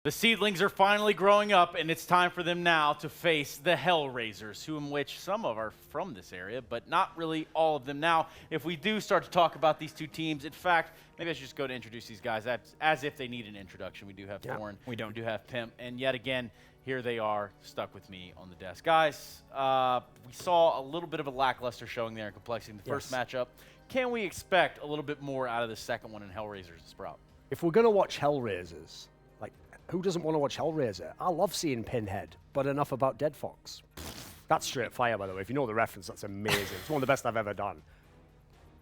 The seedlings are finally growing up, and it's time for them now to face the HellRaisers, who in which some of are from this area, but not really all of them. Now, if we do start to talk about these two teams, in fact, maybe I should just go to introduce these guys as if they need an introduction. We do have Thorn. We don't. We do have Pimp, and yet again, here they are, stuck with me on the desk. Guys, we saw a little bit of a lackluster showing there in Complexity in the first matchup. Can we expect a little bit more out of the second one in HellRaisers and Sprout? If we're going to watch HellRaisers, like, who doesn't want to watch HellRaiser? I love seeing Pinhead, but enough about Dead Fox. That's straight fire, by the way. If you know the reference, that's amazing. It's one of the best I've ever done.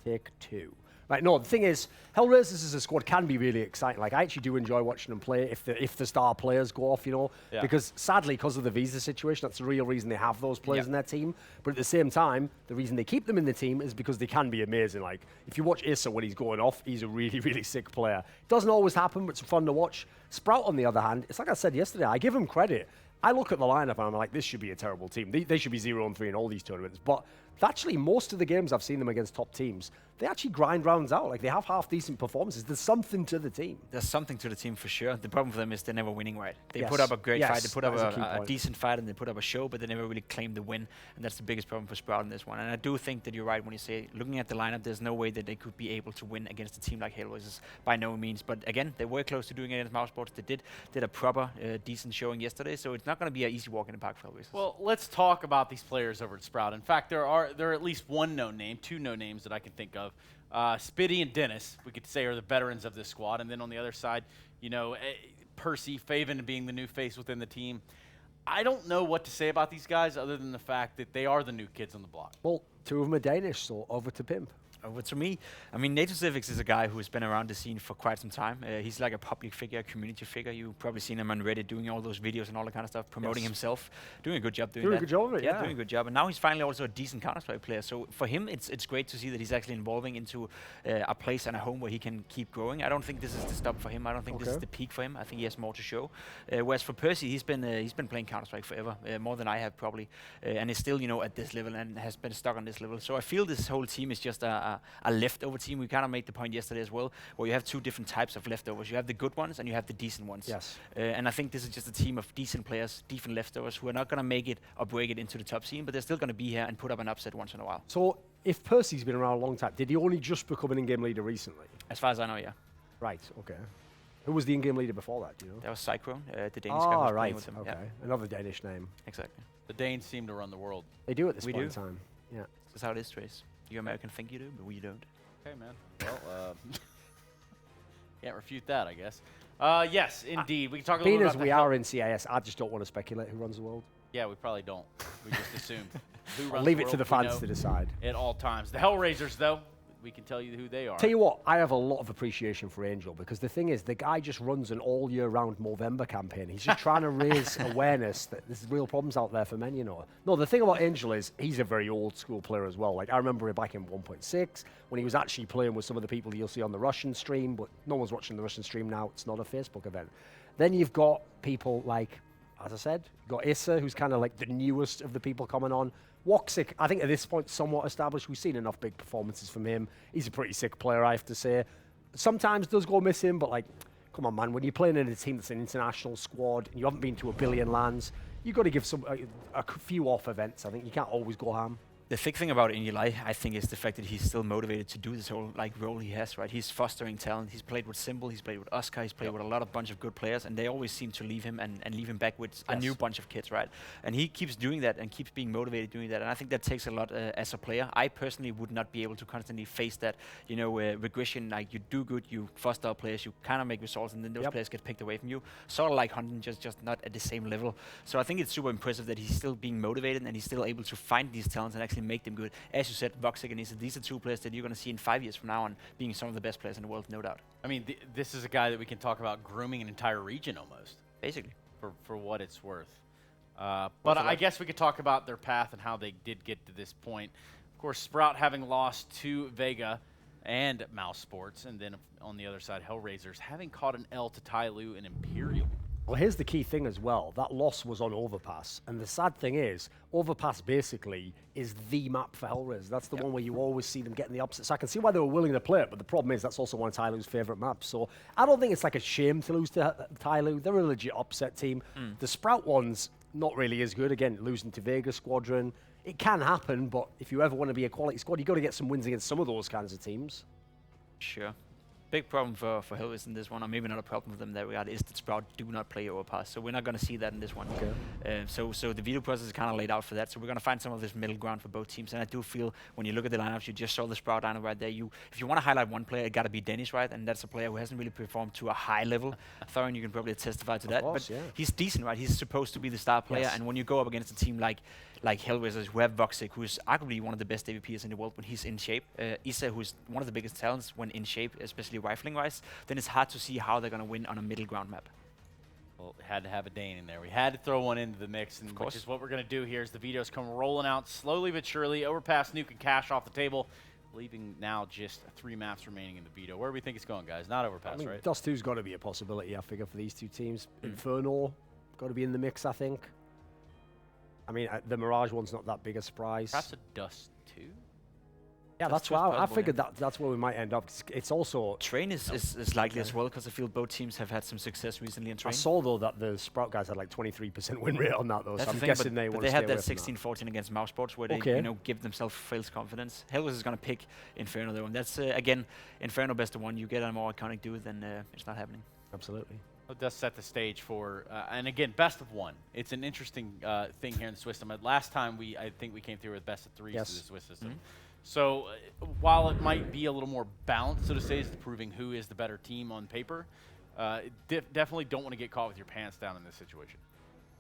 Take two. Right, no, the thing is, HellRaisers as a squad can be really exciting. Like, I actually do enjoy watching them play if the star players go off, you know. Yeah. Because, sadly, because of the visa situation, that's the real reason they have those players in their team. But at the same time, the reason they keep them in the team is because they can be amazing. Like, if you watch Issa when he's going off, he's a really, really sick player. It doesn't always happen, but it's fun to watch. Sprout, on the other hand, it's like I said yesterday, I give him credit. I look at the lineup and I'm like, this should be a terrible team. They should be 0-3 in all these tournaments. But actually, most of the games I've seen them against top teams, they actually grind rounds out. Like, they have half-decent performances. There's something to the team. There's something to the team for sure. The problem for them is they're never winning right. They put up a great fight, they put up a decent fight, and they put up a show, but they never really claim the win. And that's the biggest problem for Sprout in this one. And I do think that you're right when you say, looking at the lineup, there's no way that they could be able to win against a team like HellRaisers, by no means. But again, they were close to doing it against Mouse Sports. They did a proper, decent showing yesterday, so it's not going to be an easy walk in the park for HellRaisers. Well, let's talk about these players over at Sprout. In fact, there are at least one known name, two known names that I can think of. Spitty and Dennis, we could say, are the veterans of this squad. And then on the other side, you know, Percy, Faven being the new face within the team. I don't know what to say about these guys other than the fact that they are the new kids on the block. Well, two of them are Danish, so over to Pimp. Over to me. I mean, Nato Civics is a guy who's been around the scene for quite some time. He's like a public figure, a community figure. You've probably seen him on Reddit doing all those videos and all that kind of stuff, promoting himself, doing a good job doing that. Doing a good job of it, yeah. Doing a good job. And now he's finally also a decent Counter-Strike player. So for him, it's great to see that he's actually evolving into a place and a home where he can keep growing. I don't think this is the stop for him. I don't think this is the peak for him. I think he has more to show. Whereas for Percy, he's been playing Counter-Strike forever, more than I have probably, and is still, you know, at this level and has been stuck on this level. So I feel this whole team is just a leftover team. We kind of made the point yesterday as well, where you have two different types of leftovers. You have the good ones and you have the decent ones. Yes. And I think this is just a team of decent players, decent leftovers, who are not going to make it or break it into the top scene, but they're still going to be here and put up an upset once in a while. So if Percy's been around a long time, did he only just become an in-game leader recently? As far as I know, yeah. Right, okay. Who was the in-game leader before that, do you know? That was Cyclone, the Danish guy who was playing with him. Okay, Yeah. another Danish name. Exactly. The Danes seem to run the world. They do at this point in time. Yeah. That's how it is, Trace. You American think you do, but we don't. Okay, man. Well, can't refute that, I guess. Yes, indeed. We can talk a little bit bit about as we are in CIS, I just don't want to speculate who runs the world. Yeah, we probably don't. We just assume. Who I'll leave it to the fans to decide. At all times. The HellRaisers, though, we can tell you who they are. Tell you what, I have a lot of appreciation for Angel, because the thing is, the guy just runs an all-year-round Movember campaign. He's just trying to raise awareness that there's real problems out there for men, you know. No, the thing about Angel is he's a very old-school player as well. Like, I remember back in 1.6 when he was actually playing with some of the people you'll see on the Russian stream, but no one's watching the Russian stream now. It's not a Facebook event. Then you've got people like, as I said, you've got Issa, who's kind of like the newest of the people coming on. Woxic, I think at this point, somewhat established. We've seen enough big performances from him. He's a pretty sick player, I have to say. Sometimes does go missing, but like, come on, man. When you're playing in a team that's an international squad and you haven't been to a billion lands, you've got to give some a few off events. I think you can't always go ham. The thick thing about Injilai, I think, is the fact that he's still motivated to do this whole role he has, right? He's fostering talent. He's played with Symbol, he's played with Oscar, he's played with a bunch of good players, and they always seem to leave him and leave him back with a new bunch of kids, right? And he keeps doing that and keeps being motivated doing that, and I think that takes a lot as a player. I personally would not be able to constantly face that, you know, regression. Like, you do good, you foster players, you kind of make results, and then those players get picked away from you. Sort of like Hunting, just not at the same level. So I think it's super impressive that he's still being motivated and he's still able to find these talents and actually make them good. As you said, Voxic and Issa, these are two players that you're going to see in 5 years from now on being some of the best players in the world, no doubt. I mean, this is a guy that we can talk about grooming an entire region almost. Basically. For what it's worth. But I guess we could talk about their path and how they did get to this point. Of course, Sprout having lost to Vega and Mouse Sports, and then on the other side, HellRaisers having caught an L to Tyloo and Imperial. Well, here's the key thing as well. That loss was on Overpass. And the sad thing is, Overpass basically is the map for HellRaisers. That's the one where you always see them getting the upset. So I can see why they were willing to play it, but the problem is that's also one of Tyloo's favorite maps. So I don't think it's like a shame to lose to Tyloo. They're a legit upset team. The Sprout one's not really as good. Again, losing to Vega Squadron. It can happen, but if you ever want to be a quality squad, you've got to get some wins against some of those kinds of teams. Sure. Big problem for HellRaisers in this one, or maybe not a problem for them in that regard, is that Sprout do not play Overpass. So we're not going to see that in this one. Okay. So the video process is kind of laid out for that. So we're going to find some of this middle ground for both teams. And I do feel when you look at the lineups, you just saw the Sprout lineup right there. If you want to highlight one player, it got to be Dennis, right? And that's a player who hasn't really performed to a high level. Thorin, you can probably testify to that. Course, but yeah. he's decent, right? He's supposed to be the star player. Yes. And when you go up against a team like HellRaisers, who have Voxic, who's arguably one of the best AVPers in the world when he's in shape, Issa, who's one of the biggest talents when in shape, especially rifling-wise, then it's hard to see how they're going to win on a middle ground map. Well, had to have a Dane in there. We had to throw one into the mix, and which is what we're going to do here as the vetoes come rolling out slowly but surely. Overpass, Nuke, and Cash off the table, leaving now just 3 maps remaining in the veto. Where do we think it's going, guys? Not Overpass, I mean, right? Dust 2's got to be a possibility, I figure, for these two teams. Inferno, got to be in the mix, I think. I mean, the Mirage one's not that big a surprise. Perhaps a Dust 2? Yeah, that's why I figured that's where we might end up. It's also... Train is likely as well, because I feel both teams have had some success recently in Train. I saw, though, that the Sprout guys had like 23% win rate on that, though, so I'm guessing they want to stay stay had away that from 16-14 against Mouse Sports, where they give themselves false confidence. HellRaisers is going to pick Inferno, though, and that's, again, Inferno best of one. You get a more iconic dude, then it's not happening. Absolutely. It does set the stage for, and again, best of one. It's an interesting thing here in the Swiss system. Last time, I think we came through with best of 3s to the Swiss system. So while it might be a little more balanced, so to say, as to proving who is the better team on paper, definitely don't want to get caught with your pants down in this situation.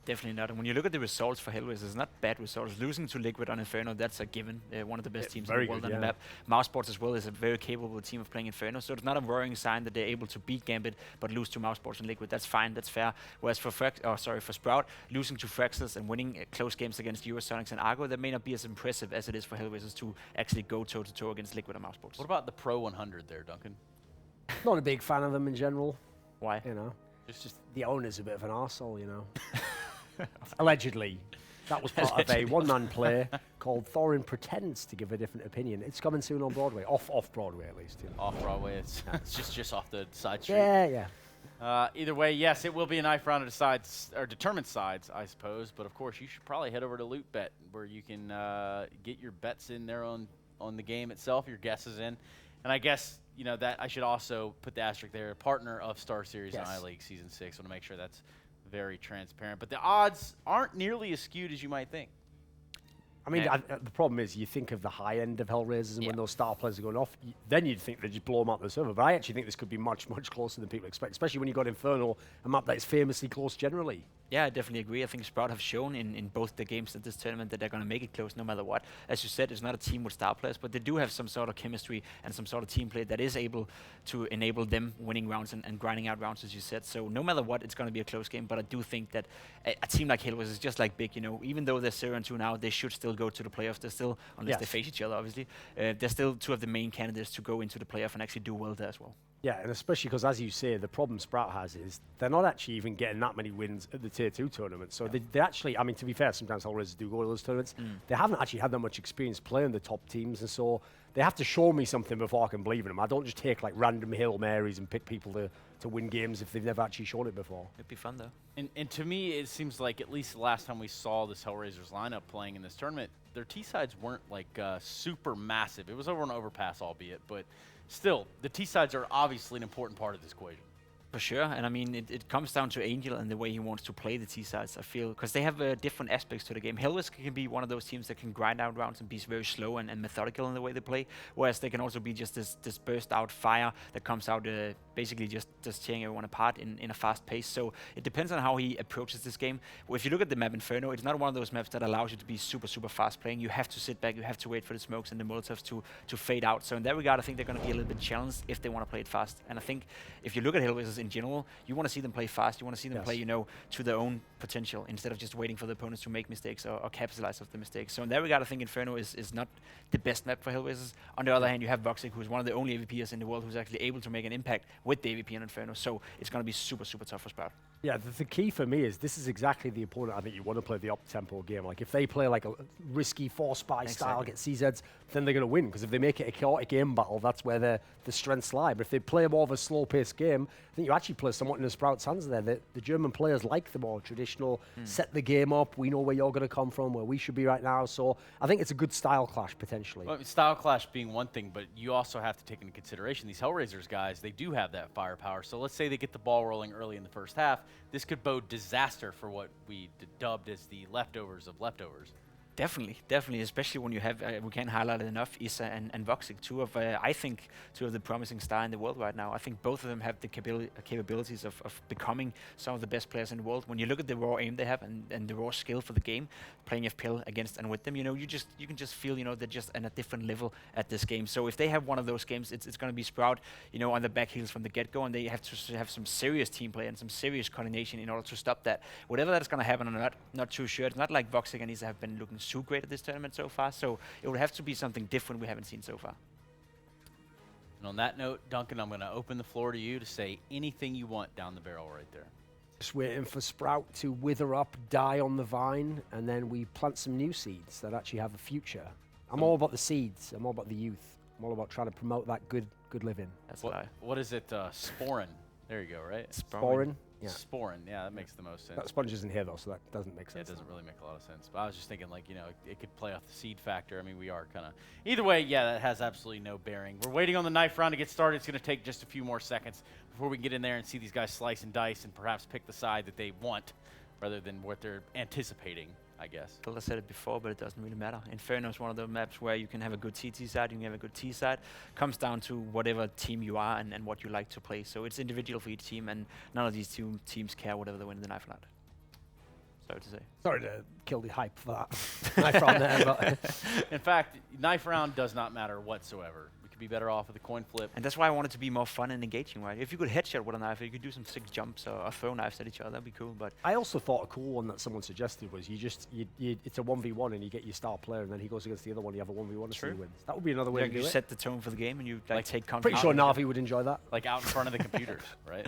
Definitely not. And when you look at the results for HellRaisers, it's not bad results. Losing to Liquid on Inferno, that's a given. One of the best teams in the world on the map. Mouse Sports as well is a very capable team of playing Inferno, so it's not a worrying sign that they're able to beat Gambit but lose to Mouse Sports and Liquid. That's fine, that's fair. Whereas for Sprout, losing to Fraxless and winning close games against Eurosonics and Argo, that may not be as impressive as it is for HellRaisers to actually go toe-to-toe against Liquid and Mouse Sports. What about the Pro 100 there, Duncan? Not a big fan of them in general. Why? You know, Just the owner's a bit of an arsehole, you know. Allegedly. That was part of a one-man play called Thorin Pretends to Give a Different Opinion. It's coming soon on Broadway. Off Broadway, at least. You know. off Broadway, it's just off the side street. Yeah. Either way, yes, it will be a knife round of decides or determined sides, I suppose. But of course, you should probably head over to Loot Bet, where you can get your bets in there on the game itself, your guesses in, and I guess that I should also put the asterisk there. Partner of StarSeries and iLeague Season 6. I want to make sure that's very transparent, but the odds aren't nearly as skewed as you might think. I mean, the problem is you think of the high end of HellRaisers, and when those star players are going off, then you'd think they'd just blow them out the server. But I actually think this could be much, much closer than people expect, especially when you've got Inferno, a map that is famously close generally. Yeah, I definitely agree. I think Sprout have shown in both the games at this tournament that they're going to make it close no matter what. As you said, it's not a team with star players, but they do have some sort of chemistry and some sort of team play that is able to enable them winning rounds and grinding out rounds, as you said. So no matter what, it's going to be a close game, but I do think that a team like HellRaisers is just like Big, even though they're 0-2 now, they should still go to the playoffs. They're still, unless they face each other, obviously, they're still 2 of the main candidates to go into the playoff and actually do well there as well. Yeah, and especially because, as you say, the problem Sprout has is they're not actually even getting that many wins at the Tier 2 tournaments. So they actually, I mean, to be fair, sometimes HellRaisers do go to those tournaments. They haven't actually had that much experience playing the top teams, and so they have to show me something before I can believe in them. I don't just take like random Hail Marys and pick people to win games if they've never actually shown it before. It'd be fun, though. And to me, it seems like at least the last time we saw this HellRaisers lineup playing in this tournament, their T-sides weren't like super massive. It was over an overpass, albeit, but still, the T-sides are obviously an important part of this equation. For sure, and I mean, it comes down to Angel and the way he wants to play the T-sides, I feel, because they have different aspects to the game. HellRaisers can be one of those teams that can grind out rounds and be very slow and methodical in the way they play, whereas they can also be just this burst out fire that comes out basically just tearing everyone apart in a fast pace. So it depends on how he approaches this game. If you look at the map Inferno, it's not one of those maps that allows you to be super fast playing. You have to sit back, you have to wait for the smokes and the molotovs to fade out. So in that regard, I think they're going to be a little bit challenged if they want to play it fast. And I think if you look at HellRaisers in general, you want to see them play fast. You want to see them play, to their own potential instead of just waiting for the opponents to make mistakes or capitalize off the mistakes. So in that regard, I think Inferno is not the best map for HellRaisers. On the other hand, you have Voxic, who's one of the only AVPers in the world who's actually able to make an impact with the AVP on Inferno. So it's going to be super tough for Sprout. Yeah, the key for me is this is exactly the opponent I think you want to play the up-tempo game. Like, if they play like a risky force spy style, get CZs, then they're going to win. Because if they make it a chaotic game battle, that's where the strengths lie. But if they play more of a slow-paced game, I think you actually play somewhat in the Sprout's hands there. The German players like the more traditional, set the game up, we know where you're going to come from, where we should be right now. So I think it's a good style clash, potentially. Well, style clash being one thing, but you also have to take into consideration these HellRaisers guys, they do have that firepower. So let's say they get the ball rolling early in the first half. This could bode disaster for what we dubbed as the leftovers of leftovers. Definitely, especially when you have, we can't highlight it enough, Isa and Voxic, I think, two of the promising stars in the world right now. I think both of them have the capabilities of becoming some of the best players in the world. When you look at the raw aim they have and the raw skill for the game, playing FPL against and with them, you can just feel, they're just on a different level at this game. So if they have one of those games, it's going to be Sprout, on the back heels from the get-go, and they have to have some serious team play and some serious coordination in order to stop that. Whatever that's going to happen, I'm not too sure. It's not like Voxic and Isa have been looking too great at this tournament so far, so it would have to be something different we haven't seen so far. And on that note, Duncan, I'm going to open the floor to you to say anything you want down the barrel right there. Just waiting for Sprout to wither up, die on the vine, and then we plant some new seeds that actually have a future. I'm all about the seeds. I'm all about the youth. I'm all about trying to promote that good living. That's what is it? Sporin. There you go, right? Sporin. Yeah. Sporin. Yeah, that makes the most sense. That sponge isn't here though, so that doesn't make sense. It doesn't really make a lot of sense. But I was just thinking, like, it could play off the seed factor. I mean, we are kind of. Either way, yeah, that has absolutely no bearing. We're waiting on the knife round to get started. It's going to take just a few more seconds before we can get in there and see these guys slice and dice and perhaps pick the side that they want rather than what they're anticipating, I guess. Well, I said it before, but it doesn't really matter. Inferno is one of the maps where you can have a good TT side, you can have a good T side. Comes down to whatever team you are and what you like to play. So it's individual for each team, and none of these two teams care whatever they win in the knife round. Sorry to say. Sorry to kill the hype for that knife round there, but in fact, knife round does not matter whatsoever. We could be better off with a coin flip. And that's why I want it to be more fun and engaging, right? If you could headshot with a knife, you could do some sick jumps or throw knives at each other. That'd be cool. But I also thought a cool one that someone suggested was it's a 1v1 and you get your star player and then he goes against the other one. You have a 1v1 and he wins. That would be another way to do you it. set the tone for the game and you take control. Pretty sure Navi would enjoy that. Like out in front of the computers, right?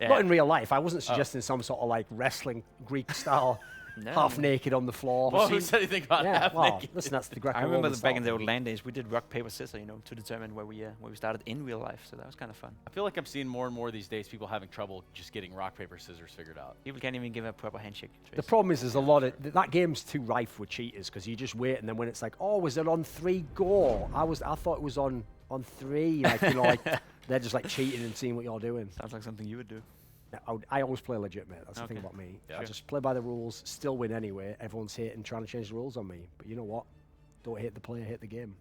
Yeah. Not in real life. I wasn't suggesting some sort of like wrestling Greek style. No. Half naked on the floor. Well, who said anything about half naked? Listen, that's the Greco. I remember back in the old LAN days, we did rock, paper, scissors, to determine where we started in real life. So that was kind of fun. I feel like I'm seeing more and more these days people having trouble just getting rock, paper, scissors figured out. People can't even give a proper handshake. The problem is there's a lot of that game's too rife with cheaters because you just wait and then when it's like, oh, was it on 3 go? I thought it was on 3. Like like they're just like cheating and seeing what you're doing. Sounds like something you would do. I always play legit, mate. That's the thing about me. Yeah. I just play by the rules, still win anyway. Everyone's hating, trying to change the rules on me. But you know what? Don't hate the player, hate the game.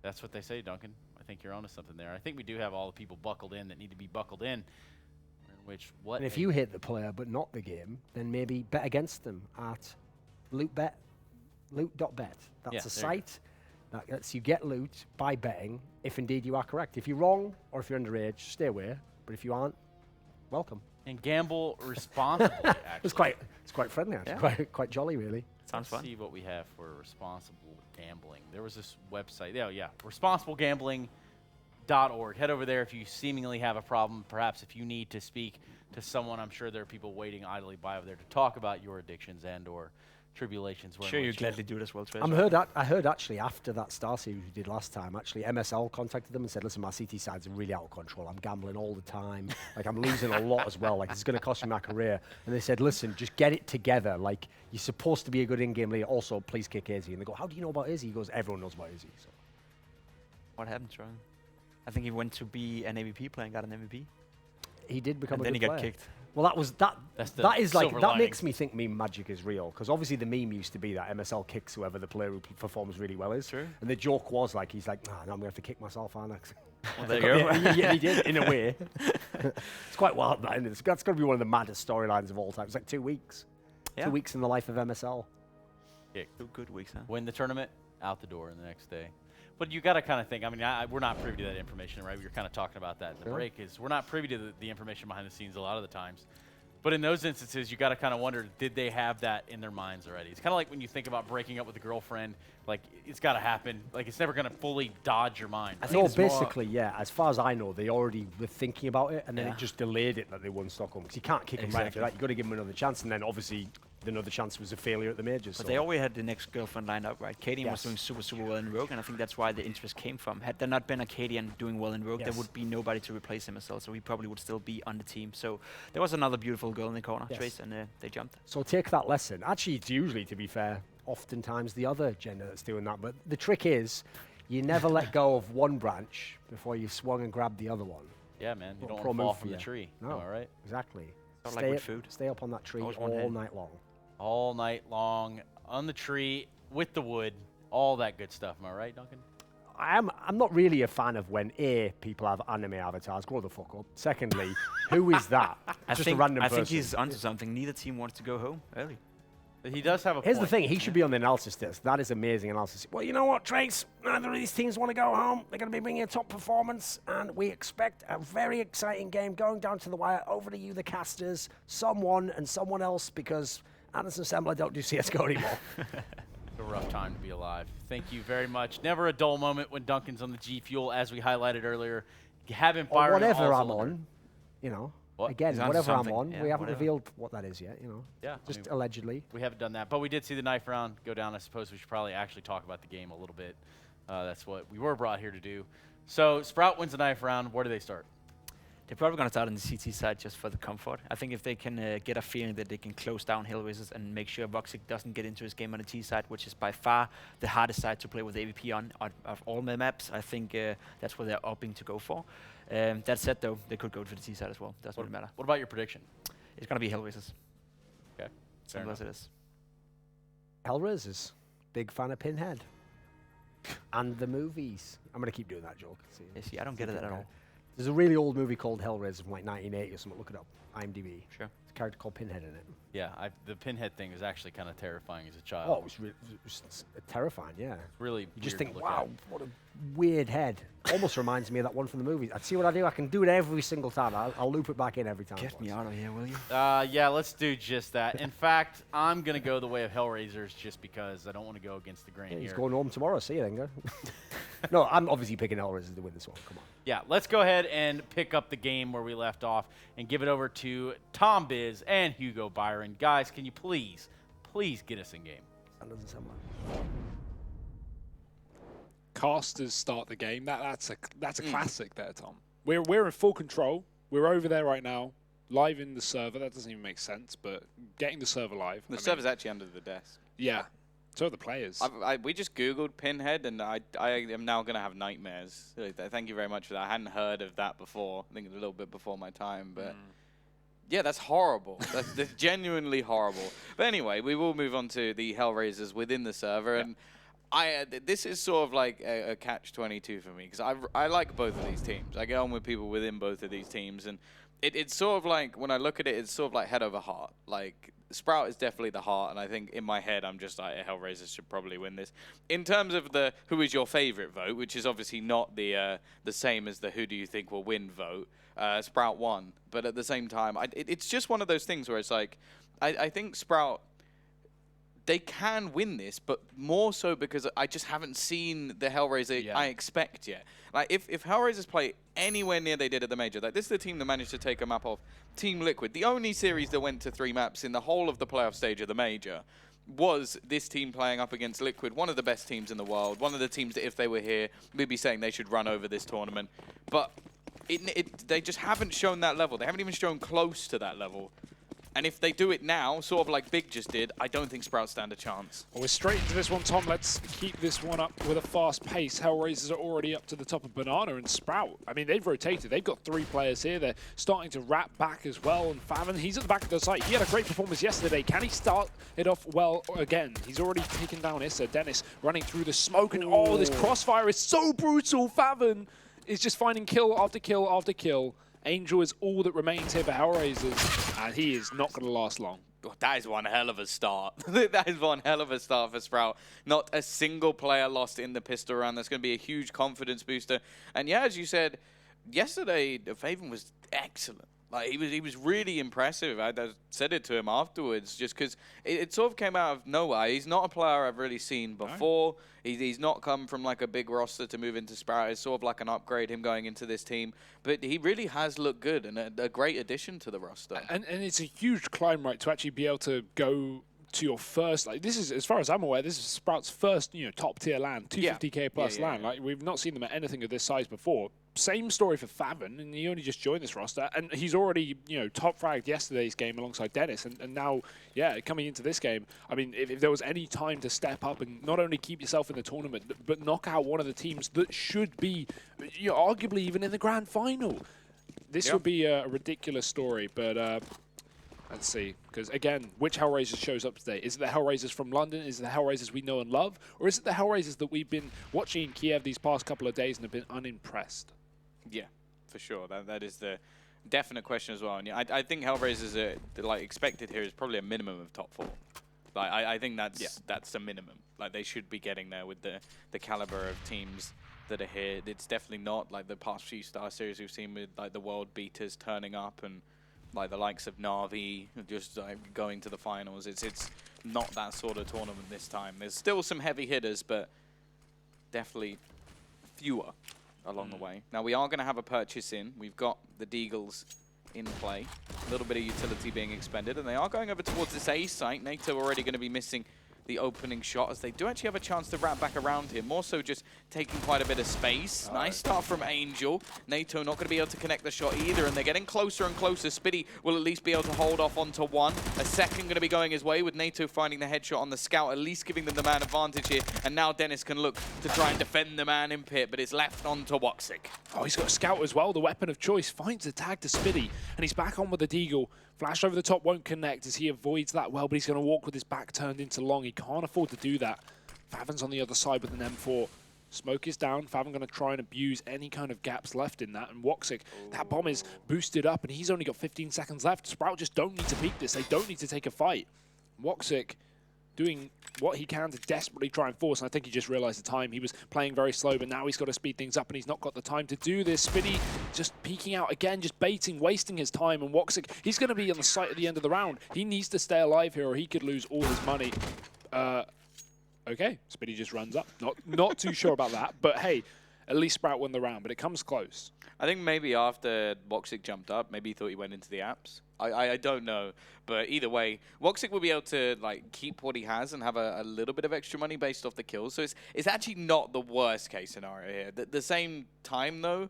That's what they say, Duncan. I think you're onto something there. I think we do have all the people buckled in that need to be buckled in. And if you hate the player but not the game, then maybe bet against them at loot.bet. That's a site that lets you get loot by betting if indeed you are correct. If you're wrong or if you're underage, stay away. But if you aren't, welcome. And gamble responsibly, actually. It's quite friendly, actually. Yeah. Quite jolly, really. Sounds fun. Let's see what we have for responsible gambling. There was this website. Oh, yeah. Responsiblegambling.org. Head over there if you seemingly have a problem. Perhaps if you need to speak to someone, I'm sure there are people waiting idly by over there to talk about your addictions and or tribulations. Sure, you gladly do it as well, Trace. I heard actually after that StarSeries we did last time, actually MSL contacted them and said, listen, my CT side's really out of control. I'm gambling all the time. Like, I'm losing a lot as well. Like, it's going to cost me my career. And they said, listen, just get it together. Like, you're supposed to be a good in-game leader. Also, please kick Izzy. And they go, how do you know about Izzy? He goes, everyone knows about Izzy. So. What happened, Troy? I think he went to be an MVP player and got an MVP. He did become and a then good he got player. kicked. Well, that is like, that makes me lining. think meme magic is real. Because obviously the meme used to be that MSL kicks whoever the player who performs really well is. True. And the joke was like, he's like, nah, now I'm going to have to kick myself, aren't I? Well, there you go. Yeah, he did, in a way. It's quite wild, that, isn't it? That's got to be one of the maddest storylines of all time. It's like 2 weeks. Yeah. 2 weeks in the life of MSL. Yeah. 2 good weeks, huh? Win the tournament, out the door the next day. But you got to kind of think, I mean, we're not privy to that information, right? We were kind of talking about that in the break. We're not privy to the information behind the scenes a lot of the times. But in those instances, you got to kind of wonder, did they have that in their minds already? It's kind of like when you think about breaking up with a girlfriend, like it's got to happen. Like it's never going to fully dodge your mind. I think basically, yeah, as far as I know, they already were thinking about it, and then it just delayed it that they won Stockholm. Because you can't kick them right after that. You've got to give them another chance, and then obviously another chance was a failure at the majors. But they already had the next girlfriend lined up, right? Cadian was doing super well in Rogue, and I think that's why the interest came from. Had there not been a Cadian doing well in Rogue, there would be nobody to replace him as well, so he probably would still be on the team. So there was another beautiful girl in the corner, Trace, and they jumped. So take that lesson. Actually, it's usually, to be fair, oftentimes the other gender that's doing that. But the trick is, you never let go of one branch before you've swung and grabbed the other one. Yeah, man. You don't want to fall from the tree. No, all right. Exactly. Like with food. Stay up on that tree all night long. All night long, on the tree, with the wood, all that good stuff. Am I right, Duncan? I'm not really a fan of when people have anime avatars. Grow the fuck up. Secondly, who is that? Just a random person. I think he's onto something. Neither team wants to go home early. He does have a Here's point. the thing. He should be on the analysis desk. That is amazing analysis. Well, you know what, Trace? Neither of these teams want to go home. They're going to be bringing a top performance, and we expect a very exciting game going down to the wire. Over to you, the casters. Someone and someone else, because Anderson Sembler don't do CSGO anymore. It's a rough time to be alive. Thank you very much. Never a dull moment when Duncan's on the G Fuel, as we highlighted earlier. You haven't fired or whatever I'm on, you know. What? Again, whatever I'm on, we haven't whatever. revealed what that is yet, you know. Yeah, Just allegedly. We haven't done that, but we did see the knife round go down. I suppose we should probably actually talk about the game a little bit. That's what we were brought here to do. So Sprout wins the knife round. Where do they start? They're probably going to start on the CT side just for the comfort. I think if they can get a feeling that they can close down HellRaisers and make sure Voxic doesn't get into his game on the T side, which is by far the hardest side to play with AVP on of all the maps, I think that's what they're opting to go for. That said, though, they could go to the T side as well. Doesn't really matter. What about your prediction? It's going to be HellRaisers. Okay. Simple as it is. HellRaisers. Big fan of Pinhead. And the movies. I'm going to keep doing that joke. See, I don't get it at all. There's a really old movie called HellRaisers from like 1980 or something. Look it up. IMDb. Sure. There's a character called Pinhead in it. Yeah, the Pinhead thing is actually kind of terrifying as a child. Oh, it was terrifying, yeah. Really You just weird think, to look wow, at. what a weird head. Almost reminds me of that one from the movies. I'd see what I do. I can do it every single time. I'll loop it back in every time. Get me out of here, will you? Yeah, let's do just that. In fact, I'm going to go the way of HellRaisers just because I don't want to go against the grain Yeah, he's here. going home tomorrow. See you then, go. No, I'm obviously picking HellRaisers to win this one. Come on. Yeah, let's go ahead and pick up the game where we left off and give it over to Tom Biz and Hugo Byron. Guys, can you please get us in game? That doesn't sound bad. Casters start the game. That's a classic there, Tom. We're in full control. We're over there right now, live in the server. That doesn't even make sense, but getting the server live. The server's actually under the desk. Yeah. So are the players. We just Googled Pinhead, and I am now going to have nightmares. Thank you very much for that. I hadn't heard of that before. I think a little bit before my time, but yeah, that's horrible. That's genuinely horrible. But anyway, we will move on to the HellRaisers within the server, and this is sort of like a catch-22 for me, because I like both of these teams. I get on with people within both of these teams, and it's sort of like, when I look at it, it's sort of like head over heart. Like, Sprout is definitely the heart, and I think in my head, I'm just like, HellRaisers should probably win this. In terms of the who is your favorite vote, which is obviously not the same as the who do you think will win vote, Sprout won. But at the same time, it's just one of those things where it's like, I think Sprout, they can win this, but more so because I just haven't seen the HellRaiser I expect yet. Like, if HellRaisers play anywhere near they did at the Major, like, this is the team that managed to take a map off Team Liquid. The only series that went to 3 maps in the whole of the playoff stage of the Major was this team playing up against Liquid, one of the best teams in the world, one of the teams that if they were here, we'd be saying they should run over this tournament. But they just haven't shown that level. They haven't even shown close to that level. And if they do it now, sort of like Big just did, I don't think Sprout stand a chance. Well, we're straight into this one, Tom. Let's keep this one up with a fast pace. HellRaisers are already up to the top of Banana and Sprout. I mean, they've rotated. They've got 3 players here. They're starting to wrap back as well. And Favon, he's at the back of the site. He had a great performance yesterday. Can he start it off well again? He's already taken down Issa. Dennis running through the smoke. And oh, this crossfire is so brutal. Favon is just finding kill after kill after kill. Angel is all that remains here for HellRaisers, and he is not going to last long. Oh, that is one hell of a start. That is one hell of a start for Sprout. Not a single player lost in the pistol round. That's going to be a huge confidence booster. And yeah, as you said, yesterday, Favon was excellent. Like he was really impressive. I said it to him afterwards, just because it sort of came out of nowhere. He's not a player I've really seen before. He's not come from like a big roster to move into Sprout. It's sort of like an upgrade, him going into this team. But he really has looked good and a great addition to the roster. And it's a huge climb, right, to actually be able to go to your first, like, this is, as far as I'm aware, this is Sprout's first, top tier LAN, 250k plus LAN. Like, we've not seen them at anything of this size before. Same story for Faven, and he only just joined this roster, and he's already, top fragged yesterday's game alongside Dennis, and now, coming into this game, I mean, if there was any time to step up and not only keep yourself in the tournament, but knock out one of the teams that should be, arguably even in the grand final, this would be a ridiculous story, but let's see, because again, which HellRaisers shows up today? Is it the HellRaisers from London? Is it the HellRaisers we know and love? Or is it the HellRaisers that we've been watching in Kiev these past couple of days and have been unimpressed? Yeah, for sure. That is the definite question as well. And I think HellRaisers are expected here is probably a minimum of top 4. Like I think that's a minimum. Like they should be getting there with the caliber of teams that are here. It's definitely not like the past few StarSeries we've seen with like the world beaters turning up and like the likes of Na'Vi just going to the finals. It's not that sort of tournament this time. There's still some heavy hitters, but definitely fewer along the way. Now we are going to have a purchase in. We've got the Deagles in play. A little bit of utility being expended, and they are going over towards this A site. NATO already going to be missing the opening shot, as they do actually have a chance to wrap back around here. More so just taking quite a bit of space. Nice start from Angel. NATO not going to be able to connect the shot either, and they're getting closer and closer. Spitty will at least be able to hold off onto one. A second going to be going his way, with NATO finding the headshot on the scout, at least giving them the man advantage here. And now Dennis can look to try and defend the man in pit, but it's left onto Woxic. Oh, he's got a scout as well, the weapon of choice. Finds the tag to Spitty, and he's back on with the Deagle. Flash over the top won't connect as he avoids that well, but he's going to walk with his back turned into long. He can't afford to do that. Faven's on the other side with an M4. Smoke is down. Faven going to try and abuse any kind of gaps left in that. And Woxic, that bomb is boosted up, and he's only got 15 seconds left. Sprout just don't need to peek this. They don't need to take a fight. Woxic doing what he can to desperately try and force, and I think he just realized the time. He was playing very slow, but now he's got to speed things up, and he's not got the time to do this. Spitty just peeking out again, just baiting, wasting his time, and Woxic, he's going to be on the site at the end of the round. He needs to stay alive here, or he could lose all his money. Okay, Spitty just runs up. Not too sure about that, but hey, at least Sprout won the round, but it comes close. I think maybe after Woxic jumped up, maybe he thought he went into the apps. I don't know, but either way, Woxic will be able to keep what he has and have a little bit of extra money based off the kills. So it's actually not the worst case scenario here. At the same time, though,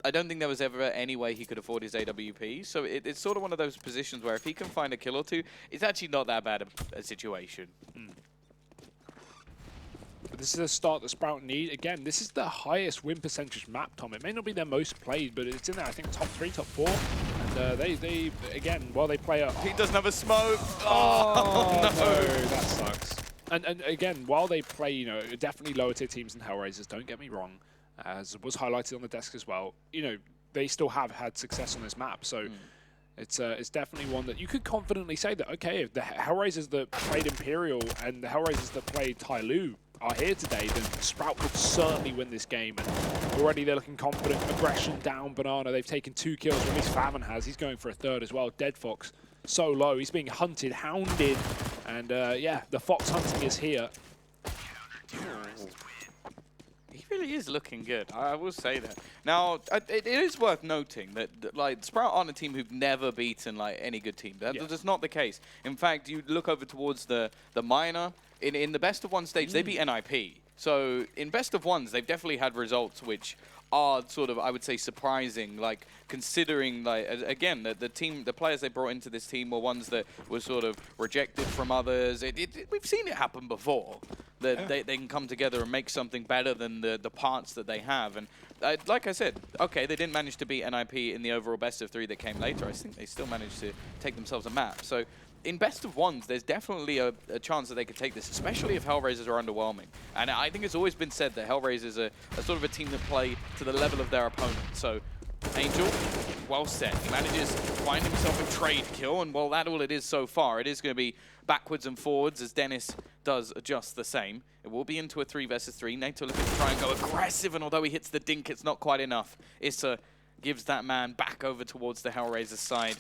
I don't think there was ever any way he could afford his AWP. So it's sort of one of those positions where if he can find a kill or two, it's actually not that bad a situation. But this is a start that Sprout need. Again, this is the highest win percentage map, Tom. It may not be their most played, but it's in there, I think, top 3, top 4. And they again, while they play a... He doesn't have a smoke. Oh, no, that sucks. And again, while they play, definitely lower tier teams than HellRaisers, don't get me wrong, as was highlighted on the desk as well, they still have had success on this map. So it's definitely one that you could confidently say that, okay, if the HellRaisers that played Imperial and the HellRaisers that played Tyloo are here today, then Sprout could certainly win this game. And already they're looking confident. Aggression down, Banana. They've taken 2 kills, or at least Faven has. He's going for a 3rd as well. Dead Fox, so low. He's being hunted, hounded. And yeah, the Fox hunting is here. He really is looking good. I will say that. Now, it is worth noting that Sprout aren't a team who've never beaten any good team. That's not the case. In fact, you look over towards the minor. In the best of 1 stage, they beat NIP. So in best of 1s, they've definitely had results which are sort of, I would say, surprising. Considering again, the players they brought into this team were ones that were sort of rejected from others. We've seen it happen before. That they can come together and make something better than the parts that they have. And like I said, okay, they didn't manage to beat NIP in the overall best of 3 that came later. I think they still managed to take themselves a map. So in best of 1s, there's definitely a chance that they could take this, especially if HellRaisers are underwhelming. And I think it's always been said that HellRaisers are sort of a team that play to the level of their opponent. So Angel, well set. He manages to find himself a trade kill, and while that's all it is so far, it is going to be backwards and forwards as Dennis does just the same. It will be into a 3 versus 3. NATO looking to try and go aggressive, and although he hits the dink, it's not quite enough. Issa gives that man back over towards the HellRaisers side.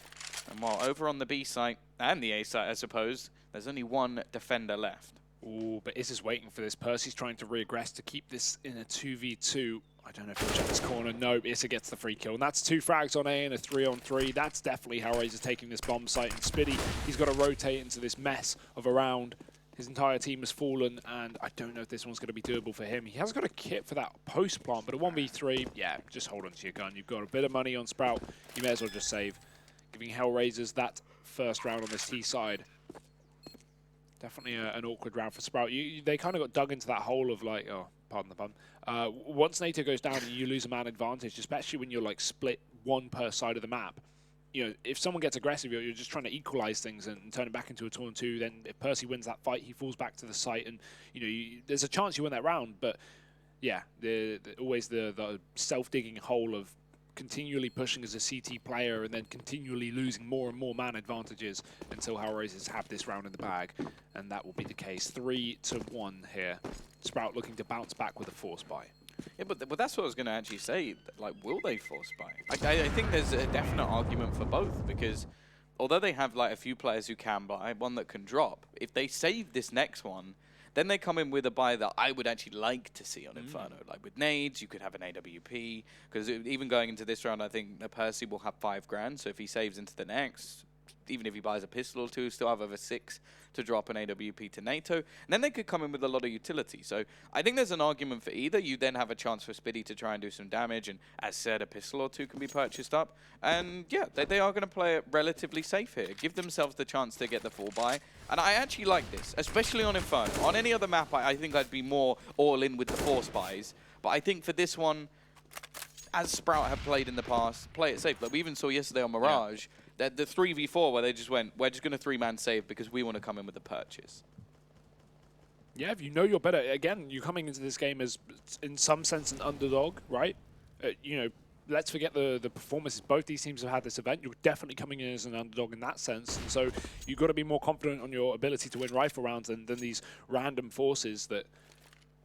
And while over on the B site, and the A site, I suppose, there's only one defender left. Ooh, but Issa's waiting for this. Percy's trying to regress to keep this in a 2v2. I don't know if he'll check this corner. No, Issa gets the free kill. And that's 2 frags on A and a 3-on-3. That's definitely HellRaisers taking this bomb site. And Spitty, he's got to rotate into this mess of a round. His entire team has fallen, and I don't know if this one's going to be doable for him. He has got a kit for that post plant, but a 1v3, yeah, just hold on to your gun. You've got a bit of money on Sprout. You may as well just save. Giving HellRaisers that first round on this T side. Definitely an awkward round for Sprout. They kind of got dug into that hole of like, oh, pardon the pun. Once NATO goes down and you lose a man advantage, especially when you're like split one per side of the map, you know, if someone gets aggressive, you're just trying to equalize things and turn it back into a 2-on-2. Then if Percy wins that fight, he falls back to the site, and you know, there's a chance you win that round. But yeah, always the self-digging hole of continually pushing as a CT player and then continually losing more and more man advantages until HellRaisers have this round in the bag, and that will be the case. 3-1 here. Sprout looking to bounce back with a force buy. Yeah, but that's what I was going to actually say. Like, will they force buy? I think there's a definite argument for both, because although they have like a few players who can buy, one that can drop, if they save this next one, then they come in with a buy that I would actually like to see on Inferno. Like with nades, you could have an AWP, because even going into this round, I think Percy will have 5 grand. So if he saves into the next, even if he buys a pistol or two, still have over 6 to drop an AWP to NATO. And then they could come in with a lot of utility. So I think there's an argument for either. You then have a chance for Spitty to try and do some damage, and as said, a pistol or 2 can be purchased up. And yeah, they are going to play it relatively safe here. Give themselves the chance to get the full buy. And I actually like this, especially on Inferno. On any other map, I think I'd be more all in with the force buys. But I think for this one, as Sprout have played in the past, play it safe. Like we even saw yesterday on Mirage, the 3v4 where they just went, we're just going to 3-man save because we want to come in with the purchase. Yeah, if you know you're better, again, you're coming into this game as, in some sense, an underdog, right? You know, let's forget the performances. Both these teams have had this event. You're definitely coming in as an underdog in that sense. And so you've got to be more confident on your ability to win rifle rounds than these random forces that,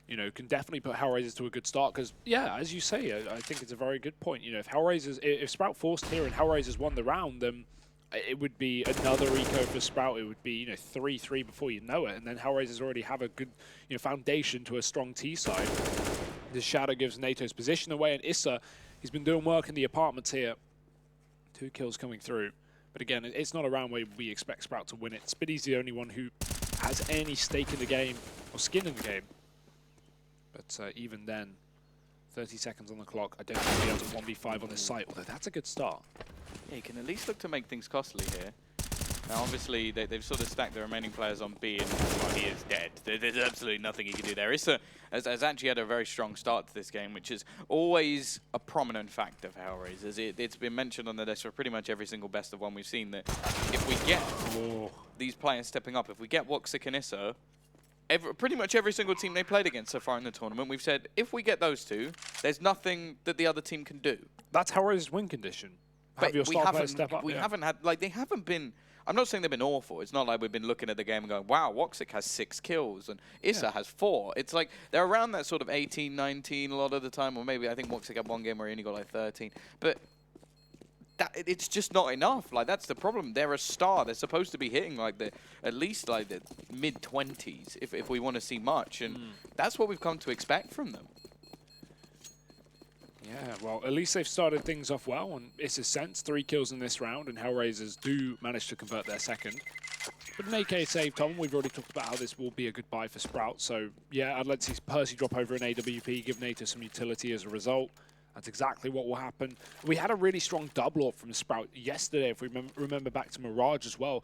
you know, can definitely put HellRaisers to a good start. Because, yeah, as you say, I think it's a very good point. You know, if Sprout forced here and HellRaisers won the round, then it would be another eco for Sprout. It would be, you know, 3-3 before you know it. And then HellRaisers already have a good, you know, foundation to a strong T side. This Shadow gives NATO's position away, and Issa, he's been doing work in the apartments here. 2 kills coming through. But again, it's not a round where we expect Sprout to win it. Spitty's the only one who has any stake in the game or skin in the game. But even then, 30 seconds on the clock. I don't think we'll be able to 1v5 on this site, although that's a good start. Yeah, you can at least look to make things costly here. Now, obviously, they've sort of stacked the remaining players on B, and well, he is dead. There's absolutely nothing he can do there. Issa has actually had a very strong start to this game, which is always a prominent factor for HellRaisers. It's been mentioned on the list for pretty much every single best of one we've seen, that if we get these players stepping up, if we get Woxic and Issa, pretty much every single team they played against so far in the tournament, we've said, if we get those 2, there's nothing that the other team can do. That's HellRaisers' win condition. Have your star players step up. We haven't had, like, they haven't been, I'm not saying they've been awful. It's not like we've been looking at the game and going, wow, Woxic has 6 kills and Issa has 4. It's like they're around that sort of 18, 19 a lot of the time, or maybe I think Woxic had one game where he only got like 13. But it's just not enough. Like, that's the problem. They're a star. They're supposed to be hitting like at least like the mid-20s if we want to see much, and that's what we've come to expect from them. Yeah, well, at least they've started things off well, and it's a sense 3 kills in this round, and HellRaisers do manage to convert their second. But an AK save, Tom, we've already talked about how this will be a good buy for Sprout, so yeah, I'd like to see Percy drop over an AWP, give NATO some utility as a result. That's exactly what will happen. We had a really strong double up from Sprout yesterday, if we remember back to Mirage as well,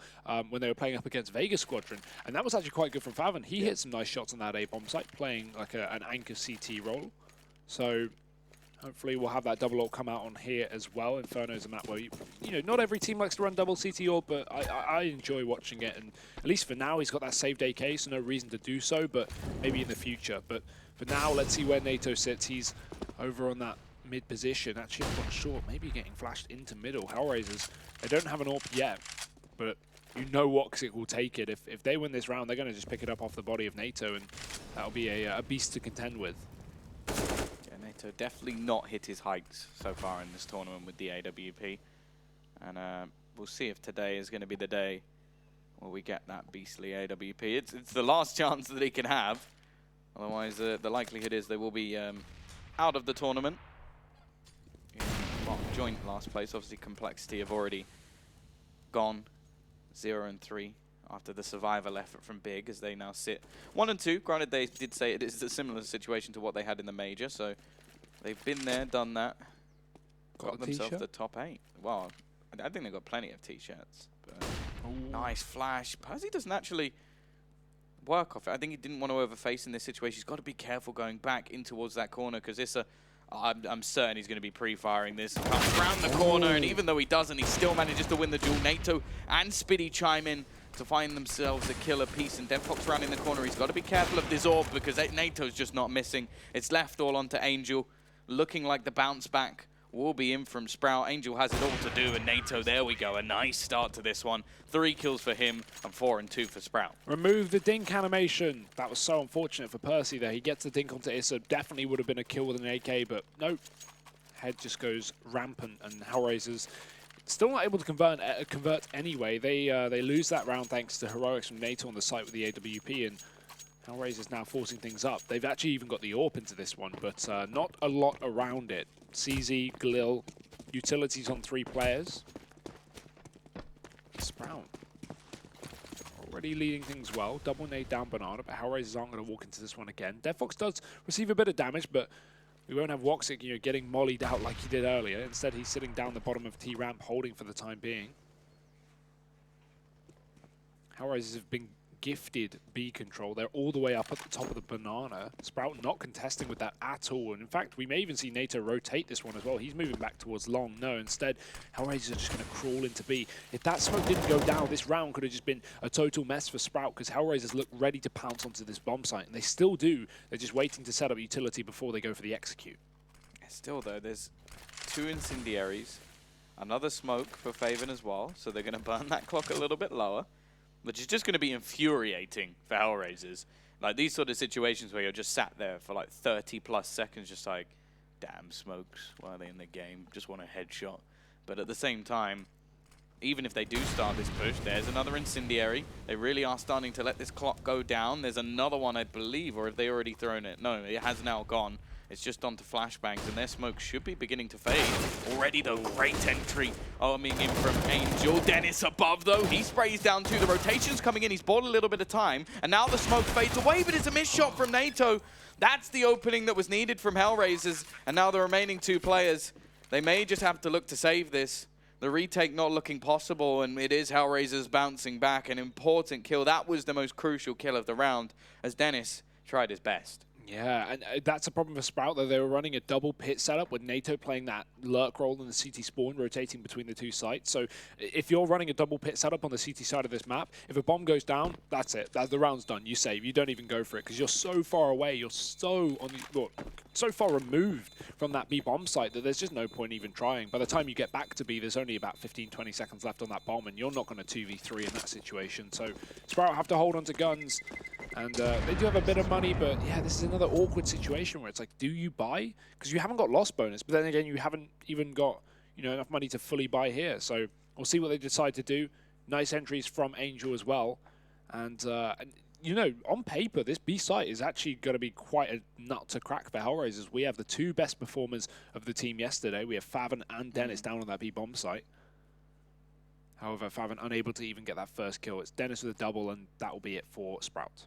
when they were playing up against Vega Squadron, and that was actually quite good from Faven. He hit some nice shots on that A-bomb site, playing like an anchor CT role. So hopefully we'll have that double ult come out on here as well. Inferno's a map where, you know, not every team likes to run double CT ult, but I enjoy watching it. And at least for now, he's got that saved AK, so no reason to do so, but maybe in the future. But for now, let's see where NATO sits. He's over on that mid position. Actually, I'm not sure. Maybe getting flashed into middle. HellRaisers, they don't have an AWP yet, but you know Woxic will take it. If they win this round, they're going to just pick it up off the body of NATO, and that'll be a beast to contend with. NATO definitely not hit his heights so far in this tournament with the AWP. And we'll see if today is going to be the day where we get that beastly AWP. It's the last chance that he can have. Otherwise, the likelihood is they will be out of the tournament. Joint last place. Obviously, Complexity have already gone 0 and 3 after the survival effort from Big, as they now sit 1 and 2. Granted, they did say it is a similar situation to what they had in the major, so they've been there, done that, got themselves the top 8. Well, I think they've got plenty of t-shirts. Nice flash. Percy doesn't actually work off it. I think he didn't want to overface in this situation. He's got to be careful going back in towards that corner, because it's a I'm certain he's going to be pre-firing this. Comes around the corner, and even though he doesn't, he still manages to win the duel. NATO and Spiddy chime in to find themselves a killer piece, and deadfox around in the corner. He's got to be careful of this orb, because NATO's just not missing. It's left all onto Angel, looking like the bounce back will be in from Sprout. Angel has it all to do, and NATO, there we go. A nice start to this one. 3 kills for him, and 4 and 2 for Sprout. Remove the dink animation. That was so unfortunate for Percy there. He gets the dink onto Issa. Definitely would have been a kill with an AK, but nope. Head just goes rampant, and HellRaisers still not able to convert anyway. They lose that round thanks to heroics from NATO on the site with the AWP, and HellRaisers now forcing things up. They've actually even got the AWP into this one, but not a lot around it. CZ, Glil, utilities on 3 players. Sprout already leading things well. Double nade down Banana, but HellRaisers aren't going to walk into this one again. deadfox does receive a bit of damage, but we won't have Woxic, getting mollied out like he did earlier. Instead, he's sitting down the bottom of T-ramp, holding for the time being. HellRaisers have been gifted B control. They're all the way up at the top of the banana. Sprout not contesting with that at all. And in fact, we may even see NATO rotate this one as well. He's moving back towards long. No, instead, HellRaisers are just going to crawl into B. If that smoke didn't go down, this round could have just been a total mess for Sprout, because HellRaisers look ready to pounce onto this bomb site. And they still do. They're just waiting to set up utility before they go for the execute. Still, though, there's 2 incendiaries, another smoke for Faven as well. So they're going to burn that clock a little bit lower, which is just going to be infuriating for HellRaisers. Like, these sort of situations where you're just sat there for like 30+ seconds, just like, damn smokes, why are they in the game? Just want a headshot. But at the same time, even if they do start this push, there's another incendiary. They really are starting to let this clock go down. There's another one, I believe, or have they already thrown it? No, it has now gone. It's just onto flashbangs, and their smoke should be beginning to fade. Already, though, great entry coming in from Angel. Dennis above, though. He sprays down too. The rotation's coming in. He's bought a little bit of time, and now the smoke fades away, but it's a missed shot from NATO. That's the opening that was needed from HellRaisers, and now the remaining 2 players, they may just have to look to save this. The retake not looking possible, and it is HellRaisers bouncing back. An important kill. That was the most crucial kill of the round, as Dennis tried his best. Yeah, and that's a problem for Sprout, though. They were running a double pit setup with NATO playing that lurk role in the CT spawn, rotating between the 2 sites. So if you're running a double pit setup on the CT side of this map, if a bomb goes down, that's it. The round's done. You save. You don't even go for it, because you're so far away. You're so so far removed from that B bomb site that there's just no point even trying. By the time you get back to B, there's only about 15-20 seconds left on that bomb, and you're not going to 2v3 in that situation. So Sprout have to hold on to guns. And they do have a bit of money, but yeah, this is another awkward situation where it's like, do you buy? Because you haven't got loss bonus, but then again, you haven't even got enough money to fully buy here. So we'll see what they decide to do. Nice entries from Angel as well. And on paper, this B site is actually going to be quite a nut to crack for HellRaisers. We have the 2 best performers of the team yesterday. We have Faven and Dennis down on that B bomb site. However, Faven unable to even get that first kill. It's Dennis with a double, and that will be it for Sprout.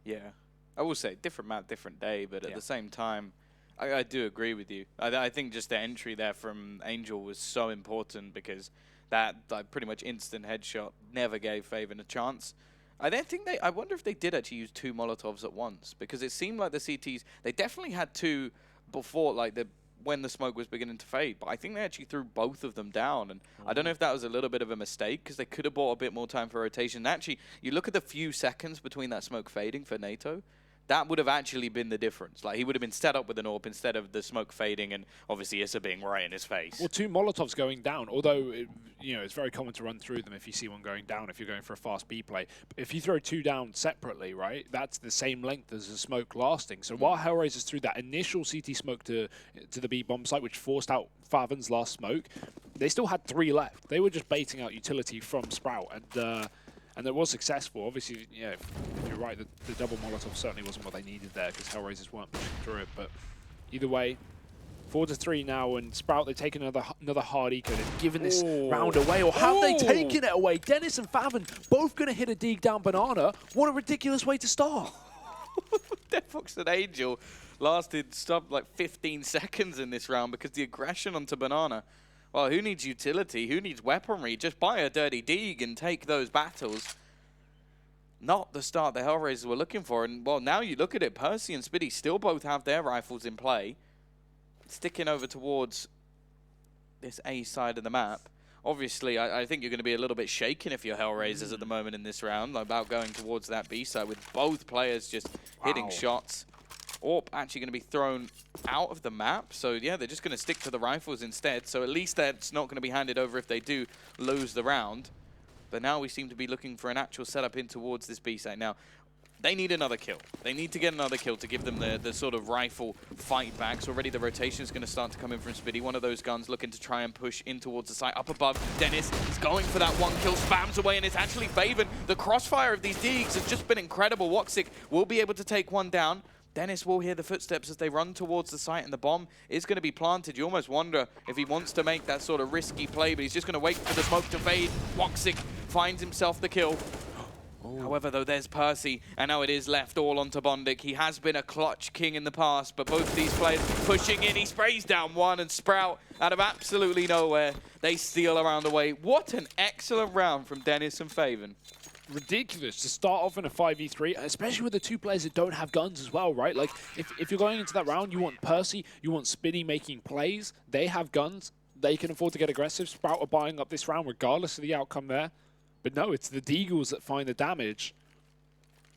Yeah, I will say different map, different day, but at the same time, I do agree with you. I think just the entry there from Angel was so important, because that pretty much instant headshot never gave Faven a chance. I wonder if they did actually use 2 Molotovs at once, because it seemed like the CTs, they definitely had 2 before, like when the smoke was beginning to fade, but I think they actually threw both of them down, and I don't know if that was a little bit of a mistake, because they could have bought a bit more time for rotation. Actually, you look at the few seconds between that smoke fading for NATO, that would have actually been the difference. Like, he would have been set up with an AWP instead of the smoke fading and obviously Issa being right in his face. Well, 2 Molotovs going down, although it's very common to run through them if you see one going down, if you're going for a fast B play. But if you throw 2 down separately, right, that's the same length as the smoke lasting. So while HellRaisers threw that initial CT smoke to the B bomb site, which forced out Faven's last smoke, they still had 3 left. They were just baiting out utility from Sprout, and it was successful. Obviously, yeah, if you're right, the double Molotov certainly wasn't what they needed there because HellRaisers weren't pushing through it. But either way, 4-3 now, and Sprout, they've taken another hard eco. They've given this round away, or have they taken it away? Dennis and Faven both going to hit a dig down banana. What a ridiculous way to start. Deadfox and Angel stopped like 15 seconds in this round because the aggression onto banana. Well, who needs utility? Who needs weaponry? Just buy a dirty dig and take those battles. Not the start the HellRaisers were looking for. And, well, now you look at it, Percy and Spitty still both have their rifles in play. Sticking over towards this A side of the map. Obviously, I think you're going to be a little bit shaken if you're HellRaisers at the moment in this round about going towards that B side with both players just hitting shots. AWP actually going to be thrown out of the map. So, yeah, they're just going to stick to the rifles instead. So at least that's not going to be handed over if they do lose the round. But now we seem to be looking for an actual setup in towards this B side. Now, they need another kill. They need to get another kill to give them the sort of rifle fight back. So already the rotation is going to start to come in from Spitty. One of those guns looking to try and push in towards the site. Up above, Dennis is going for that 1 kill, spams away, and it's actually Faven. The crossfire of these digs has just been incredible. Woxic will be able to take one down. Dennis will hear the footsteps as they run towards the site, and the bomb is going to be planted. You almost wonder if he wants to make that sort of risky play, but he's just going to wait for the smoke to fade. Woxic finds himself the kill. However, though, there's Percy, and now it is left all onto Bondic. He has been a clutch king in the past, but both these players pushing in. He sprays down one, and Sprout, out of absolutely nowhere, they steal around the way. What an excellent round from Dennis and Faven. Ridiculous to start off in a 5v3, especially with the 2 players that don't have guns as well, right? Like, if you're going into that round, you want Percy, you want Spitty making plays. They have guns. They can afford to get aggressive. Sprout are buying up this round regardless of the outcome there. But no, it's the Deagles that find the damage.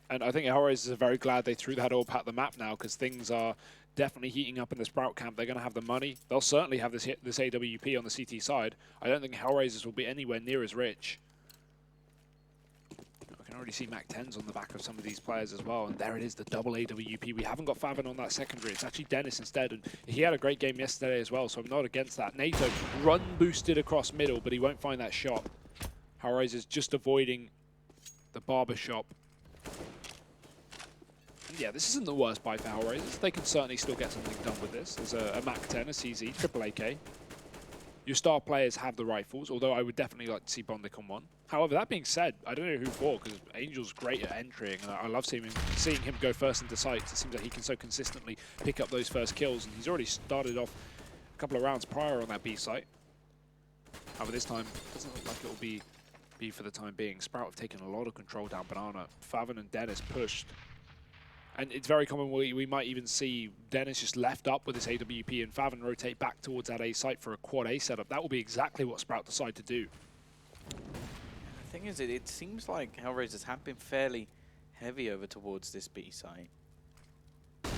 And I think HellRaisers are very glad they threw that AWP at the map now because things are definitely heating up in the Sprout camp. They're going to have the money. They'll certainly have this AWP on the CT side. I don't think HellRaisers will be anywhere near as rich. I can already see Mac-10s on the back of some of these players as well. And there it is, the double AWP. We haven't got Faven on that secondary. It's actually Dennis instead. And he had a great game yesterday as well, so I'm not against that. NATO run boosted across middle, but he won't find that shot. HellRaisers just avoiding the barbershop. And yeah, this isn't the worst buy for HellRaisers. They can certainly still get something done with this. There's a Mac-10, a CZ, triple AK. Your star players have the rifles, although I would definitely like to see Bondic on one. However, that being said, I don't know who for, because Angel's great at entering, and I love seeing him go first into sites. It seems like he can so consistently pick up those first kills, and he's already started off a couple of rounds prior on that B site. However, this time, it doesn't look like it will be for the time being. Sprout have taken a lot of control down banana. Faven and Dennis pushed. And it's very common we might even see Dennis just left up with his AWP and Faven rotate back towards that A site for a quad A setup. That will be exactly what Sprout decide to do. The thing is, it seems like HellRaisers have been fairly heavy over towards this B site.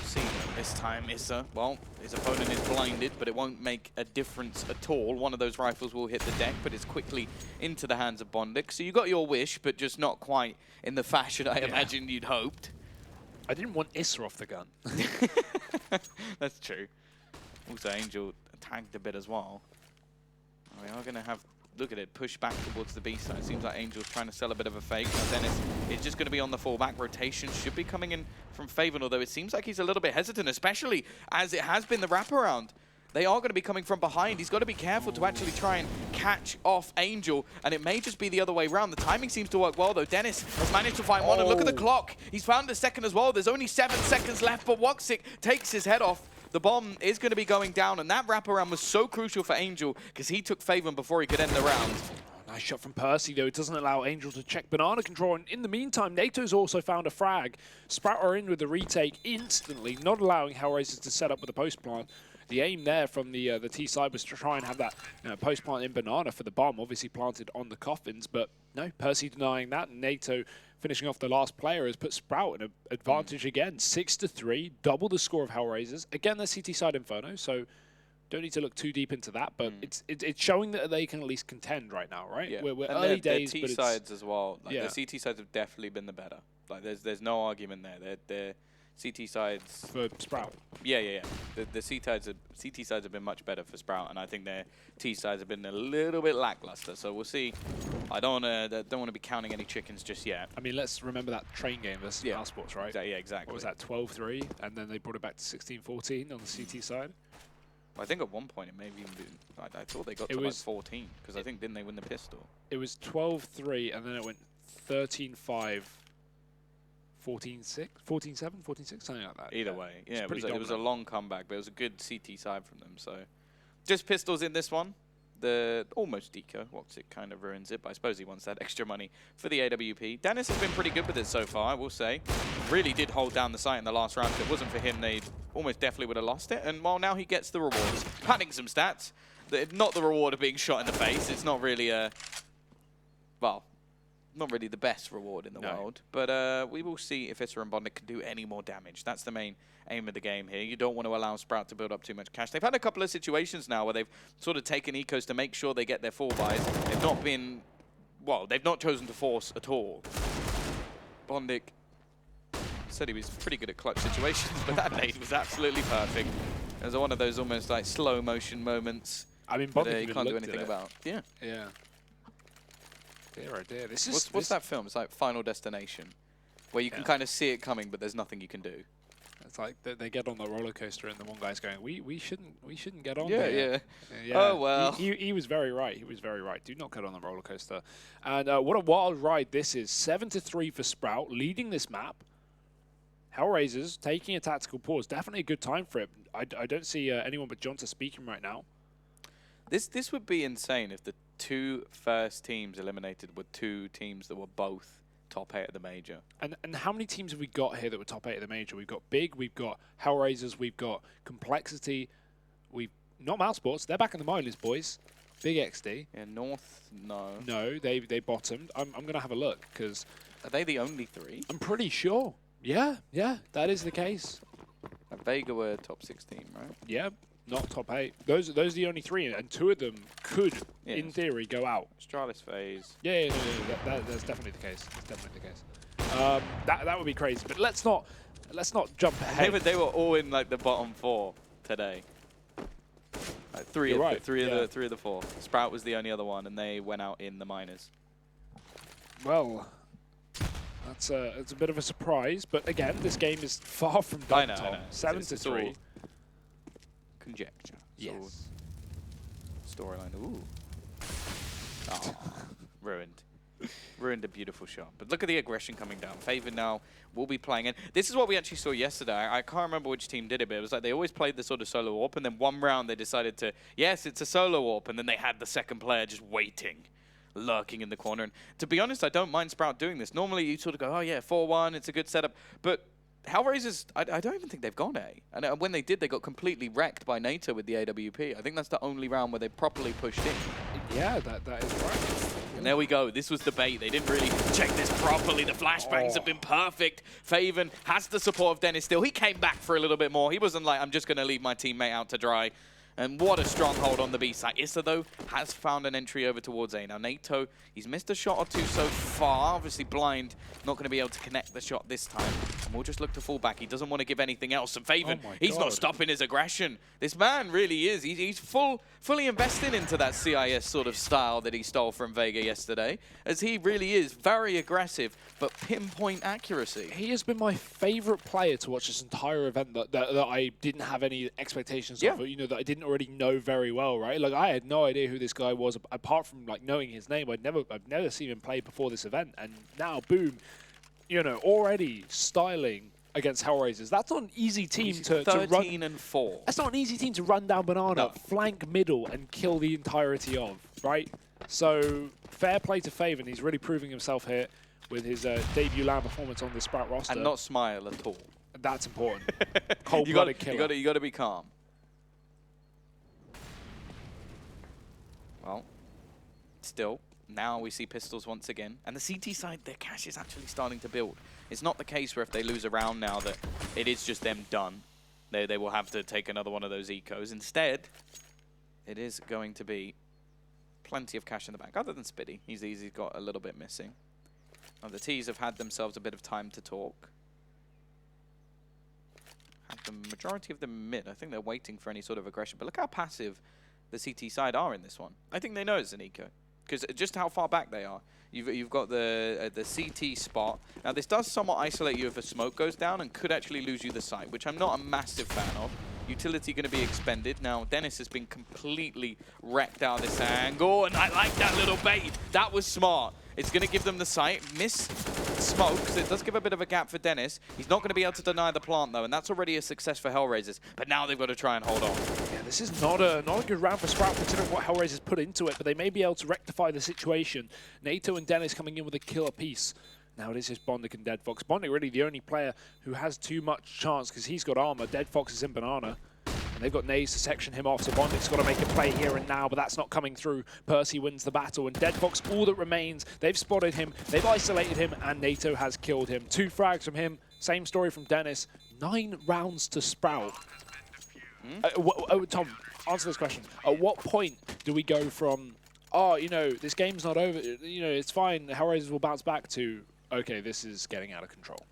See, this time Issa, well, his opponent is blinded, but it won't make a difference at all. One of those rifles will hit the deck, but it's quickly into the hands of Bondic. So you got your wish, but just not quite in the fashion I imagined you'd hoped. I didn't want Issa off the gun. That's true. Also, Angel tagged a bit as well. We are going to have, look at it, push back towards the B side. It seems like Angel's trying to sell a bit of a fake. Now Dennis is just going to be on the fallback. Rotation should be coming in from Faven, although it seems like he's a little bit hesitant, especially as it has been the wraparound. They are going to be coming from behind. He's got to be careful to actually try and catch off Angel, and it may just be the other way around. The timing seems to work well, though. Dennis has managed to find one, and look at the clock. He's found a second as well. There's only 7 seconds left, but Woxic takes his head off. The bomb is going to be going down, and that wraparound was so crucial for Angel because he took Faven before he could end the round. Nice shot from Percy, though. It doesn't allow Angel to check banana control. And in the meantime, NATO's also found a frag. Sprout are in with the retake instantly, not allowing HellRaisers to set up with a post plant. the aim there from the T side was to try and have that post plant in banana for the bomb, obviously planted on the coffins, but no, Percy denying that. NATO finishing off the last player has put Sprout in an advantage again, 6-3, double the score of HellRaisers. Again, the CT side Inferno, so don't need to look too deep into that, but it's showing that they can at least contend right now, right? Yeah. We're and early their days, T but it's sides as well. Like yeah. The CT sides have definitely been the better. Like there's no argument there. Their CT sides for Sprout. Yeah. The CT sides have been much better for Sprout, and I think their T sides have been a little bit lackluster. So we'll see. I don't wanna be counting any chickens just yet. I mean, let's remember that train game versus Sports, right? Yeah, exactly. What was that, 12-3, and then they brought it back to 16-14 on the CT side. I think at one point it may have even been. I thought they got to like 14 because I think didn't they win the pistol? It was 12-3, and then it went 13-5. 14-6, 14-7, 14-6, something like that. Either way, yeah, it was a long comeback, but it was a good CT side from them. So, just pistols in this one. The almost deco, it kind of ruins it, but I suppose he wants that extra money for the AWP. Dennis has been pretty good with it so far, I will say. Really did hold down the site in the last round. If it wasn't for him, they almost definitely would have lost it. And while now he gets the rewards, padding some stats. Not the reward of being shot in the face. It's not really a, well, not really the best reward in the world, but we will see if Isra and Bondit can do any more damage. That's the main aim of the game here. You don't want to allow Sprout to build up too much cash. They've had a couple of situations now where they've sort of taken ecos to make sure they get their full buys. They've not been, well, they've not chosen to force at all. Bondic said he was pretty good at clutch situations, but that nade was absolutely perfect. It was one of those almost like slow motion moments. I mean, Bondic you can't do anything about. Yeah. Yeah. Dear, oh dear. What's that film? It's like Final Destination, where you can kind of see it coming, but there's nothing you can do. It's like they get on the roller coaster, and the one guy's going, "We shouldn't get on there." Yeah. Oh well. He was very right. He was very right. Do not get on the roller coaster. And what a wild ride this is. 7-3 for Sprout, leading this map. HellRaisers taking a tactical pause. Definitely a good time for it. I don't see anyone but Jonta speaking right now. This would be insane if the two first teams eliminated were two teams that were both top 8 at the major. And how many teams have we got here that were top 8 at the major? We've got Big, we've got HellRaisers, we've got Complexity, we've not Mousesports. They're back in the minors, boys. Big XD. Yeah, North, no. No, they bottomed. I'm gonna have a look because are they the only 3? I'm pretty sure. Yeah, that is the case. Vega were top 16, right? Yeah. Not top 8. Those are the only 3, and 2 of them could, in theory, go out. Stralis phase. Yeah, that's definitely the case. That's definitely the case. That would be crazy. But let's not jump ahead. They were all in like the bottom 4 today. Like three of the 4. Sprout was the only other one, and they went out in the minors. Well, it's a bit of a surprise, but again, this game is far from done. I know. 7-3. Conjecture. Yes. Storyline. Ooh. Oh, ruined. Ruined a beautiful shot. But look at the aggression coming down. Favor now will be playing in. This is what we actually saw yesterday. I can't remember which team did it, but it was like they always played the sort of solo warp, and then one round they decided to, yes, it's a solo warp, and then they had the second player just waiting, lurking in the corner. And to be honest, I don't mind Sprout doing this. Normally you sort of go, oh yeah, 4-1, it's a good setup. But HellRaisers, I don't even think they've gone A. And when they did, they got completely wrecked by NATO with the AWP. I think that's the only round where they properly pushed in. Yeah, that is right. And there we go. This was the bait. They didn't really check this properly. The flashbangs have been perfect. Faven has the support of Dennis still. He came back for a little bit more. He wasn't like, I'm just going to leave my teammate out to dry. And what a stronghold on the B side. Issa, though, has found an entry over towards A. Now, NATO, he's missed a shot or two so far. Obviously, Blind not going to be able to connect the shot this time. And we'll just look to fall back. He doesn't want to give anything else. And Faven, he's not stopping his aggression. This man really is. He's fully invested into that CIS sort of style that he stole from Vega yesterday, as he really is very aggressive, but pinpoint accuracy. He has been my favorite player to watch this entire event that I didn't have any expectations of, you know, that I didn't already know very well, right? Like, I had no idea who this guy was, apart from, like, knowing his name. I've never seen him play before this event, and now, boom, you know, already styling against HellRaisers. That's not an easy team to run. 13-4. That's not an easy team to run down banana, flank middle, and kill the entirety of, right? So, fair play to Faven. He's really proving himself here with his debut LAN performance on the Sprout roster. And not smile at all. That's important. Cold-blooded killer. You got to be calm. Well, still, now we see pistols once again. And the CT side, their cash is actually starting to build. It's not the case where if they lose a round now that it is just them done. They will have to take another one of those ecos. Instead, it is going to be plenty of cash in the bank, other than Spitty. He's got a little bit missing. Now, the T's have had themselves a bit of time to talk. The majority of them mid. I think they're waiting for any sort of aggression. But look how passive the CT side are in this one. I think they know it's an eco. Because just how far back they are. You've got the CT spot. Now, this does somewhat isolate you if a smoke goes down and could actually lose you the sight, which I'm not a massive fan of. Utility going to be expended. Now, Dennis has been completely wrecked out of this angle, and I like that little bait. That was smart. It's going to give them the sight. Miss smoke, so it does give a bit of a gap for Dennis. He's not going to be able to deny the plant, though, and that's already a success for HellRaisers. But now they've got to try and hold on. Yeah, this is not a good round for Sprout, considering what HellRaisers put into it, but they may be able to rectify the situation. NATO and Dennis coming in with a killer piece. Now it is just Bondic and Dead Fox. Bondic really the only player who has too much chance because he's got armor. Dead Fox is in banana. And they've got nades to section him off, so Bondic's got to make a play here and now, but that's not coming through. Percy wins the battle, and Dead Fox, all that remains, they've spotted him, they've isolated him, and NATO has killed him. 2 frags from him, same story from Dennis. 9 rounds to Sprout. Tom, answer this question. At what point do we go from, oh, you know, this game's not over, you know, it's fine, HellRaisers will bounce back to, okay, this is getting out of control?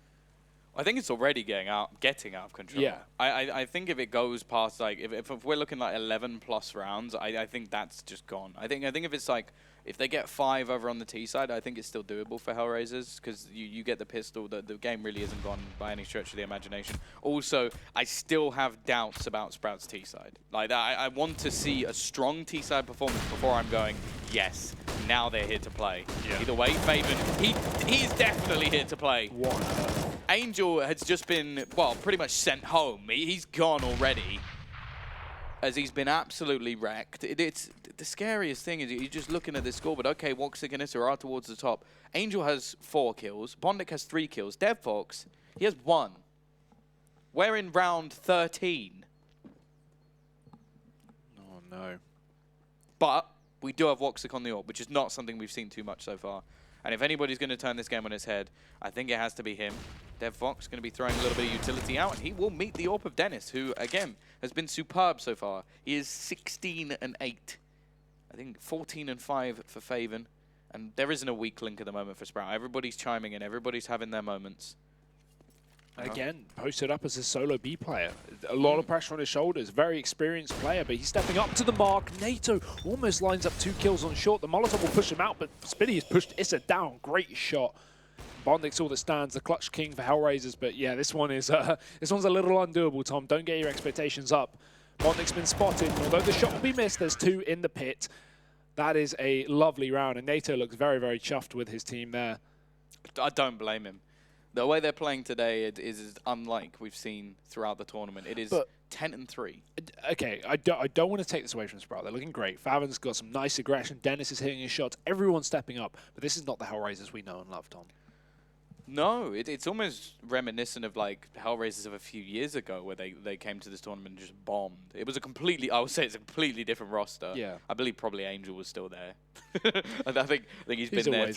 I think it's already getting out of control. Yeah. I think if it goes past, like, if we're looking like 11+ rounds, I think that's just gone. I think if it's like, if they get 5 over on the T side, I think it's still doable for HellRaisers, because you get the pistol. The game really isn't gone by any stretch of the imagination. Also, I still have doubts about Sprout's T side. Like, I want to see a strong T side performance before I'm going, yes, now they're here to play. Yeah. Either way, Faven, he's definitely here to play. What? Angel has just been, well, pretty much sent home. He's gone already, as he's been absolutely wrecked. It's the scariest thing is you're just looking at this score, but okay, Woxic and Issa are towards the top. Angel has 4 kills. Bondic has 3 kills. Dev Fox, he has 1. We're in round 13. Oh, no. But we do have Woxic on the AWP, which is not something we've seen too much so far. And if anybody's going to turn this game on its head, I think it has to be him. Dev Fox going to be throwing a little bit of utility out, and he will meet the AWP of Dennis, who, again, has been superb so far. He is 16 and 8. I think 14 and 5 for Faven. And there isn't a weak link at the moment for Sprout. Everybody's chiming in. Everybody's having their moments. Again, posted up as a solo B player. A lot of pressure on his shoulders. Very experienced player, but he's stepping up to the mark. NATO almost lines up 2 kills on short. The Molotov will push him out, but Spitty has pushed Issa down. Great shot. Bondic's all that stands, the clutch king for HellRaisers. But yeah, this one's a little undoable, Tom. Don't get your expectations up. Bondic's been spotted. Although the shot will be missed, there's 2 in the pit. That is a lovely round, and NATO looks very, very chuffed with his team there. I don't blame him. The way they're playing today is unlike we've seen throughout the tournament. It is 10 and 3. Okay, I don't want to take this away from Sprout. They're looking great. Faven's got some nice aggression. Dennis is hitting his shots. Everyone's stepping up. But this is not the HellRaisers we know and love, Tom. No, it's almost reminiscent of like HellRaisers of a few years ago, where they came to this tournament and just bombed. It was a completely, I would say it's a completely different roster. Yeah. I believe probably Angel was still there. I think he's been there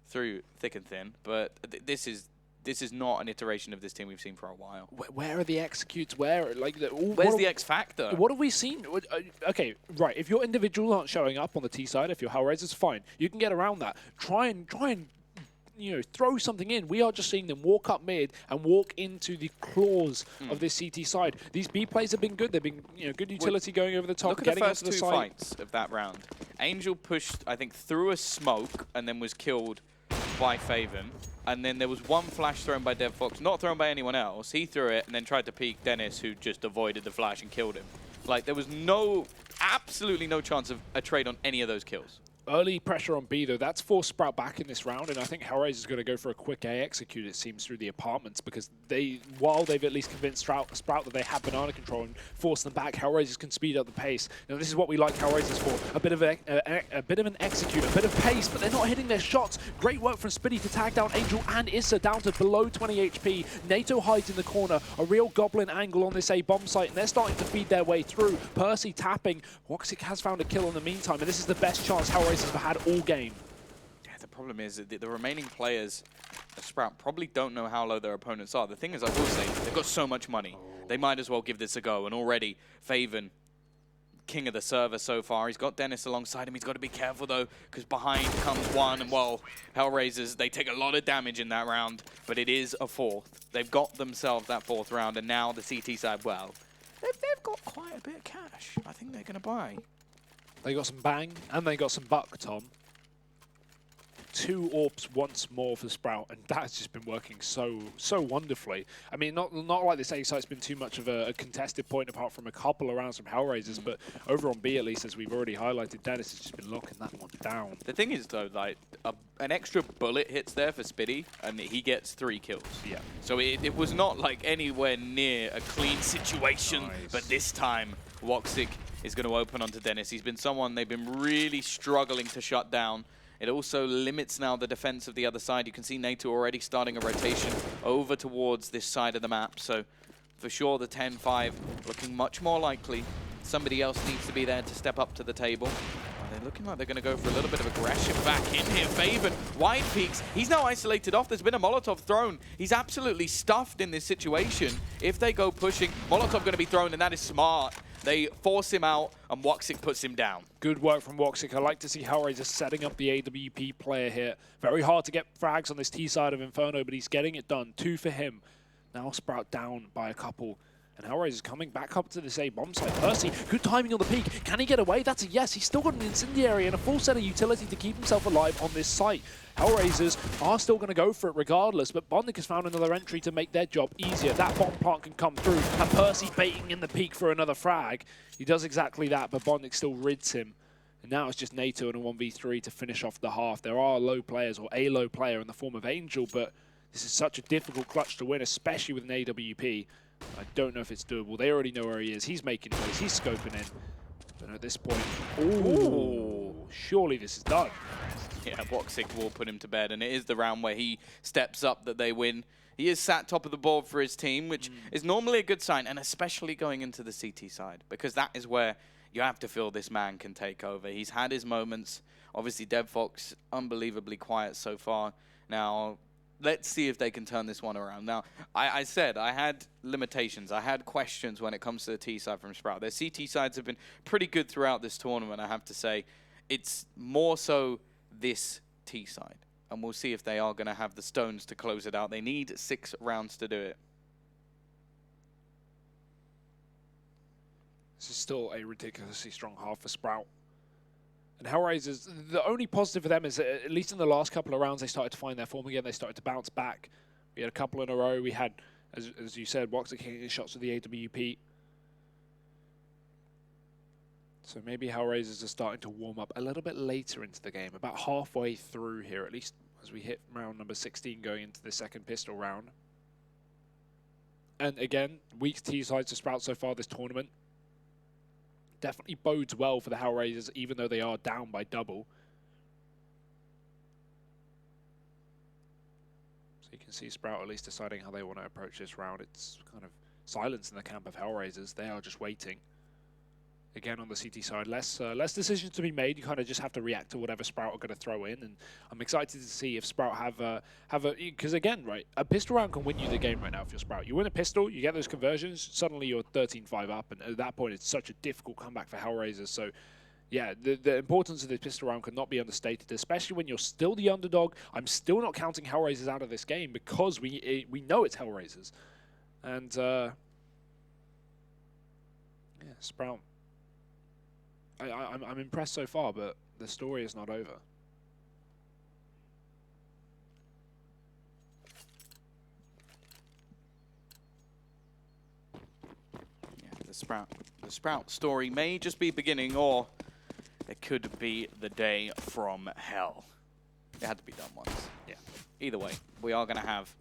through thick and thin. But this is not an iteration of this team we've seen for a while. Where are the executes? Where's the X Factor? What have we seen? Okay, right. If your individuals aren't showing up on the T side, if you're HellRaisers, fine. You can get around that. Try and throw something in. We are just seeing them walk up mid and walk into the claws of this CT side. These B plays have been good. They've been good utility going over the top. Look at the first 2 fights of that round. Angel pushed, I think, through a smoke and then was killed by Faven. And then there was 1 flash thrown by Dev Fox, not thrown by anyone else. He threw it and then tried to peek Dennis, who just avoided the flash and killed him. Like, there was absolutely no chance of a trade on any of those kills. Early pressure on B, though. That's forced Sprout back in this round, and I think HellRaisers is going to go for a quick A execute, it seems, through the apartments, because while they've at least convinced Sprout that they have banana control and force them back, HellRaisers can speed up the pace. Now, this is what we like HellRaisers for. A bit of an execute, a bit of pace, but they're not hitting their shots. Great work from Spitty to tag down Angel and Issa down to below 20 HP. NATO hides in the corner. A real goblin angle on this A bomb site, and they're starting to feed their way through. Percy tapping. Woxic has found a kill in the meantime, and this is the best chance HellRaisers have had all game. Yeah, the problem is that the remaining players of Sprout probably don't know how low their opponents are. The thing is, I will say, they've got so much money. They might as well give this a go. And already, Faven, king of the server so far. He's got Dennis alongside him. He's got to be careful, though, because behind comes one. And, well, HellRaisers, they take a lot of damage in that round, but it is a fourth. They've got themselves that fourth round, and now the CT side, well, they've got quite a bit of cash. I think they're going to buy. They got some bang, and they got some buck, Tom. 2 AWPs once more for Sprout, and that's just been working so wonderfully. I mean, not like this A site's been too much of a contested point apart from a couple of rounds from HellRaisers, but over on B at least, as we've already highlighted, Dennis has just been locking that one down. The thing is, though, like an extra bullet hits there for Spitty, and he gets 3 kills. Yeah. So it was not like anywhere near a clean situation, Nice. but this time, Woxic is going to open onto Dennis. He's been someone they've been really struggling to shut down. It also limits now the defense of the other side. You can see NATO already starting a rotation over towards this side of the map. So for sure, the 10-5 looking much more likely. Somebody else needs to be there to step up to the table. They're looking like they're going to go for a little bit of aggression back in here. Faven, wide peaks. He's now isolated off. There's been a Molotov thrown. He's absolutely stuffed in this situation. If they go pushing, Molotov going to be thrown, and that is smart. They force him out, and Woxic puts him down. Good work from Woxic. I like to see HellRaisers setting up the AWP player here. Very hard to get frags on this T side of Inferno, but he's getting it done. 2 for him. Now Sprout down by a couple. And HellRaisers coming back up to this A bomb site. Percy, good timing on the peak. Can he get away? That's a yes. He's still got an incendiary and a full set of utility to keep himself alive on this site. HellRaisers are still going to go for it regardless, but Bondnik has found another entry to make their job easier. That bomb plant can come through, and Percy baiting in the peak for another frag. He does exactly that, but Bondnik still rids him. And now it's just NATO and a 1v3 to finish off the half. There are low players, or a low player in the form of Angel, but this is such a difficult clutch to win, especially with an AWP. I don't know if it's doable. They already know where he is. He's making noise. He's scoping in. But at this point, ooh, surely this is done. Yeah, Woxic will put him to bed, and it is the round where he steps up that they win. He is sat top of the board for his team, which is normally a good sign, and especially going into the CT side, because that is where you have to feel this man can take over. He's had his moments. Obviously, DevFox, unbelievably quiet so far. Now, let's see if they can turn this one around. Now, I said I had limitations. I had questions when it comes to the T side from Sprout. Their CT sides have been pretty good throughout this tournament, I have to say. It's more so this T side. And we'll see if they are going to have the stones to close it out. They need 6 rounds to do it. This is still a ridiculously strong half for Sprout. And HellRaisers, the only positive for them is that at least in the last couple of rounds, they started to find their form again. They started to bounce back. We had a couple in a row. We had, as you said, Woxic hitting his shots with the AWP. So maybe HellRaisers are starting to warm up a little bit later into the game, about halfway through here, at least as we hit round number 16 going into the second pistol round. And again, weak T sides to Sprout so far this tournament. Definitely bodes well for the HellRaisers, even though they are down by double. So you can see Sprout at least deciding how they want to approach this round. It's kind of silence in the camp of HellRaisers. They are just waiting. Again, on the CT side, less decisions to be made. You kind of just have to react to whatever Sprout are going to throw in. And I'm excited to see if Sprout have a, because again, right, a pistol round can win you the game right now if you're Sprout. You win a pistol, you get those conversions, suddenly you're 13-5 up. And at that point, it's such a difficult comeback for HellRaisers. So yeah, the importance of this pistol round cannot be understated, especially when you're still the underdog. I'm still not counting HellRaisers out of this game because we know it's HellRaisers. And yeah, Sprout. I'm impressed so far, but the story is not over. Yeah, the Sprout story may just be beginning, or There could be the day from hell. It had to be done once. Yeah. Either way, we are going to have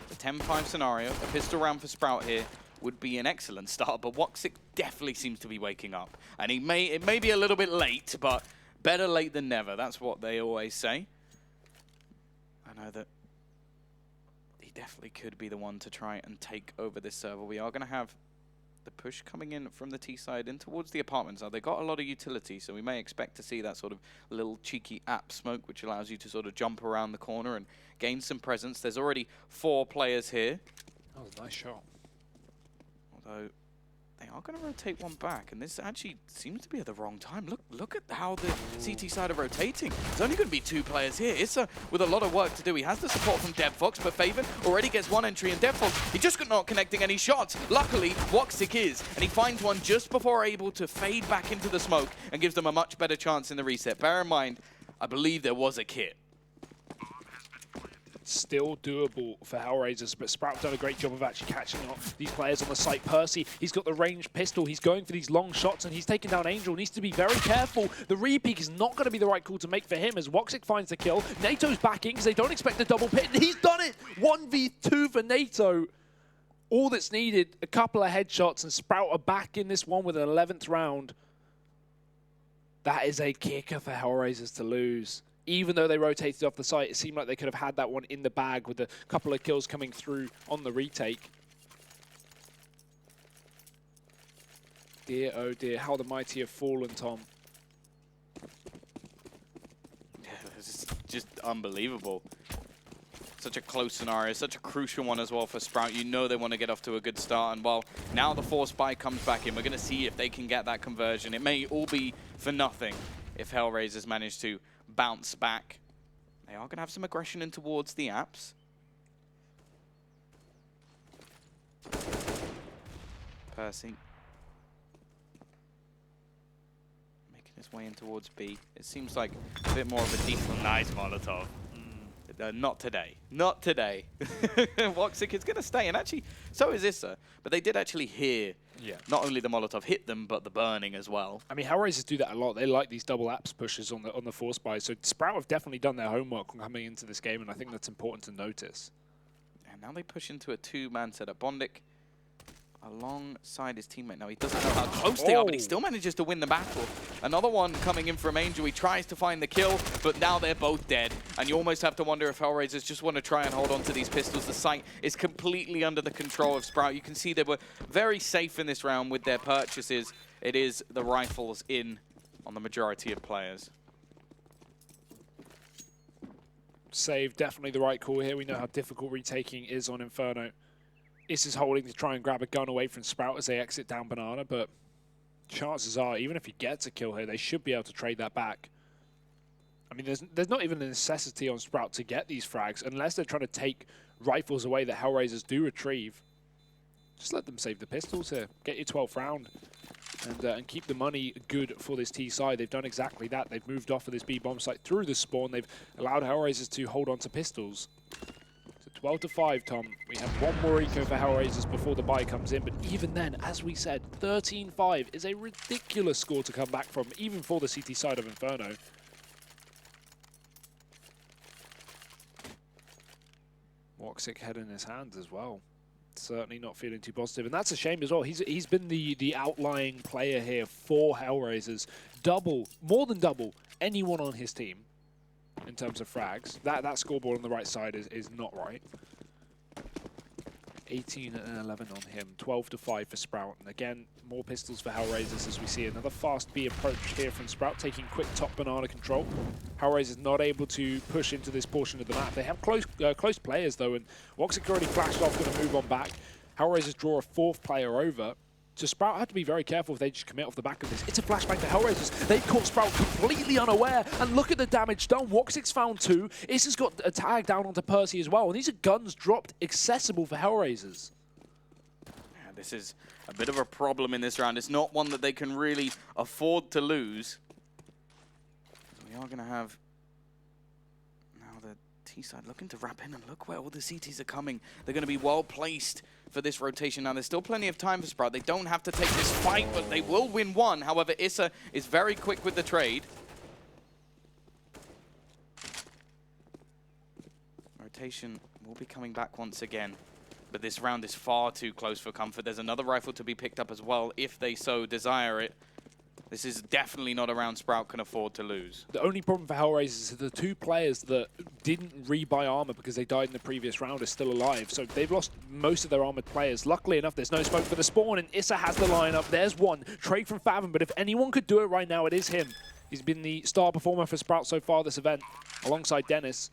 the 10-5 scenario. A pistol round for Sprout here would be an excellent start, but Woxic definitely seems to be waking up. And it may be a little bit late, but better late than never. That's what they always say. I know that he definitely could be the one to try and take over this server. We are going to have the push coming in from the T side in towards the apartments. Now, they got a lot of utility, so we may expect to see that sort of little cheeky app smoke, which allows you to sort of jump around the corner and gain some presence. There's already 4 players here. That was a nice shot. Although they are going to rotate one back, and this actually seems to be at the wrong time. Look at how the CT side are rotating. There's only going to be 2 players here. Issa with a lot of work to do. He has the support from DevFox, but Faven already gets 1 entry, and DevFox, he just not connecting any shots. Luckily, Woxic is, and he finds one just before able to fade back into the smoke and gives them a much better chance in the reset. Bear in mind, I believe there was a kit. Still doable for HellRaisers, but Sprout done a great job of actually catching up these players on the site. Percy, he's got the ranged pistol. He's going for these long shots, and he's taking down Angel. Needs to be very careful. The re-peek is not going to be the right call to make for him as Woxic finds the kill. NATO's backing because they don't expect a double pit, and he's done it! 1v2 for NATO. All that's needed, a couple of headshots, and Sprout are back in this one with an 11th round. That is a kicker for HellRaisers to lose. Even though they rotated off the site, it seemed like they could have had that one in the bag with a couple of kills coming through on the retake. Dear, oh dear, how the mighty have fallen, Tom. Yeah, this is just unbelievable. Such a close scenario, such a crucial one as well for Sprout. You know they want to get off to a good start, and while now the force buy comes back in, we're going to see if they can get that conversion. It may all be for nothing if HellRaisers manage to bounce back. They are going to have some aggression in towards the apps. Percy making his way in towards B. It seems like a bit more of a decent. Nice Molotov. Not today. Not today. Woxic is going to stay, and actually, so is Issa. But they did actually hear not only the Molotov hit them, but the burning as well. I mean, HellRaisers do that a lot. They like these double apps pushes on the force buy. So Sprout have definitely done their homework on coming into this game, and I think that's important to notice. And now they push into a 2-man setup. Bondic alongside his teammate. Now he doesn't know how close they are, but he still manages to win the battle. Another one coming in from Angel. He tries to find the kill, but now they're both dead. And you almost have to wonder if HellRaisers just want to try and hold on to these pistols. The site is completely under the control of Sprout. You can see they were very safe in this round with their purchases. It is the rifles in on the majority of players. Save, definitely the right call here. We know how difficult retaking is on Inferno. This is holding to try and grab a gun away from Sprout as they exit down Banana, but chances are, even if he gets a kill here, they should be able to trade that back. I mean, there's not even a necessity on Sprout to get these frags unless they're trying to take rifles away that HellRaisers do retrieve. Just let them save the pistols here. Get your 12th round and keep the money good for this T side. They've done exactly that. They've moved off of this B bomb site through the spawn. They've allowed HellRaisers to hold on to pistols. 12-5, Tom. We have one more eco for HellRaisers before the buy comes in, but even then, as we said, 13-5 is a ridiculous score to come back from, even for the CT side of Inferno. Woxic head in his hands as well. Certainly not feeling too positive, and that's a shame as well. He's been the outlying player here for HellRaisers. More than double anyone on his team in terms of frags. That scoreboard on the right side is not right. 18 and 11 on him, 12-5 for Sprout. And again, more pistols for HellRaisers as we see another fast B approach here from Sprout, taking quick top banana control. HellRaisers not able to push into this portion of the map. They have close players though, and Woxic already flashed off, going to move on back. HellRaisers draw a 4th player over. So Sprout had to be very careful if they just commit off the back of this. It's a flashbang to HellRaisers. They've caught Sprout completely unaware. And look at the damage done. Woxic's found 2. Issa's got a tag down onto Percy as well. And these are guns dropped accessible for HellRaisers. Yeah, this is a bit of a problem in this round. It's not one that they can really afford to lose. We are going to have now the T side looking to wrap in, and look where all the CTs are coming. They're going to be well placed for this rotation. Now, there's still plenty of time for Sprout. They don't have to take this fight, but they will win one. However, Issa is very quick with the trade. Rotation will be coming back once again. But this round is far too close for comfort. There's another rifle to be picked up as well, if they so desire it. This is definitely not a round Sprout can afford to lose. The only problem for HellRaisers is the 2 players that didn't rebuy armor because they died in the previous round are still alive. So they've lost most of their armored players. Luckily enough, there's no smoke for the spawn, and Issa has the lineup. There's one. Trade from Fathom, but if anyone could do it right now, it is him. He's been the star performer for Sprout so far this event, alongside Dennis.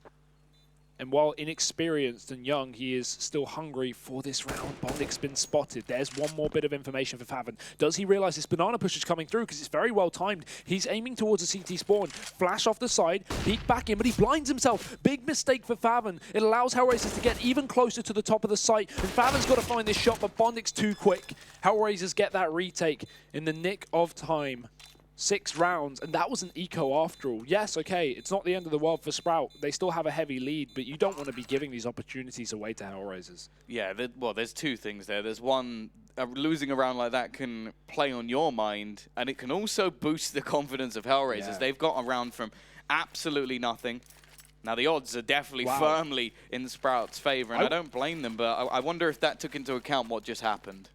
And while inexperienced and young, he is still hungry for this round. Bondik's been spotted. There's one more bit of information for Faven. Does he realize this banana push is coming through? Because it's very well timed. He's aiming towards a CT spawn. Flash off the side, peek back in, but he blinds himself. Big mistake for Faven. It allows HellRaisers to get even closer to the top of the site. And Faven's got to find this shot, but Bondik's too quick. HellRaisers get that retake in the nick of time. 6 rounds, and that was an eco after all. Yes, okay, it's not the end of the world for Sprout. They still have a heavy lead, but you don't want to be giving these opportunities away to HellRaisers. Yeah, well, there's 2 things there. There's one, losing a round like that can play on your mind, and it can also boost the confidence of HellRaisers. Yeah. They've got a round from absolutely nothing. Now, the odds are definitely firmly in Sprout's favor, and I don't blame them, but I wonder if that took into account what just happened.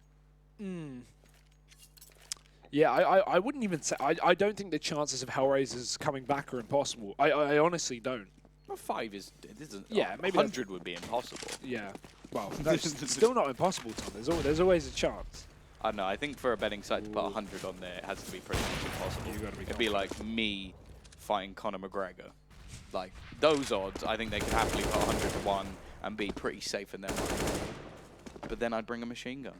Yeah, I wouldn't even say... I don't think the chances of HellRaisers coming back are impossible. I honestly don't. Well, 5 is... It isn't, yeah, maybe 100 would be impossible. Yeah. Well, that's still not impossible, Tom. There's always a chance. I don't know. I think for a betting site to put 100 on there, it has to be pretty much impossible. You gotta be It'd be like me fighting Conor McGregor. Like, those odds, I think they could happily put 100 to 1 and be pretty safe in their mind. But then I'd bring a machine gun.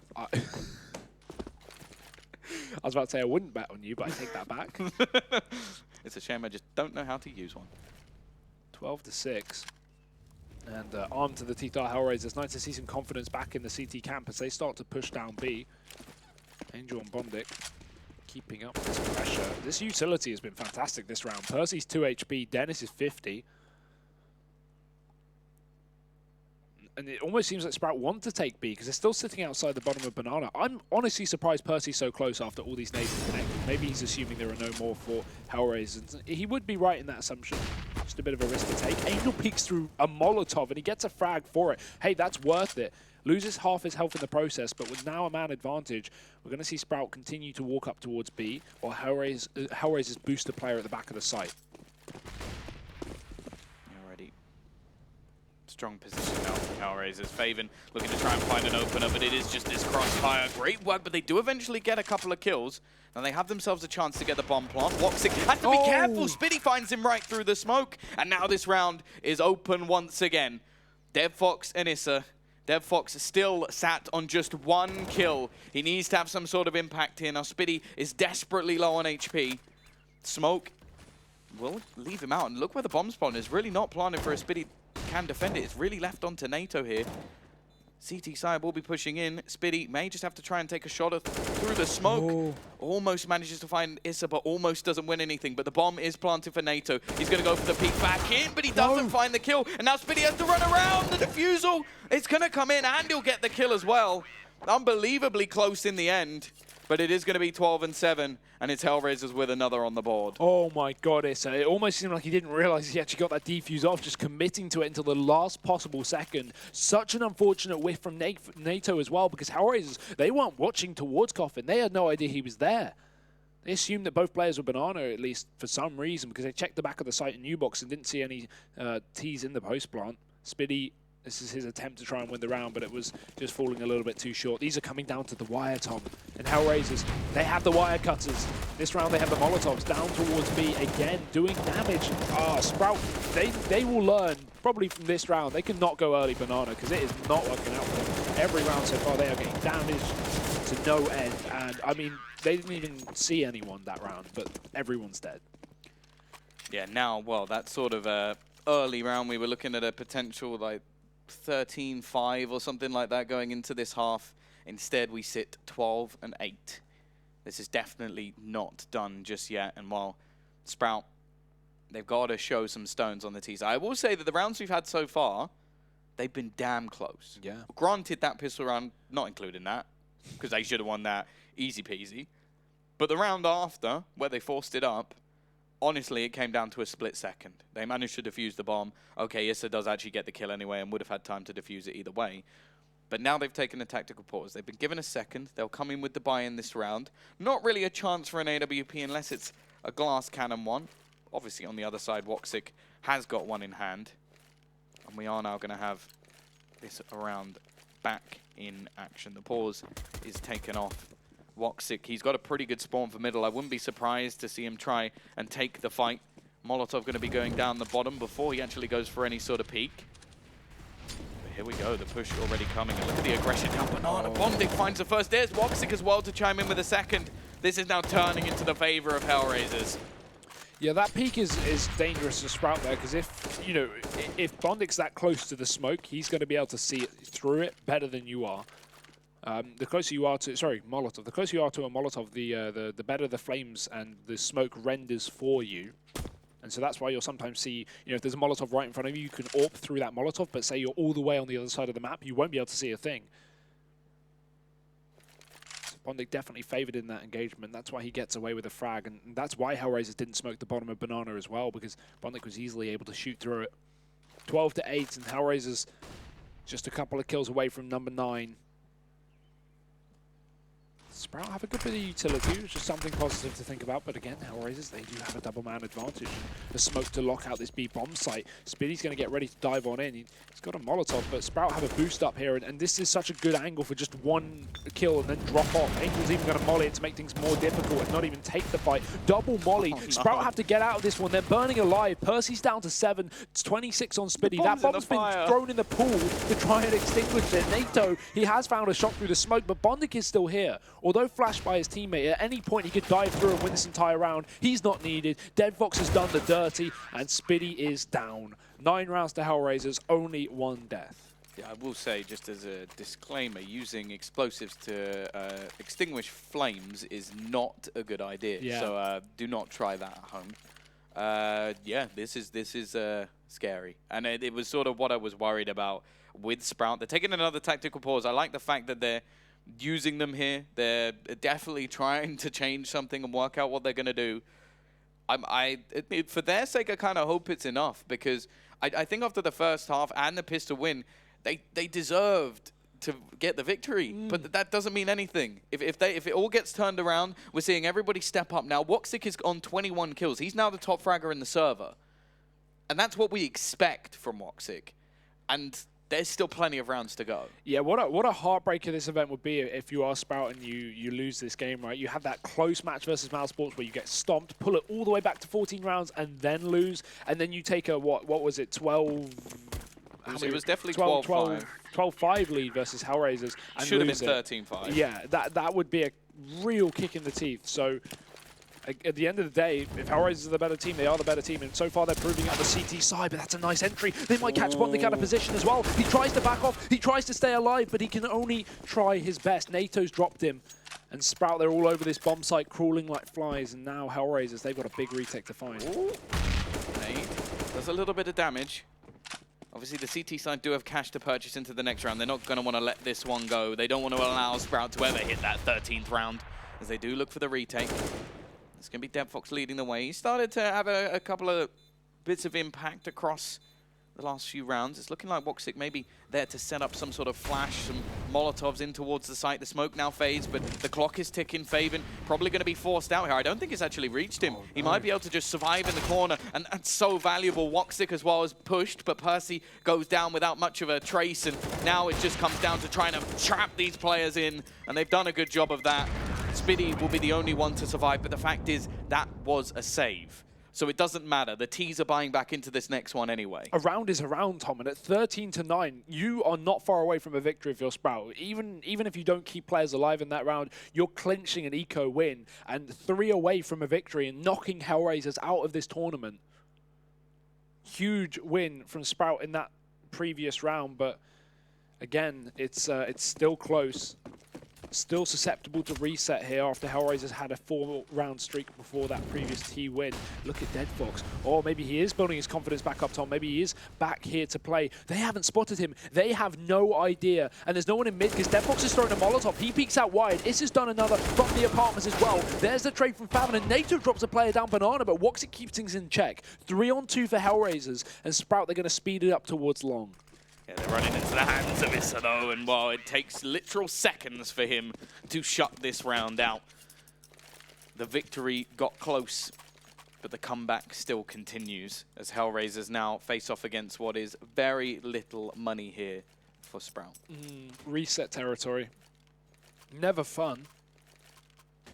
I was about to say I wouldn't bet on you, but I take that back. It's a shame I just don't know how to use one. 12-6. And armed to the teeth are HellRaisers. Nice to see some confidence back in the CT camp as they start to push down B. Angel and Bondik keeping up this pressure. This utility has been fantastic this round. Percy's 2 HP, Dennis is 50. And it almost seems like Sprout want to take B because they're still sitting outside the bottom of Banana. I'm honestly surprised Percy's so close after all these nades are connected. Maybe he's assuming there are no more for HellRaisers. He would be right in that assumption. Just a bit of a risk to take. Angel peeks through a Molotov and he gets a frag for it. Hey, that's worth it. Loses half his health in the process, but with now a man advantage, we're going to see Sprout continue to walk up towards B while HellRaisers boost a player at the back of the site. Strong position now from HellRaisers. Faven looking to try and find an opener, but it is just this crossfire. Great work, but they do eventually get a couple of kills. And they have themselves a chance to get the bomb plant. Woxic has to be careful. Spitty finds him right through the smoke. And now this round is open once again. DevFox and Issa. DevFox still sat on just 1 kill. He needs to have some sort of impact here. Now Spitty is desperately low on HP. Smoke will leave him out. And look where the bomb spawn is. Really not planted for a Spitty. Can defend it. It's really left on to NATO here. CT side will be pushing in. Spitty may just have to try and take a shot through the smoke. Almost manages to find Issa, but almost doesn't win anything. But the bomb is planted for NATO. He's going to go for the peek back in, but he doesn't find the kill. And now Spitty has to run around. The defusal, it's going to come in, and he'll get the kill as well. Unbelievably close in the end. But it is going to be 12-7, and it's HellRaisers with another on the board. Oh my god, Issa. It almost seemed like he didn't realize he actually got that defuse off, just committing to it until the last possible second. Such an unfortunate whiff from NATO as well, because HellRaisers, they weren't watching towards Coffin. They had no idea he was there. They assumed that both players were Banana, at least for some reason, because they checked the back of the site in U-Box and didn't see any T's in the post plant. Spitty, this is his attempt to try and win the round, but it was just falling a little bit too short. These are coming down to the wire, Tom. And HellRaisers, they have the wire cutters. This round they have the Molotovs down towards B again, doing damage. Sprout, they will learn probably from this round. They cannot go early Banana because it is not working out for them. Every round so far they are getting damaged to no end. And I mean, they didn't even see anyone that round, but everyone's dead. Yeah, now, well, that sort of early round, we were looking at a potential like 13-5 or something like that going into this half. Instead, we sit 12-8. This is definitely not done just yet. And while Sprout, they've got to show some stones on the teaser. I will say that the rounds we've had so far, they've been damn close. Yeah. Granted, that pistol round, not including that, because they should have won that easy peasy. But the round after, where they forced it up, honestly, it came down to a split second. They managed to defuse the bomb. Okay, Issa does actually get the kill anyway and would have had time to defuse it either way. But now they've taken a tactical pause. They've been given a second. They'll come in with the buy in this round. Not really a chance for an AWP unless it's a glass cannon one. Obviously, on the other side, Woxic has got one in hand. And we are now going to have this round back in action. The pause is taken off. Woxic, he's got a pretty good spawn for middle. I wouldn't be surprised to see him try and take the fight. Molotov going to be going down the bottom before he actually goes for any sort of peek. But here we go, the push already coming. And look at the aggression now. Banana Bondic finds the first. There's Woxic as well to chime in with a second. This is now turning into the favor of HellRaisers. Yeah, that peak is dangerous to Sprout there, because if Bondic's that close to the smoke, he's going to be able to see it through it better than you are. The closer you are to, Molotov. The closer you are to a Molotov, the better the flames and the smoke renders for you. And so that's why you'll sometimes see, if there's a Molotov right in front of you, you can AWP through that Molotov, but say you're all the way on the other side of the map, you won't be able to see a thing. Bondic definitely favored in that engagement. That's why he gets away with a frag, and that's why HellRaisers didn't smoke the bottom of Banana as well, because Bondic was easily able to shoot through it. 12-8, and HellRaisers just a couple of kills away from number 9. Sprout have a good bit of utility, which is something positive to think about. But again, HellRaisers, they do have a double man advantage. The smoke to lock out this B bomb site. Spiddy's going to get ready to dive on in. He's got a Molotov, but Sprout have a boost up here. And this is such a good angle for just one kill and then drop off. Angel's even going to molly it to make things more difficult and not even take the fight. Double molly. Oh, no. Sprout have to get out of this one. They're burning alive. Percy's down to 7. It's 26 on Spiddy. That bomb's been thrown in the pool to try and extinguish it. NATO, he has found a shot through the smoke, but Bondic is still here. Although flashed by his teammate, at any point he could dive through and win this entire round. He's not needed. Deadfox has done the dirty, and Spiddy is down. 9 rounds to HellRaisers, only 1 death. Yeah, I will say, just as a disclaimer, using explosives to extinguish flames is not a good idea. Yeah. So do not try that at home. Yeah, this is scary, and it was sort of what I was worried about with Sprout. They're taking another tactical pause. I like the fact that they're using them here. They're definitely trying to change something and work out what they're going to do. For their sake, I kind of hope it's enough, because I think after the first half and the pistol win, they deserved to get the victory. But that doesn't mean anything. If it all gets turned around, we're seeing everybody step up now. Woxic is on 21 kills. He's now the top fragger in the server. And that's what we expect from Woxic. And there's still plenty of rounds to go. Yeah, what a heartbreaker this event would be if you are Sprout and you lose this game, right? You have that close match versus Mouse Sports where you get stomped, pull it all the way back to 14 rounds, and then lose. And then you take a, what was it, 12... It was definitely 12-5. 12-5 lead versus HellRaisers. Should have been 13-5. Yeah, that would be a real kick in the teeth. So at the end of the day, if HellRaisers are the better team, they are the better team. And so far, they're proving it on the CT side, but that's a nice entry. They might catch Bondic out of position as well. He tries to back off. He tries to stay alive, but he can only try his best. NATO's dropped him. And Sprout, they're all over this bomb site, crawling like flies. And now HellRaisers, they've got a big retake to find. Nade does a little bit of damage. Obviously, the CT side do have cash to purchase into the next round. They're not going to want to let this one go. They don't want to allow Sprout to ever hit that 13th round, as they do look for the retake. It's going to be Deadfox leading the way. He started to have a couple of bits of impact across the last few rounds. It's looking like Woxic maybe there to set up some sort of flash, some Molotovs in towards the site. The smoke now fades, but the clock is ticking. Faven probably going to be forced out here. I don't think it's actually reached him. He might be able to just survive in the corner, and that's so valuable. Woxic as well is pushed, but Percy goes down without much of a trace, and now it just comes down to trying to trap these players in, and they've done a good job of that. Spiddy will be the only one to survive, but the fact is that was a save. So it doesn't matter. The T's are buying back into this next one anyway. A round is a round, Tom, and at 13-9, you are not far away from a victory if you're Sprout. Even if you don't keep players alive in that round, you're clinching an eco win and 3 away from a victory and knocking HellRaisers out of this tournament. Huge win from Sprout in that previous round, but again, it's still close. still susceptible to reset here after HellRaisers had a 4-round streak before that previous T win. Look at DeadFox. Or maybe he is building his confidence back up, Tom. Maybe he is back here to play. They haven't spotted him. They have no idea. And there's no one in mid because DeadFox is throwing a Molotov. He peeks out wide. Is has done another from the apartments as well. There's the trade from Favin, and NATO drops a player down Banana, but Woxic keeps things in check. 3-on-2 for HellRaisers, and Sprout, they're going to speed it up towards long. Yeah, they're running into the hands of Issa though, and well, it takes literal seconds for him to shut this round out. The victory got close, but the comeback still continues as HellRaisers now face off against what is very little money here for Sprout. Reset territory. Never fun.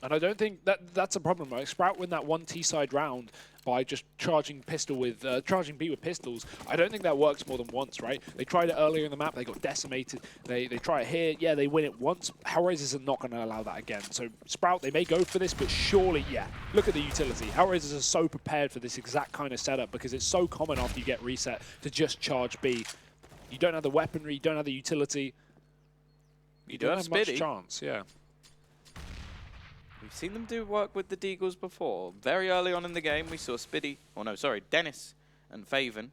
And I don't think that's a problem, right? Sprout win that one T-side round by just charging B with pistols. I don't think that works more than once, right? They tried it earlier in the map, they got decimated. They try it here, yeah, they win it once. HellRaisers are not going to allow that again. So Sprout, they may go for this, but surely, yeah. Look at the utility. HellRaisers are so prepared for this exact kind of setup because it's so common after you get reset to just charge B. You don't have the weaponry, you don't have the utility. You don't have much chance, yeah. We've seen them do work with the Deagles before. Very early on in the game, we saw Dennis and Faven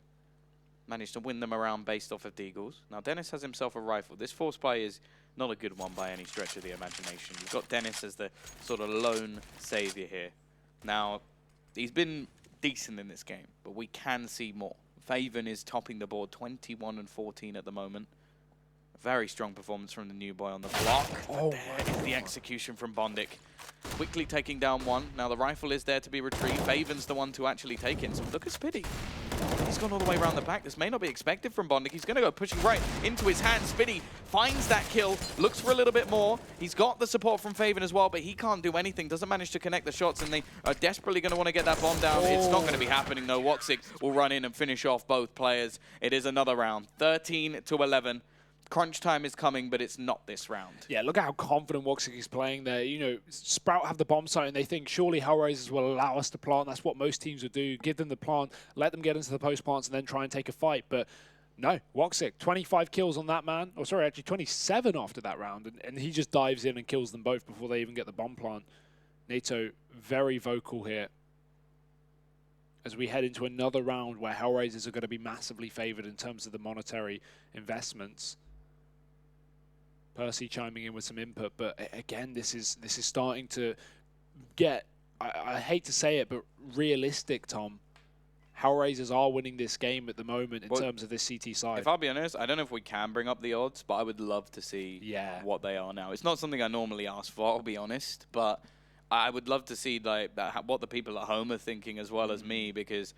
managed to win them around based off of Deagles. Now, Dennis has himself a rifle. This force play is not a good one by any stretch of the imagination. You've got Dennis as the sort of lone savior here. Now, he's been decent in this game, but we can see more. Faven is topping the board, 21 and 14 at the moment. Very strong performance from the new boy on the block. Oh, there is the execution from Bondic. Quickly taking down one. Now the rifle is there to be retrieved. Faven's the one to actually take it. So look at Spiddy. He's gone all the way around the back. This may not be expected from Bondic. He's going to go pushing right into his hand. Spiddy finds that kill, looks for a little bit more. He's got the support from Faven as well, but he can't do anything. Doesn't manage to connect the shots, and they are desperately going to want to get that bomb down. It's not going to be happening, though. Woxic will run in and finish off both players. It is another round. 13-11. Crunch time is coming, but it's not this round. Yeah, look at how confident Woxic is playing there. You know, Sprout have the bomb site, and they think surely HellRaisers will allow us to plant. That's what most teams would do. Give them the plant, let them get into the post plants, and then try and take a fight. But no, Woxic, 25 kills on that man. Oh, sorry, actually 27 after that round. And he just dives in and kills them both before they even get the bomb plant. NATO very vocal here as we head into another round where HellRaisers are going to be massively favored in terms of the monetary investments. Percy chiming in with some input, but again, this is starting to get, I hate to say it, but realistic, Tom. HellRaisers are winning this game at the moment in terms of this CT side. If I'll be honest, I don't know if we can bring up the odds, but I would love to see what they are now. It's not something I normally ask for, I'll be honest, but I would love to see like what the people at home are thinking as well as me, because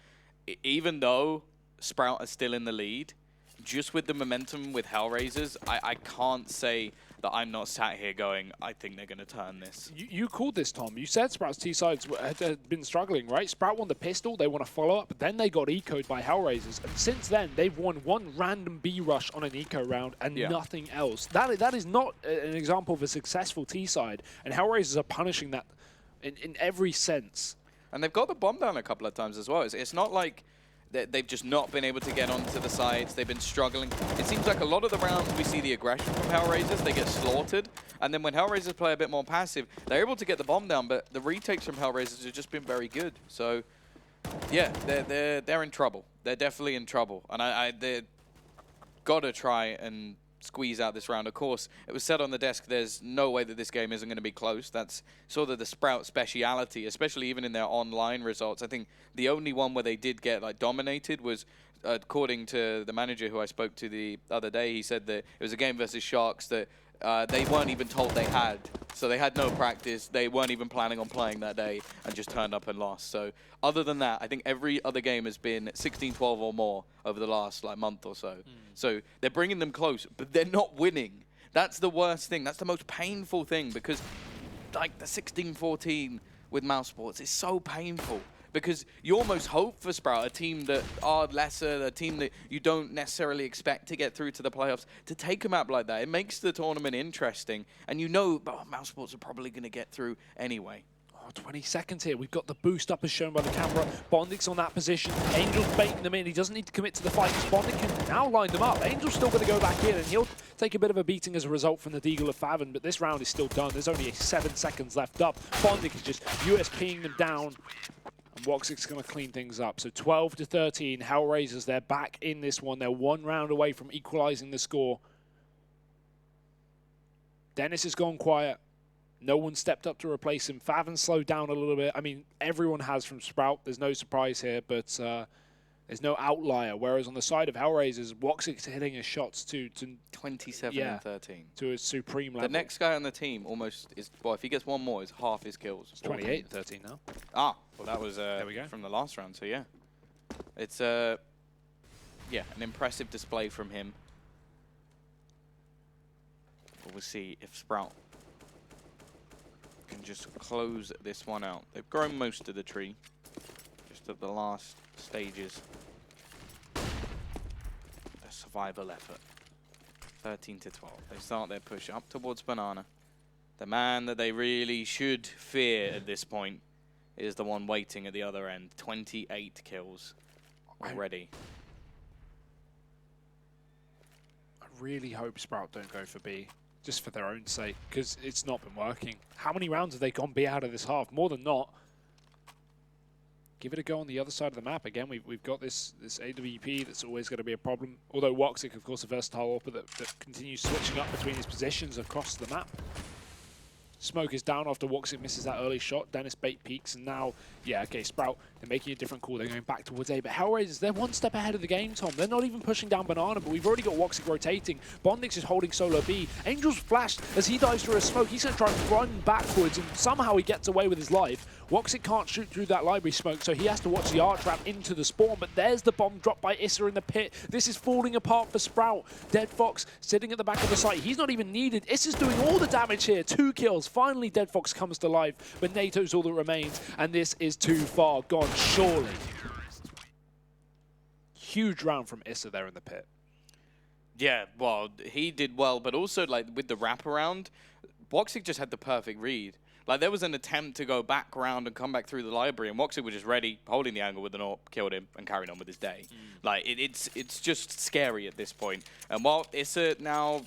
even though Sprout is still in the lead, just with the momentum with HellRaisers, I can't say that I'm not sat here going, I think they're going to turn this. You called this, Tom. You said Sprout's T-sides had been struggling, right? Sprout won the pistol, they want to follow up, but then they got ecoed by HellRaisers. And since then, they've won one random B rush on an eco round and nothing else. That is not an example of a successful T-side, and HellRaisers are punishing that in every sense. And they've got the bomb down a couple of times as well. It's not like they've just not been able to get onto the sides. They've been struggling. It seems like a lot of the rounds we see the aggression from HellRaisers, they get slaughtered. And then when HellRaisers play a bit more passive, they're able to get the bomb down, but the retakes from HellRaisers have just been very good. So, yeah, they're in trouble. They're definitely in trouble. And they're got to try and squeeze out this round. Of course, it was said on the desk, there's no way that this game isn't going to be close. That's sort of the Sprout speciality, especially even in their online results. I think the only one where they did get like dominated was, according to the manager who I spoke to the other day, he said that it was a game versus Sharks that they weren't even told they had. So they had no practice. They weren't even planning on playing that day and just turned up and lost. So other than that, I think every other game has been 16-12 or more over the last like month or so. So they're bringing them close, but they're not winning. That's the worst thing. That's the most painful thing, because like the 16-14 with Mouse Sports is so painful. Because you almost hope for Sprout, a team that are lesser, a team that you don't necessarily expect to get through to the playoffs, to take a map like that. It makes the tournament interesting, and you know Mouse Sports are probably going to get through anyway. Oh, 20 seconds here. We've got the boost up as shown by the camera. Bondik's on that position. Angel's baiting them in. He doesn't need to commit to the fight because Bondik can now line them up. Angel's still going to go back in, and he'll take a bit of a beating as a result from the Deagle of Faven, but this round is still done. There's only 7 seconds left up. Bondik is just USPing them down, and Woxic's going to clean things up. So 12-13, HellRaisers, they're back in this one. They're 1 round away from equalizing the score. Dennis has gone quiet. No one stepped up to replace him. Faven slowed down a little bit. I mean, everyone has from Sprout. There's no surprise here, but there's no outlier. Whereas on the side of HellRaisers, Woxic's hitting his shots to 27 and 13. To a supreme level. The next guy on the team almost is, well, if he gets one more, is half his kills. It's 28 and 13 now. Ah, well, that was there we go. from the last round, so yeah. It's, yeah, an impressive display from him. But we'll see if Sprout can just close this one out. They've grown most of the tree, just at the last stages. The survival effort. 13-12. They start their push up towards Banana. The man that they really should fear at this point is the one waiting at the other end. 28 kills already. I really hope Sprout don't go for B, just for their own sake, because it's not been working. How many rounds have they gone B out of this half? More than not. Give it a go on the other side of the map. Again, we've got this AWP that's always going to be a problem. Although Woxic, of course, a versatile AWP that continues switching up between his positions across the map. Smoke is down after Woxic misses that early shot. Dennis bait peaks, and now, yeah, okay, Sprout, they're making a different call. They're going back towards A, but HellRaisers, they're 1 step ahead of the game, Tom. They're not even pushing down Banana, but we've already got Woxic rotating. Bondix is holding solo B. Angel's flashed as he dives through a smoke. He's going to try and run backwards, and somehow he gets away with his life. Woxic can't shoot through that library smoke, so he has to watch the arch ramp into the spawn, but there's the bomb dropped by Issa in the pit. This is falling apart for Sprout. Dead Fox sitting at the back of the site. He's not even needed. Issa's doing all the damage here. 2 kills. Finally, Dead Fox comes to life, but NATO's all that remains, and this is too far gone, surely. Huge round from Issa there in the pit. Yeah, well, he did well, but also, like, with the wraparound, Woxic just had the perfect read. Like, there was an attempt to go back around and come back through the library, and Woxic was just ready, holding the angle with an AWP, killed him, and carried on with his day. Like, it's just scary at this point. And while Issa now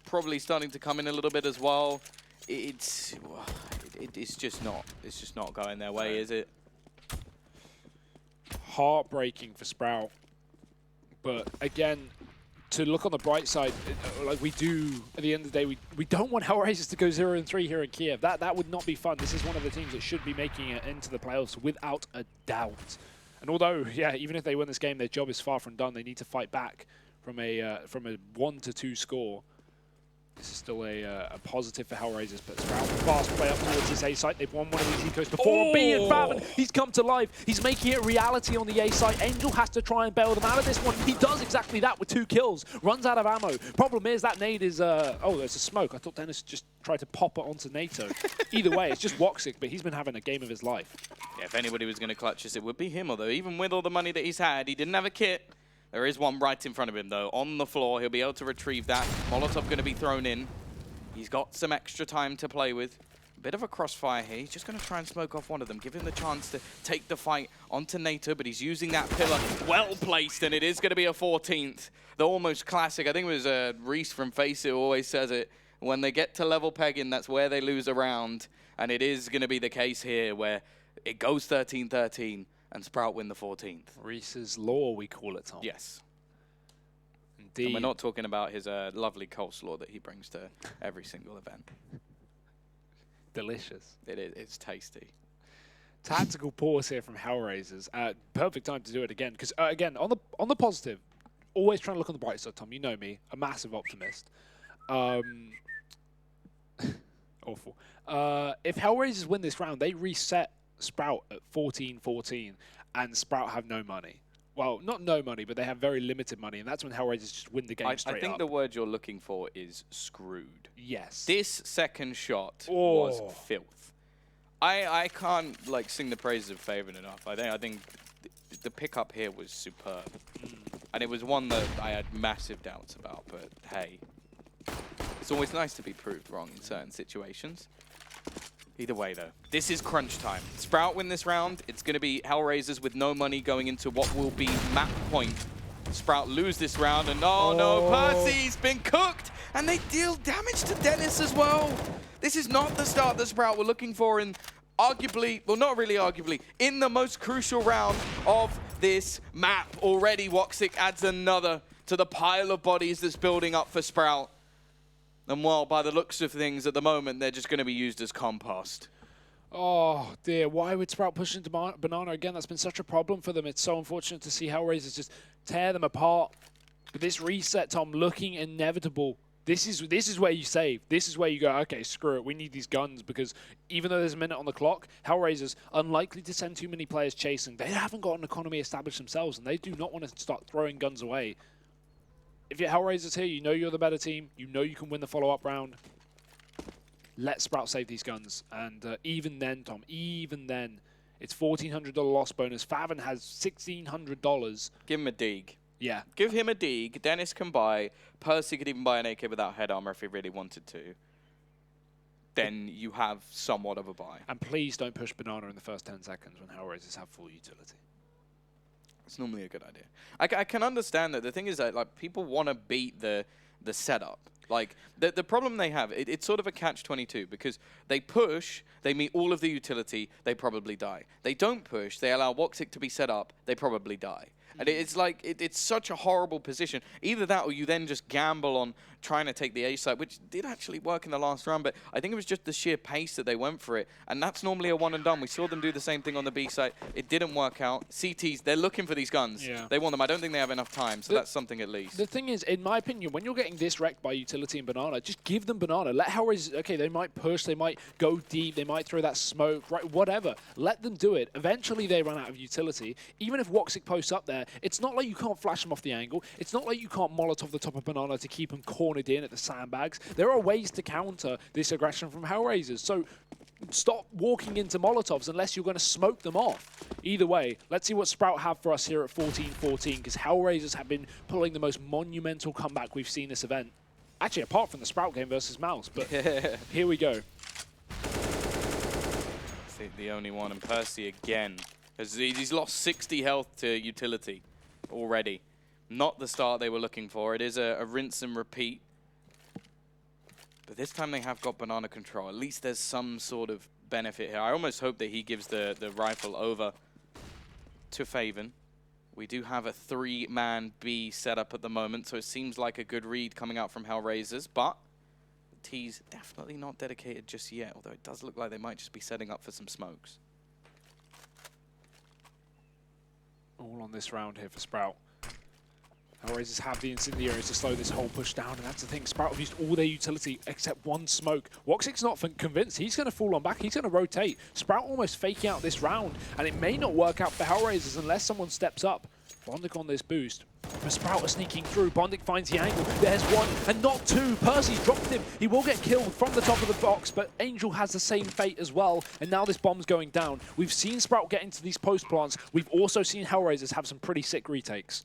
probably starting to come in a little bit as well, it's just not going their way, is it? Heartbreaking for Sprout. But again, to look on the bright side, like we do at the end of the day, we don't want HellRaisers to go 0-3 here in Kiev. That would not be fun. This is one of the teams that should be making it into the playoffs without a doubt. And although, yeah, even if they win this game, their job is far from done. They need to fight back from a 1-2 score. This is still a positive for HellRaisers, but Sprout fast play up towards this A site. They've won one of these ecos before. B and Faven, he's come to life. He's making it reality on the A site. Angel has to try and bail them out of this one. He does exactly that with 2 kills. Runs out of ammo. Problem is that nade is, oh, there's a smoke. I thought Dennis just tried to pop it onto NATO. Either way, it's just Woxic, but he's been having a game of his life. Yeah, if anybody was going to clutch this, it would be him, although even with all the money that he's had, he didn't have a kit. There is one right in front of him, though, on the floor. He'll be able to retrieve that. Molotov going to be thrown in. He's got some extra time to play with. A bit of a crossfire here. He's just going to try and smoke off one of them, give him the chance to take the fight onto NATO, but he's using that pillar well placed, and it is going to be a 14th. The almost classic. I think it was Reese from Face It who always says it. When they get to level pegging, that's where they lose a round, and it is going to be the case here where it goes 13-13 and Sprout win the 14th. Reese's Law, we call it, Tom. Yes. Indeed. And we're not talking about his lovely coleslaw that he brings to every single event. Delicious. It is. It's tasty. Tactical pause here from HellRaisers. Perfect time to do it again, because again, on the positive, always trying to look on the bright side, Tom. You know me, a massive optimist. Awful. If HellRaisers win this round, they reset Sprout at 14-14, and Sprout have no money. Well, not no money, but they have very limited money, and that's when HellRaisers just win the game straight up. I think the word you're looking for is screwed. Yes. This second shot was filth. I can't like sing the praises of Faven enough. I think the pickup here was superb, and it was one that I had massive doubts about. But hey, it's always nice to be proved wrong in certain situations. Either way, though, this is crunch time. Sprout win this round. It's going to be HellRaisers with no money going into what will be map point. Sprout lose this round, and oh no, Percy's been cooked, and they deal damage to Dennis as well. This is not the start that Sprout were looking for in arguably, well, not really arguably, in the most crucial round of this map. Already, Woxic adds another to the pile of bodies that's building up for Sprout. And well, by the looks of things at the moment, they're just going to be used as compost. Oh dear, why would Sprout push into Banana again? That's been such a problem for them. It's so unfortunate to see HellRaisers just tear them apart. But this reset, Tom, looking inevitable. This is where you save. This is where you go, okay, screw it. We need these guns, because even though there's a minute on the clock, HellRaisers, unlikely to send too many players chasing. They haven't got an economy established themselves, and they do not want to start throwing guns away. If you're HellRaisers here, you know you're the better team. You know you can win the follow-up round. Let Sprout save these guns. And even then, Tom, even then, it's $1,400 loss bonus. Faven has $1,600. Give him a dig. Yeah. Give him a dig. Dennis can buy. Percy could even buy an AK without head armor if he really wanted to. Then you have somewhat of a buy. And please don't push Banana in the first 10 seconds when HellRaisers have full utility. It's normally a good idea. I can understand that. The thing is that like people want to beat the setup. Like the problem they have, it's sort of a catch-22, because they push, they meet all of the utility, they probably die. They don't push, they allow Woxic to be set up, they probably die. And it's like, it's such a horrible position. Either that, or you then just gamble on trying to take the A side, which did actually work in the last round, but I think it was just the sheer pace that they went for it. And that's normally a one and done. We saw them do the same thing on the B side. It didn't work out. CTs, they're looking for these guns. Yeah. They want them. I don't think they have enough time, so that's something at least. The thing is, in my opinion, when you're getting this wrecked by utility and Banana, just give them Banana. Let HellRaisers, okay, they might push, they might go deep, they might throw that smoke, right, whatever. Let them do it. Eventually they run out of utility. Even if Woxic posts up there, it's not like you can't flash them off the angle. It's not like you can't Molotov the top of Banana to keep them cornered in at the sandbags. There are ways to counter this aggression from HellRaisers. So stop walking into Molotovs unless you're going to smoke them off. Either way, let's see what Sprout have for us here at 14-14, because HellRaisers have been pulling the most monumental comeback we've seen this event. Actually, apart from the Sprout game versus Mouse, but here we go. I think the only one, and Percy again. He's lost 60 health to utility already. Not the start they were looking for. It is a rinse and repeat. But this time they have got Banana control. At least there's some sort of benefit here. I almost hope that he gives the rifle over to Faven. We do have a 3-man B set up at the moment, so it seems like a good read coming out from HellRaisers, but the T's definitely not dedicated just yet, although it does look like they might just be setting up for some smokes. All on this round here for Sprout. HellRaisers have the incendiaries to slow this whole push down, and that's the thing. Sprout have used all their utility except one smoke. Woxic's not convinced. He's going to fall on back. He's going to rotate. Sprout almost faking out this round, and it may not work out for HellRaisers unless someone steps up. Bondic on this boost. But Sprout are sneaking through. Bondic finds the angle. There's one, and not two. Percy's dropped him. He will get killed from the top of the box, but Angel has the same fate as well, and now this bomb's going down. We've seen Sprout get into these post plants. We've also seen HellRaisers have some pretty sick retakes.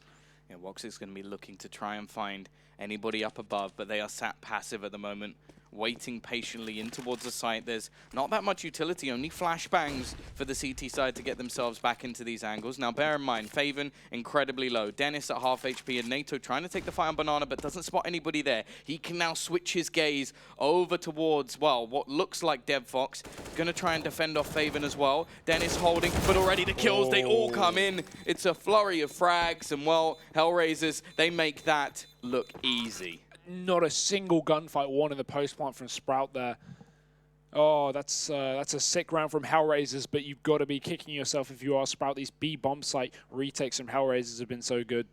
Yeah, Woxic's going to be looking to try and find anybody up above, but they are sat passive at the moment, waiting patiently in towards the site. There's not that much utility, only flashbangs for the CT side to get themselves back into these angles. Now, bear in mind, Faven incredibly low. Dennis at half HP, and NATO trying to take the fight on Banana, but doesn't spot anybody there. He can now switch his gaze over towards, well, what looks like DevFox. Gonna try and defend off Faven as well. Dennis holding, but already the kills, they all come in. It's a flurry of frags, and well, HellRaisers, they make that look easy. Not a single gunfight won in the post plant from Sprout there. Oh, that's a sick round from HellRaisers, but you've got to be kicking yourself if you are Sprout. These B bomb site retakes from HellRaisers have been so good.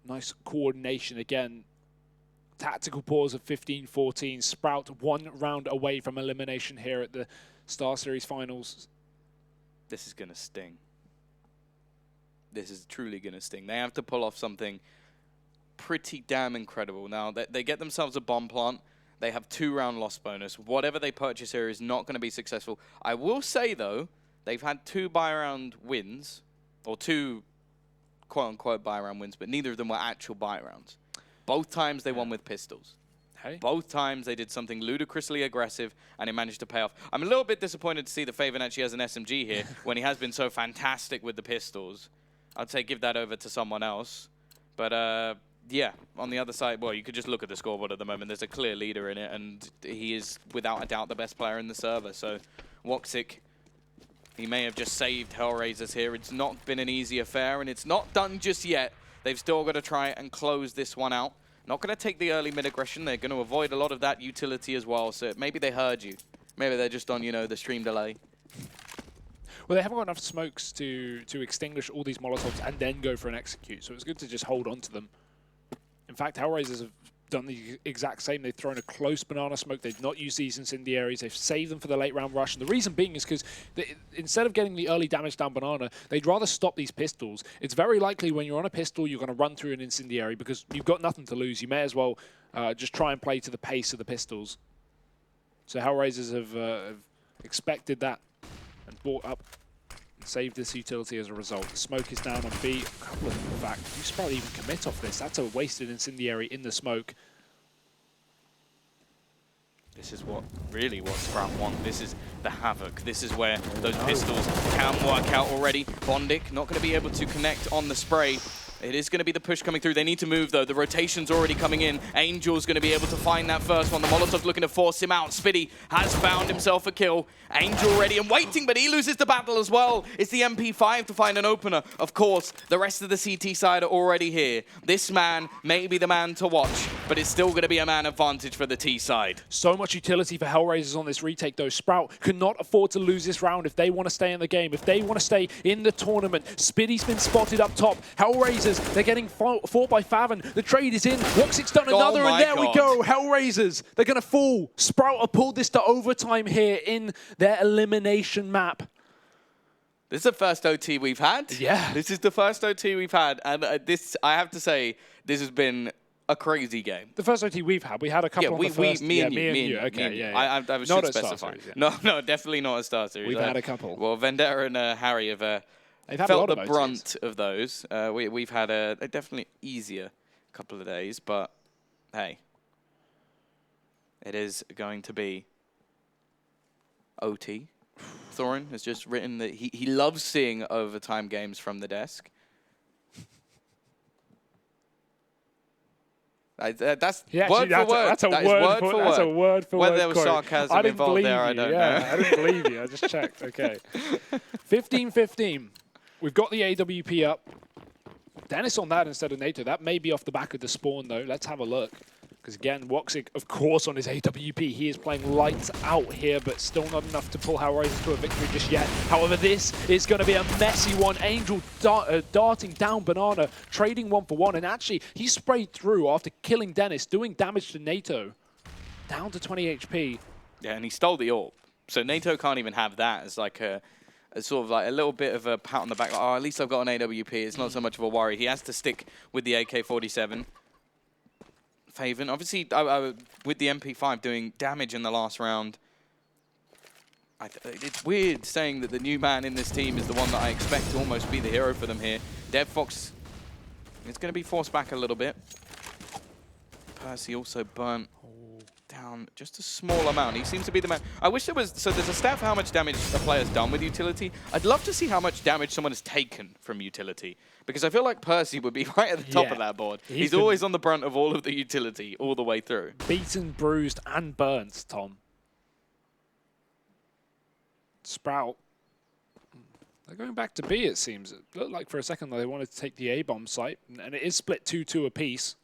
Nice coordination again. Tactical pause of 15-14. Sprout 1 round away from elimination here at the StarSeries finals. This is going to sting. This is truly going to sting. They have to pull off something pretty damn incredible. Now, they get themselves a bomb plant. They have 2-round loss bonus. Whatever they purchase here is not going to be successful. I will say, though, they've had 2 buy-round wins, or 2 quote-unquote buy-round wins, but neither of them were actual buy-rounds. Both times they won with pistols. Hey. Both times they did something ludicrously aggressive, and it managed to pay off. I'm a little bit disappointed to see that Faven actually has an SMG here when he has been so fantastic with the pistols. I'd say give that over to someone else. But yeah, on the other side, well, you could just look at the scoreboard at the moment. There's a clear leader in it, and he is without a doubt the best player in the server. So Woxic, he may have just saved HellRaisers here. It's not been an easy affair, and it's not done just yet. They've still got to try and close this one out. Not going to take the early mid-aggression. They're going to avoid a lot of that utility as well. So maybe they heard you. Maybe they're just on, you know, the stream delay. Well, they haven't got enough smokes to extinguish all these Molotovs and then go for an execute. So it's good to just hold on to them. In fact, HellRaisers have done the exact same. They've thrown a close banana smoke. They've not used these incendiaries. They've saved them for the late round rush. And the reason being is because instead of getting the early damage down banana, they'd rather stop these pistols. It's very likely when you're on a pistol, you're going to run through an incendiary because you've got nothing to lose. You may as well just try and play to the pace of the pistols. So HellRaisers have expected that and brought up and saved this utility as a result. The smoke is down on B. A couple of them, in fact. You Sprout even commit off this. That's a wasted incendiary in the smoke. This is really what Sprout want. This is the havoc. This is where those pistols can work out already. Bondic not going to be able to connect on the spray. It is going to be the push coming through. They need to move, though. The rotation's already coming in. Angel's going to be able to find that first one. The Molotov's looking to force him out. Spitty has found himself a kill. Angel ready and waiting, but he loses the battle as well. It's the MP5 to find an opener. Of course, the rest of the CT side are already here. This man may be the man to watch, but it's still going to be a man advantage for the T side. So much utility for HellRaisers on this retake, though. Sprout cannot afford to lose this round if they want to stay in the game, if they want to stay in the tournament. Spitty's been spotted up top. HellRaisers, they're getting fought by Faven. The trade is in. Woxic's done another, and there we go. HellRaisers, they're going to fall. Sprout have pulled this to overtime here in their elimination map. This is the first OT we've had. Yeah. This is the first OT we've had. And this, I have to say, this has been a crazy game. The first OT we've had. We had a couple on the first. Me and you. Okay, yeah. I was just specifying. Yeah. No, definitely not a StarSeries. We've had a couple. Well, Vendetta and Harry have felt the brunt of those. We've had a definitely easier couple of days, but hey, it is going to be OT. Thorin has just written that he loves seeing overtime games from the desk. That's word for word. That's a word for word. That's a word for word. Whether there was sarcasm involved there, I don't know. I didn't believe you. I just checked. Okay. 15-15. We've got the AWP up. Dennis on that instead of NATO. That may be off the back of the spawn, though. Let's have a look. Because, again, Woxic, of course, on his AWP, he is playing lights out here, but still not enough to pull HellRaisers to a victory just yet. However, this is going to be a messy one. Angel darting down Banana, trading 1-for-1, and actually, he sprayed through after killing Dennis, doing damage to NATO. Down to 20 HP. Yeah, and he stole the AWP. So NATO can't even have that as like a sort of like a little bit of a pat on the back. Like, oh, at least I've got an AWP. It's not so much of a worry. He has to stick with the AK-47. Faven, obviously, with the MP5 doing damage in the last round. It's weird saying that the new man in this team is the one that I expect to almost be the hero for them here. DevFox is going to be forced back a little bit. Percy also burnt down just a small amount. He seems to be the man. I wish there was, so there's a stat for how much damage a player's done with utility. I'd love to see how much damage someone has taken from utility, because I feel like Percy would be right at the top of that board. He's always on the brunt of all of the utility all the way through. Beaten, bruised, and burnt, Tom. Sprout. They're going back to B, it seems. It looked like for a second that they wanted to take the A-bomb site, and it is split 2-2 apiece.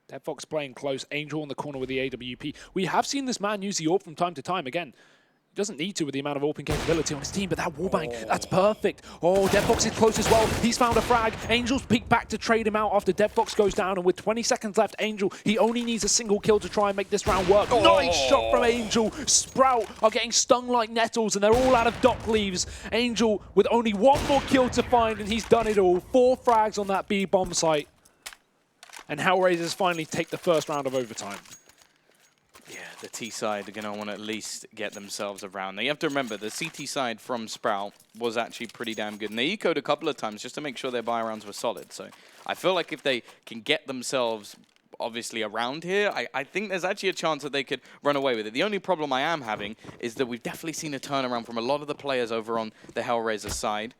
DevFox playing close. Angel in the corner with the AWP. We have seen this man use the AWP from time to time. Again, he doesn't need to with the amount of AWPing capability on his team, but that wallbang, that's perfect. Oh, DevFox is close as well. He's found a frag. Angel's peek back to trade him out after DevFox goes down, and with 20 seconds left, Angel, he only needs a single kill to try and make this round work. Oh. Nice shot from Angel. Sprout are getting stung like nettles, and they're all out of dock leaves. Angel with only one more kill to find, and he's done it all. 4 frags on that B-bomb site. And HellRaisers finally take the first round of overtime. Yeah, the T side are going to want to at least get themselves a round. Now, you have to remember, the CT side from Sprout was actually pretty damn good. And they ecoed a couple of times just to make sure their buy rounds were solid. So I feel like if they can get themselves obviously around here, I think there's actually a chance that they could run away with it. The only problem I am having is that we've definitely seen a turnaround from a lot of the players over on the HellRaisers side.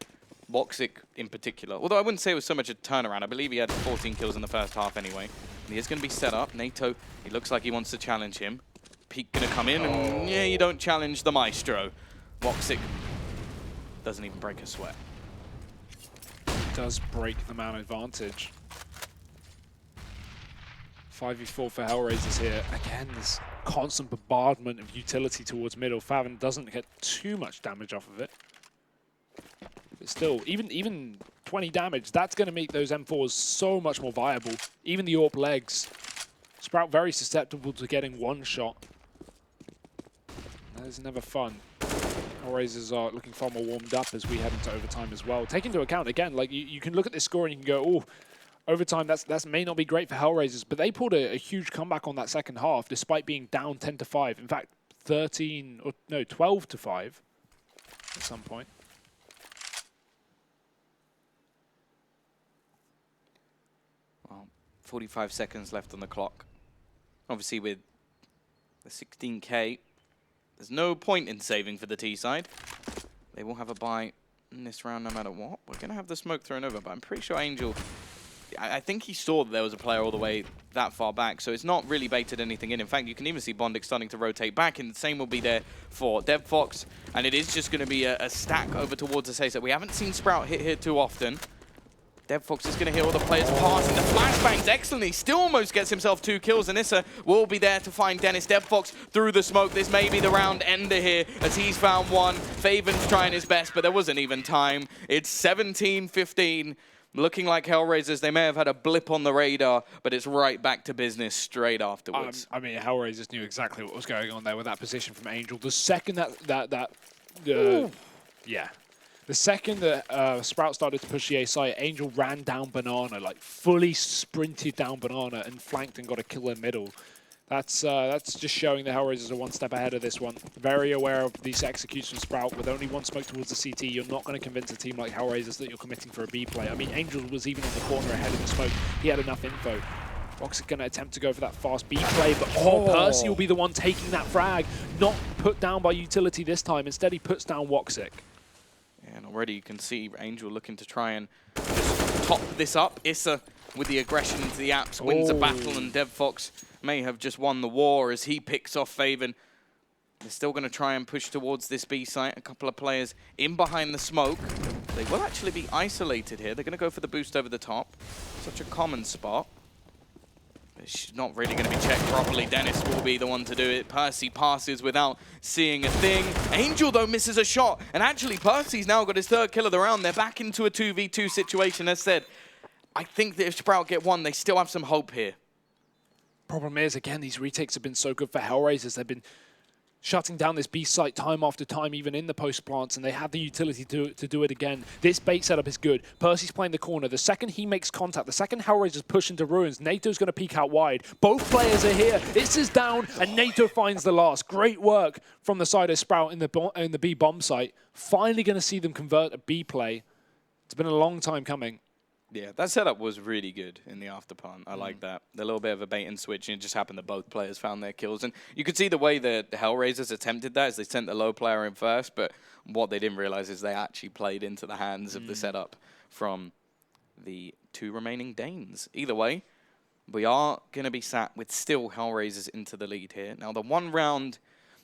Woxic in particular. Although I wouldn't say it was so much a turnaround. I believe he had 14 kills in the first half anyway. And he is going to be set up. NATO, he looks like he wants to challenge him. Peak going to come in, and yeah, you don't challenge the Maestro. Woxic doesn't even break a sweat. Does break the man advantage. 5v4 for HellRaisers here. Again, this constant bombardment of utility towards middle. Faven doesn't get too much damage off of it. But still, even 20 damage, that's going to make those M4s so much more viable. Even the AWP legs. Sprout very susceptible to getting one shot. That is never fun. HellRaisers are looking far more warmed up as we head into overtime as well. Take into account, again, like you can look at this score and you can go, oh, overtime, that may not be great for HellRaisers, but they pulled a huge comeback on that second half despite being down 10-5. In fact, 12-5 at some point. Well, 45 seconds left on the clock. Obviously with the 16K, there's no point in saving for the T side. They will have a buy in this round no matter what. We're going to have the smoke thrown over, but I'm pretty sure Angel, I think he saw that there was a player all the way that far back, so it's not really baited anything in. In fact, you can even see Bondic starting to rotate back, and the same will be there for DevFox, and it is just going to be a stack over towards the safe side. We haven't seen Sprout hit here too often. DevFox is going to hear all the players passing. The flashbangs excellently. Still almost gets himself 2 kills. And Issa will be there to find Dennis. DevFox through the smoke. This may be the round ender here as he's found one. Faven's trying his best, but there wasn't even time. It's 17-15. Looking like HellRaisers, they may have had a blip on the radar, but it's right back to business straight afterwards. I mean, HellRaisers knew exactly what was going on there with that position from Angel. The second The second that Sprout started to push the A site, Angel ran down Banana, like fully sprinted down Banana and flanked and got a kill in middle. That's just showing the HellRaisers are one step ahead of this one. Very aware of these executions from Sprout. With only one smoke towards the CT, you're not going to convince a team like HellRaisers that you're committing for a B play. I mean, Angel was even on the corner ahead of the smoke. He had enough info. Fox is going to attempt to go for that fast B play, but Percy will be the one taking that frag. Not put down by utility this time. Instead, he puts down Woxic. And already you can see Angel looking to try and just top this up. Issa with the aggression into the apps wins the battle, and DevFox may have just won the war as he picks off Faven. They're still going to try and push towards this B site. A couple of players in behind the smoke. They will actually be isolated here. They're going to go for the boost over the top. Such a common spot. It's not really going to be checked properly. Dennis will be the one to do it. Percy passes without seeing a thing. Angel, though, misses a shot. And actually, Percy's now got his 3rd kill of the round. They're back into a 2v2 situation. As said, I think that if Sprout get one, they still have some hope here. Problem is, again, these retakes have been so good for HellRaisers. They've been shutting down this B site time after time, even in the post plants, and they have the utility to do it again. This bait setup is good. Percy's playing the corner. The second he makes contact, the second HellRaisers push into ruins, NATO's going to peek out wide. Both players are here. Issa's down, and NATO finds the last. Great work from the side of Sprout in the B bomb site. Finally going to see them convert a B play. It's been a long time coming. Yeah, that setup was really good in the after punt. I like that. A little bit of a bait and switch, and it just happened that both players found their kills. And you could see the way that the HellRaisers attempted that is they sent the low player in first, but what they didn't realize is they actually played into the hands of the setup from the 2 remaining Danes. Either way, we are going to be sat with still HellRaisers into the lead here. Now, the one round...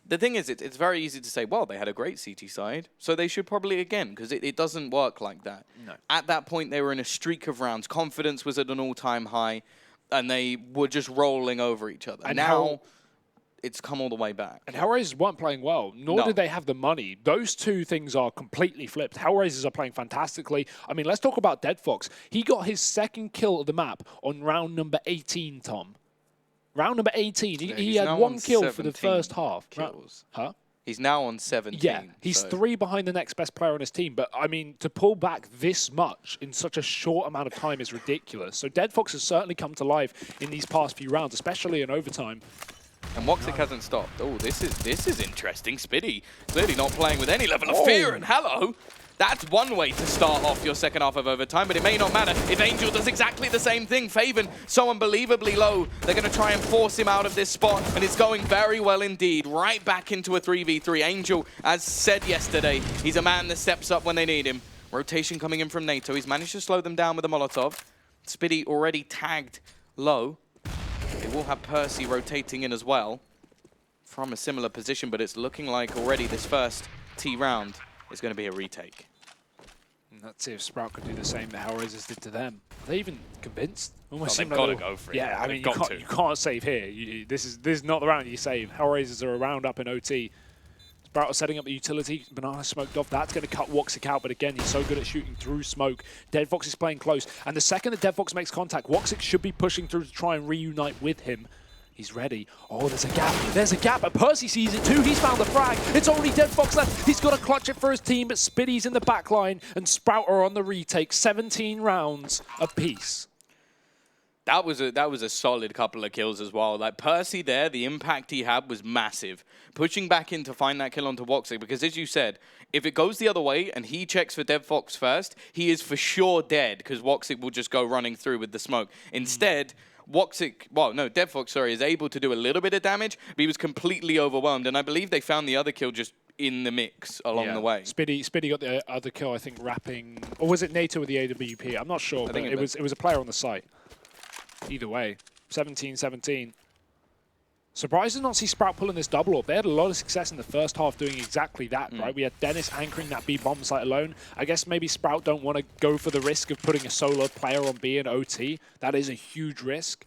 The thing is, it's very easy to say, well, they had a great CT side, so they should probably again, because it doesn't work like that. No. At that point, they were in a streak of rounds. Confidence was at an all-time high, and they were just rolling over each other. And now, it's come all the way back. And HellRaisers weren't playing well, nor did they have the money. Those two things are completely flipped. HellRaisers are playing fantastically. I mean, let's talk about DevFox. He got his 2nd kill of the map on round number 18, Tom. Round number 18. He had 1 kill for the first half. Kills. Huh? He's now on 17. Yeah, he's 3 behind the next best player on his team. But, I mean, to pull back this much in such a short amount of time is ridiculous. So DevFox has certainly come to life in these past few rounds, especially in overtime. And Woxic hasn't stopped. Oh, this is interesting. Spitty clearly not playing with any level of fear. And hello. That's one way to start off your second half of overtime, but it may not matter if Angel does exactly the same thing. Faven, so unbelievably low. They're going to try and force him out of this spot, and it's going very well indeed. Right back into a 3v3. Angel, as said yesterday, he's a man that steps up when they need him. Rotation coming in from NATO. He's managed to slow them down with a Molotov. Spiddy already tagged low. They will have Percy rotating in as well from a similar position, but it's looking like already this first T round is going to be a retake. And let's see if Sprout could do the same that HellRaisers did to them. Are they even convinced? Almost They've seemed got to like go for it. Yeah, I mean, They've got you can't save here. This is not the round you save. HellRaisers are a round up in OT. Sprout are setting up the utility. Banana smoked off. That's going to cut Woxic out, but again, he's so good at shooting through smoke. Deadfox is playing close, and the second that Deadfox makes contact, Woxic should be pushing through to try and reunite with him. He's ready. Oh, there's a gap. There's a gap, but Percy sees it too. He's found the frag. It's only Deadfox left. He's got to clutch it for his team, but Spiddy's in the back line, and Sprout are on the retake. 17 rounds apiece. That was a solid couple of kills as well. Like Percy there, the impact he had was massive. Pushing back in to find that kill onto Woxic, because as you said, if it goes the other way and he checks for Deadfox first, he is for sure dead, because Woxic will just go running through with the smoke. Instead, Deadfox, sorry, is able to do a little bit of damage, but he was completely overwhelmed. And I believe they found the other kill just in the mix along the way. Spiddy got the other kill, I think, wrapping, or was it NATO with the AWP? I'm not sure, but it was a player on the site. Either way, 17-17. Surprised to not see Sprout pulling this double up. They had a lot of success in the first half doing exactly that, right? We had Dennis anchoring that B bomb site alone. I guess maybe Sprout don't want to go for the risk of putting a solo player on B and OT. That is a huge risk.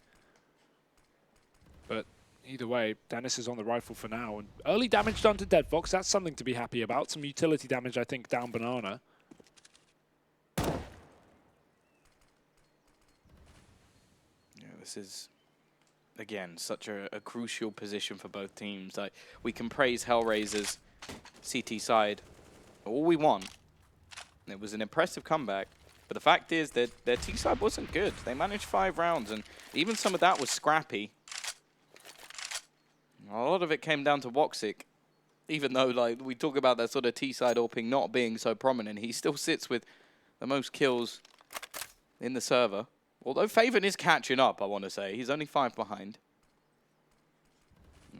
But either way, Dennis is on the rifle for now. And early damage done to Deadfox, that's something to be happy about. Some utility damage, I think, down Banana. This is, again, such a crucial position for both teams. Like, we can praise HellRaisers' CT side all we want. It was an impressive comeback, but the fact is that their T side wasn't good. They managed 5 rounds, and even some of that was scrappy. A lot of it came down to Woxic. Even though, like, we talk about that sort of T side AWPing not being so prominent, he still sits with the most kills in the server. Although Faven is catching up, I want to say. He's only 5 behind.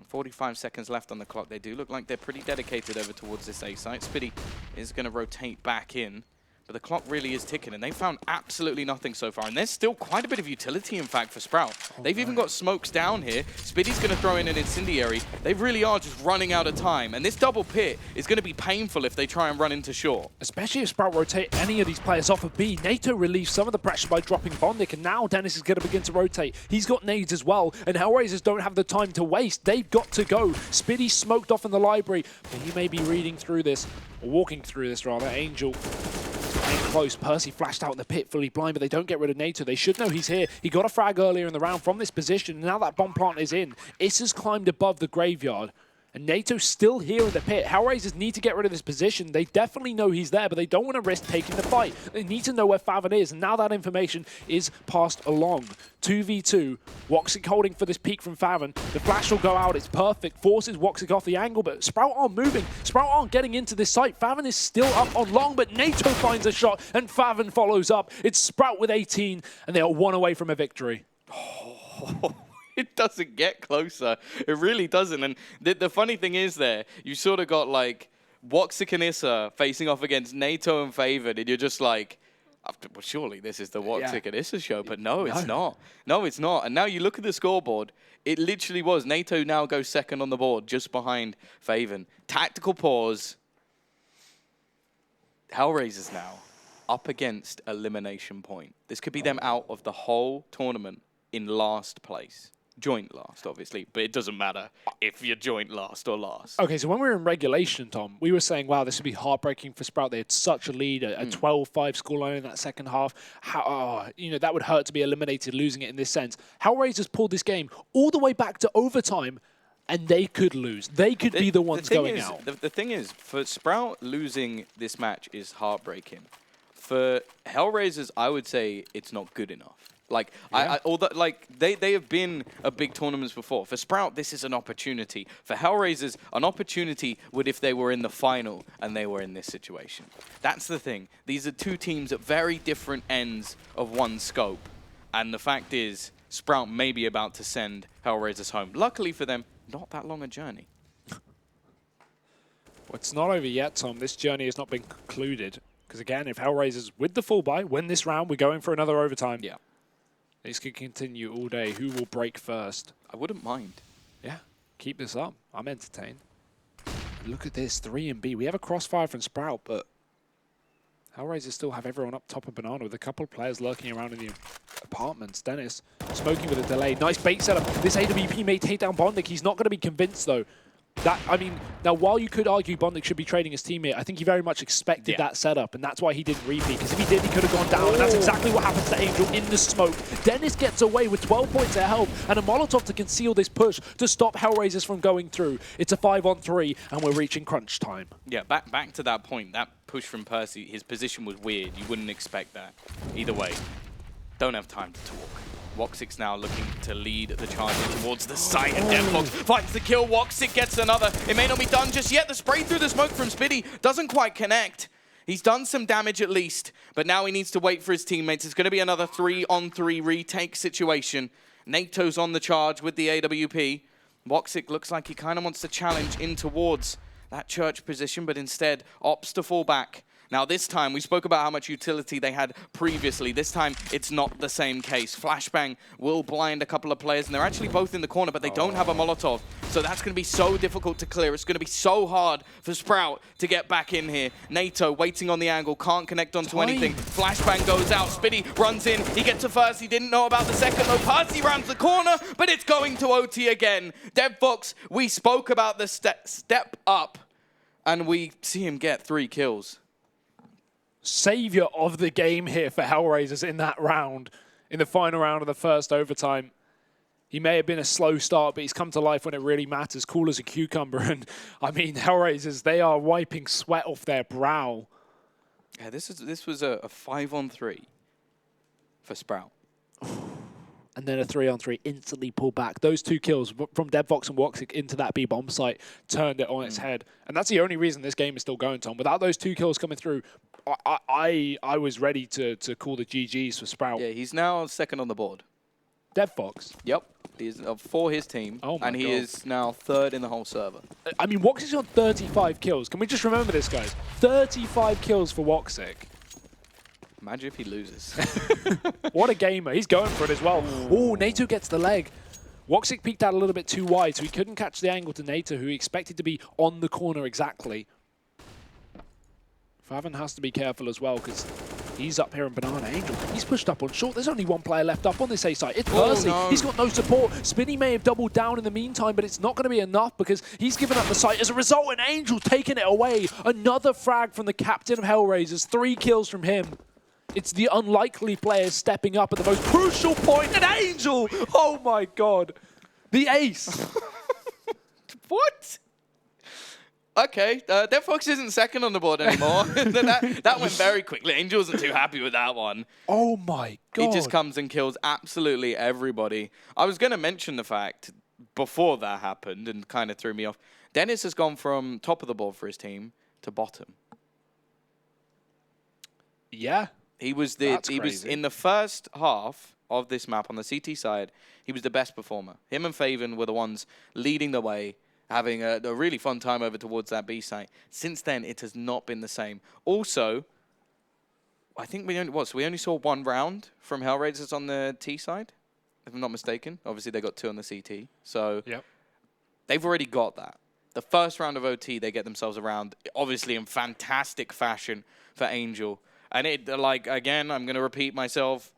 45 seconds left on the clock. They do look like they're pretty dedicated over towards this A site. Spiddy is going to rotate back in. But the clock really is ticking, and they found absolutely nothing so far. And there's still quite a bit of utility, in fact, for Sprout. They've even got smokes down here. Spiddy's going to throw in an incendiary. They really are just running out of time. And this double pit is going to be painful if they try and run into short. Especially if Sprout rotate any of these players off of B. NATO relieves some of the pressure by dropping Bondic, and now Dennis is going to begin to rotate. He's got nades as well, and HellRaisers don't have the time to waste. They've got to go. Spiddy smoked off in the library, but he may be reading through this, or walking through this rather. Angel playing close. Percy flashed out in the pit, fully blind, but they don't get rid of NATO. They should know he's here. He got a frag earlier in the round from this position, and now that bomb plant is in. Issa's climbed above the graveyard, and NATO's still here in the pit. HellRaisers need to get rid of this position. They definitely know he's there, but they don't want to risk taking the fight. They need to know where Faven is, and now that information is passed along. 2v2, Woxic holding for this peek from Faven. The flash will go out, it's perfect. Forces Woxic off the angle, but Sprout aren't moving. Sprout aren't getting into this site. Faven is still up on long, but NATO finds a shot, and Faven follows up. It's Sprout with 18, and they are 1 away from a victory. It doesn't get closer. It really doesn't. And the funny thing is there, you sort of got like Woxic and Issa facing off against NATO and Faven, and you're just like, well, surely this is the Woxic and Issa show, but no, it's not. No, it's not. And now you look at the scoreboard, it literally was. NATO now goes second on the board, just behind Faven. Tactical pause. HellRaisers now up against elimination point. This could be them out of the whole tournament in last place. Joint last, obviously, but it doesn't matter if you're joint last or last. Okay, so when we were in regulation, Tom, we were saying, wow, this would be heartbreaking for Sprout. They had such a lead, a 12-5 scoreline in that second half. That would hurt to be eliminated, losing it in this sense. HellRaisers pulled this game all the way back to overtime, and they could lose. They could be the ones going out. The thing is, for Sprout, losing this match is heartbreaking. For HellRaisers, I would say it's not good enough. Like, Yeah. they have been at big tournaments before. For Sprout, this is an opportunity. For HellRaisers, an opportunity would if they were in the final and they were in this situation. That's the thing. These are two teams at very different ends of one scope. And the fact is, Sprout may be about to send HellRaisers home. Luckily for them, not that long a journey. Well, it's not over yet, Tom. This journey has not been concluded. Because again, if HellRaisers, with the full buy, win this round, we're going for another overtime. Yeah. This could continue all day. Who will break first? I wouldn't mind. Yeah, keep this up. I'm entertained. Look at this, 3 and B. We have a crossfire from Sprout, but HellRaisers still have everyone up top of Banana with a couple of players lurking around in the apartments. Dennis smoking with a delay. Nice bait setup. This AWP may take down Bondik. He's not going to be convinced, though. Now, while you could argue Bondik should be trading his teammate, I think he very much expected that setup, and that's why he didn't repeat, because if he did, he could have gone down, and that's exactly what happens to Angel in the smoke. Dennis gets away with 12 points of health, and a Molotov to conceal this push to stop HellRaisers from going through. It's a 5-on-3, and we're reaching crunch time. Yeah, back to that point, that push from Percy, his position was weird. You wouldn't expect that. Either way, don't have time to talk. Woxic now looking to lead the charge towards the site, and Deadfox finds the kill. Woxic gets another. It may not be done just yet. The spray through the smoke from Spitty doesn't quite connect. He's done some damage at least, but now he needs to wait for his teammates. It's going to be another 3-on-3 retake situation. NATO's on the charge with the AWP. Woxic looks like he kind of wants to challenge in towards that church position, but instead opts to fall back. Now this time, we spoke about how much utility they had previously. This time, it's not the same case. Flashbang will blind a couple of players, and they're actually both in the corner, but they don't have a Molotov. So that's going to be so difficult to clear. It's going to be so hard for Sprout to get back in here. NATO waiting on the angle, can't connect onto anything. Flashbang goes out, Spitty runs in. He gets to first, he didn't know about the second. though. Percy rounds the corner, but it's going to OT again. Deadfox, we spoke about the step up, and we see him get 3 kills. Savior of the game here for HellRaisers in that round, in the final round of the first overtime. He may have been a slow start, but he's come to life when it really matters, cool as a cucumber. And I mean, HellRaisers, they are wiping sweat off their brow. Yeah, this was a 5-on-3 for Sprout. And then a 3-on-3 instantly pulled back. Those 2 kills from Deadfox and Woxic into that B bomb site turned it on its head. And that's the only reason this game is still going, Tom. Without those 2 kills coming through, I was ready to call the GGs for Sprout. Yeah, he's now second on the board. Deadfox? Yep. He's for his team, and he is now 3rd in the whole server. I mean, Woxic's on 35 kills. Can we just remember this, guys? 35 kills for Woxic. Imagine if he loses. What a gamer. He's going for it as well. Oh, NATO gets the leg. Woxic peeked out a little bit too wide, so he couldn't catch the angle to NATO, who he expected to be on the corner exactly. Faven has to be careful as well, because he's up here in Banana. Angel, he's pushed up on short. There's only 1 player left up on this A site. It's Percy. No. He's got no support. Spinny may have doubled down in the meantime, but it's not going to be enough because he's given up the site. As a result, and Angel's taking it away. Another frag from the captain of HellRaisers. 3 kills from him. It's the unlikely players stepping up at the most crucial point. And Angel! Oh my god. The ace. What? Okay, Deadfox isn't second on the board anymore. that went very quickly. Angel wasn't too happy with that one. Oh my god. He just comes and kills absolutely everybody. I was going to mention the fact before that happened and kind of threw me off. Dennis has gone from top of the board for his team to bottom. Yeah. He was in the first half of this map on the CT side. He was the best performer. Him and Faven were the ones leading the way, having a really fun time over towards that B site. Since then, it has not been the same. Also, I think we only saw 1 round from HellRaisers on the T side, if I'm not mistaken. Obviously, they got 2 on the CT, so they've already got that. The first round of OT, they get themselves around, obviously in fantastic fashion for Angel. And again, I'm going to repeat myself.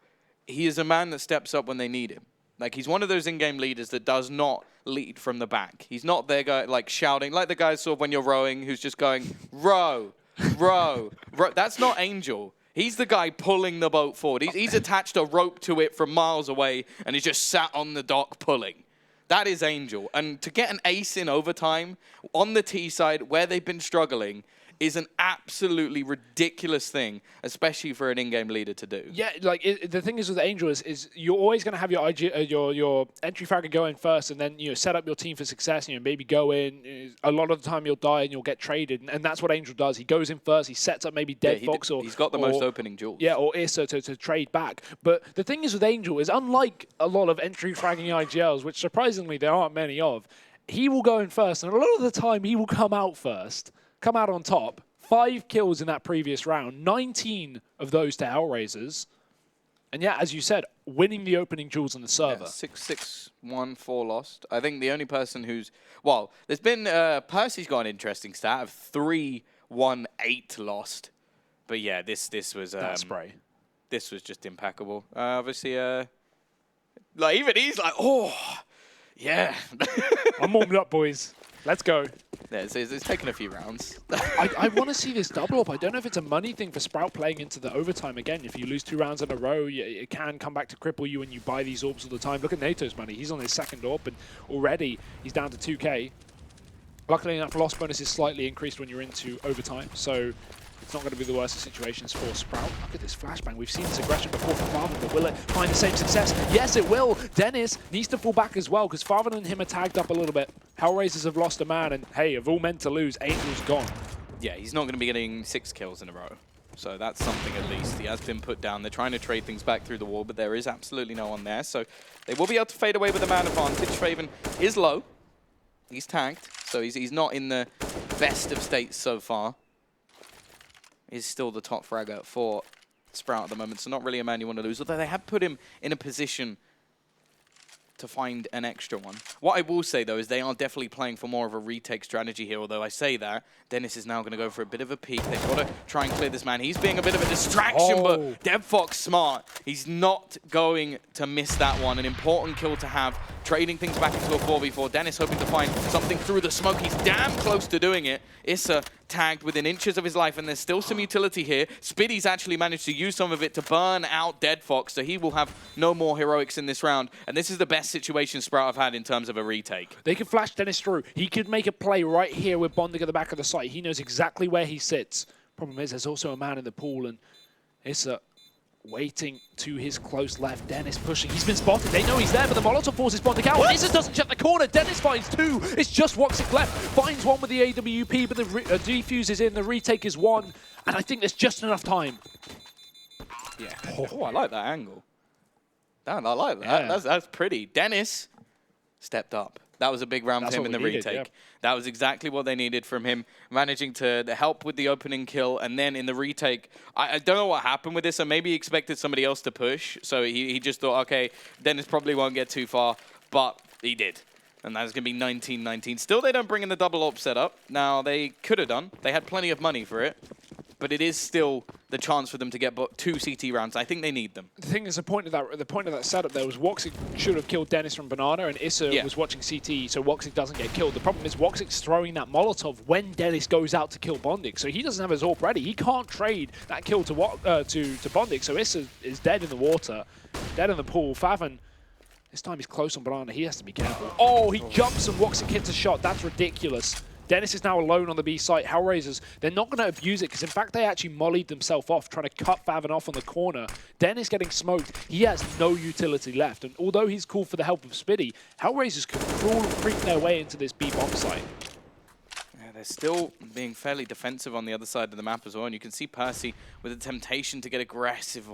He is a man that steps up when they need him. Like, he's one of those in-game leaders that does not lead from the back. He's not there shouting, like the guy sort of when you're rowing, who's just going, row, row, row. That's not Angel. He's the guy pulling the boat forward. He's attached a rope to it from miles away, and he's just sat on the dock pulling. That is Angel. And to get an ace in overtime on the T side where they've been struggling is an absolutely ridiculous thing, especially for an in-game leader to do. Yeah, like the thing is with Angel is you're always going to have your your entry fragger go in first, and then set up your team for success. Maybe go in. A lot of the time you'll die and you'll get traded, and that's what Angel does. He goes in first. He sets up maybe Dead Fox he's got the most opening duels. Yeah, or Issa to trade back. But the thing is with Angel is unlike a lot of entry fragging IGLs, which surprisingly there aren't many of. He will go in first, and a lot of the time he will come out first. Come out on top. 5 kills in that previous round, 19 of those to HellRaisers. And yeah, as you said, winning the opening duels on the server. Yeah, 6-6-1, 4 lost. I think the only person who's... Well, there's been... Percy's got an interesting stat of 3-1-8 lost. But yeah, this was... that spray. This was just impeccable. Obviously, like even he's like, oh, yeah. I'm warmed up, boys. Let's go. Yeah, it's taken a few rounds. I want to see this double up. I don't know if it's a money thing for Sprout playing into the overtime again. If you lose 2 rounds in a row, it can come back to cripple you and you buy these orbs all the time. Look at NATO's money. He's on his 2nd orb, and already he's down to 2K. Luckily enough, loss bonus is slightly increased when you're into overtime, so it's not going to be the worst of situations for Sprout. Look at this flashbang. We've seen this aggression before from Farvan, but will it find the same success? Yes, it will. Dennis needs to fall back as well, because Farvan and him are tagged up a little bit. HellRaisers have lost a man, and hey, of all men to lose, Angel's gone. Yeah, he's not going to be getting 6 kills in a row. So that's something at least. He has been put down. They're trying to trade things back through the wall, but there is absolutely no one there. So they will be able to fade away with a man advantage. Faven is low. He's tagged, so he's not in the best of states so far. Is still the top fragger for Sprout at the moment, so not really a man you want to lose, although they have put him in a position to find an extra one. What I will say, though, is they are definitely playing for more of a retake strategy here, although I say that, Dennis is now going to go for a bit of a peek. They've got to try and clear this man. He's being a bit of a distraction, but Dead Fox smart. He's not going to miss that one. An important kill to have, trading things back into a 4v4. Dennis hoping to find something through the smoke. He's damn close to doing it. Issa tagged within inches of his life, and there's still some utility here. Spiddy's actually managed to use some of it to burn out Dead Fox, so he will have no more heroics in this round. And this is the best situation Sprout have had in terms of a retake. They can flash Dennis through. He could make a play right here with Bonding at the back of the site. He knows exactly where he sits. Problem is, there's also a man in the pool, and Issa waiting to his close left. Dennis pushing. He's been spotted. They know he's there, but the Molotov forces Bonding out. Issa doesn't check the corner. Dennis finds 2. It's just Woxic left. Finds 1 with the AWP, but the defuse is in. The retake is 1. And I think there's just enough time. Yeah. Oh, I like that angle. Damn, I like that. Yeah. That's pretty. Dennis stepped up. That was a big round for him in the retake. Yeah. That was exactly what they needed from him, managing to help with the opening kill. And then in the retake, I don't know what happened with this. Or maybe he expected somebody else to push. So he just thought, okay, Dennis probably won't get too far. But he did. And that's going to be 19-19. Still, they don't bring in the double op setup. Now, they could have done. They had plenty of money for it. But it is still the chance for them to get 2 CT rounds. I think they need them. The thing is, the point of that setup there was Woxic should have killed Dennis from Banana, and Issa was watching CT, so Woxic doesn't get killed. The problem is Woxic's throwing that Molotov when Dennis goes out to kill Bondic, so he doesn't have his AWP ready. He can't trade that kill to Bondic, so Issa is dead in the water, dead in the pool. Faven, this time he's close on Banana. He has to be careful. Oh, he jumps and Woxic hits a shot. That's ridiculous. Dennis is now alone on the B site. HellRaisers, they're not going to abuse it because, in fact, they actually mollied themselves off, trying to cut Faven off on the corner. Dennis getting smoked. He has no utility left. And although he's called for the help of Spiddy, HellRaisers can crawl and creep their way into this B bomb site. Yeah, they're still being fairly defensive on the other side of the map as well. And you can see Percy with a temptation to get aggressive.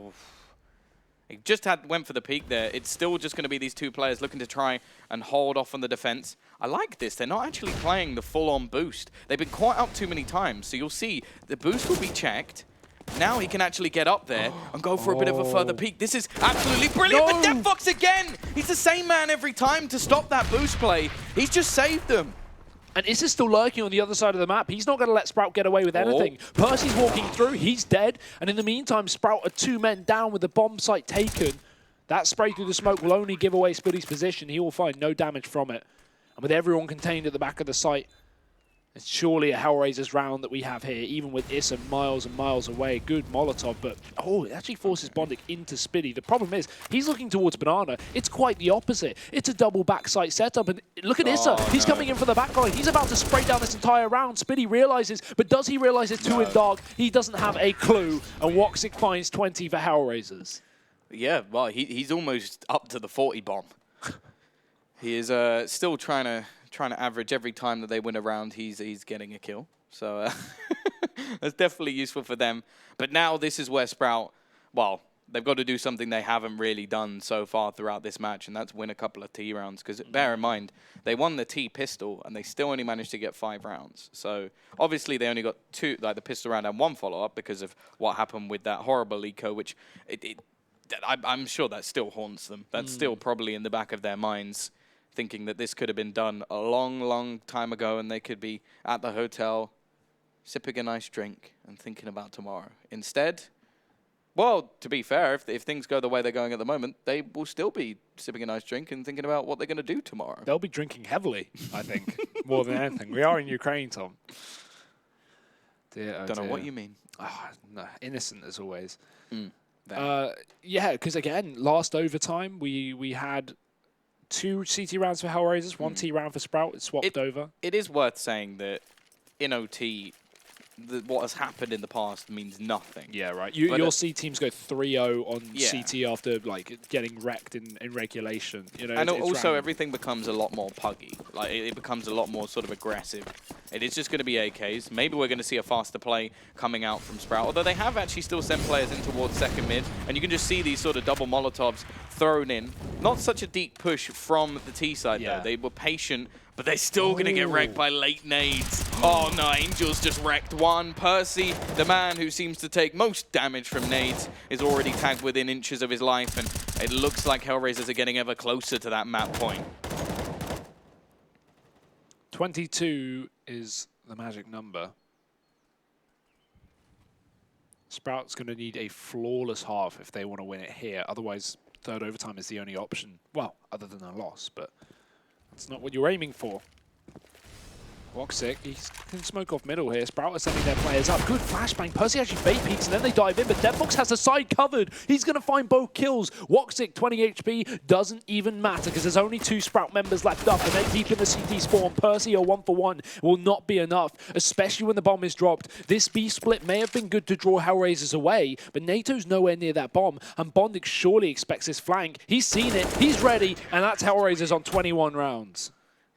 He just went for the peak there. It's still just going to be these 2 players looking to try and hold off on the defense. I like this. They're not actually playing the full-on boost. They've been caught up too many times. So you'll see the boost will be checked. Now he can actually get up there and go for a bit of a further peak. This is absolutely brilliant. But Dead Fox again! He's the same man every time to stop that boost play. He's just saved them. And Issa's still lurking on the other side of the map. He's not going to let Sprout get away with anything. Percy's walking through. He's dead. And in the meantime, Sprout are 2 men down with the bomb site taken. That spray through the smoke will only give away Spiddy's position. He will find no damage from it. And with everyone contained at the back of the site, It's surely a HellRaisers round that we have here, even with Issa miles and miles away. Good Molotov, but it actually forces Bondic into Spiddy. The problem is, he's looking towards Banana. It's quite the opposite. It's a double backside setup, and look at Issa. He's coming in from the back line. He's about to spray down this entire round. Spiddy realizes, but does he realize it's too in dark? He doesn't have a clue, and Woxic finds 20 for HellRaisers. Yeah, well, he's almost up to the 40 bomb. He is still trying to average every time that they win a round, he's getting a kill. So that's definitely useful for them. But now this is where Sprout, well, they've got to do something they haven't really done so far throughout this match, and that's win a couple of T rounds. Because bear in mind, they won the T pistol, and they still only managed to get 5 rounds. So obviously they only got 2, like the pistol round and 1 follow-up because of what happened with that horrible eco, which I'm sure that still haunts them. That's still probably in the back of their minds, thinking that this could have been done a long, long time ago and they could be at the hotel sipping a nice drink and thinking about tomorrow. Instead, well, to be fair, if things go the way they're going at the moment, they will still be sipping a nice drink and thinking about what they're going to do tomorrow. They'll be drinking heavily, I think, more than anything. We are in Ukraine, Tom. Dear, oh Don't know what you mean. Oh, no, innocent as always. Yeah, because again, last overtime, we had 2 CT rounds for HellRaisers, 1 T round for Sprout. It swapped over. It is worth saying that in OT, what has happened in the past means nothing. Yeah, right. Your C teams go 3-0 on CT after like getting wrecked in regulation. You know, and also random. Everything becomes a lot more puggy. Like it becomes a lot more sort of aggressive. It is just going to be AKs. Maybe we're going to see a faster play coming out from Sprout. Although they have actually still sent players in towards second mid, and you can just see these sort of double Molotovs thrown in. Not such a deep push from the T side though. They were patient. But they're still going to get wrecked by late nades. Oh no, Angel's just wrecked one. Percy, the man who seems to take most damage from nades, is already tagged within inches of his life. And it looks like HellRaisers are getting ever closer to that map point. 22 is the magic number. Sprout's going to need a flawless half if they want to win it here. Otherwise, third overtime is the only option. Well, other than a loss, but that's not what you're aiming for. Woxic, he can smoke off middle here. Sprout are sending their players up. Good flashbang. Percy actually bait peeks and then they dive in, but Deadfox has the side covered. He's going to find both kills. Woxic, 20 HP, doesn't even matter because there's only 2 Sprout members left up and they're keeping the CT spawn. Percy, a 1-for-1 will not be enough, especially when the bomb is dropped. This B split may have been good to draw HellRaisers away, but NATO's nowhere near that bomb, and Bondic surely expects his flank. He's seen it, he's ready, and that's HellRaisers on 21 rounds.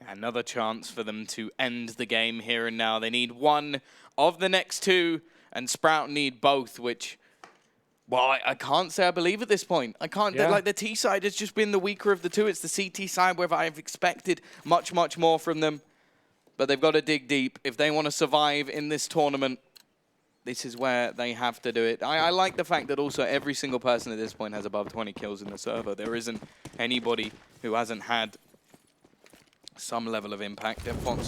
Another chance for them to end the game here and now. They need one of the next 2, and Sprout need both, which, well, I can't say I believe at this point. I can't, like, the T side has just been the weaker of the 2. It's the CT side where I've expected much, much more from them. But they've got to dig deep. If they want to survive in this tournament, this is where they have to do it. I like the fact that also every single person at this point has above 20 kills in the server. There isn't anybody who hasn't had some level of impact. Deadfox going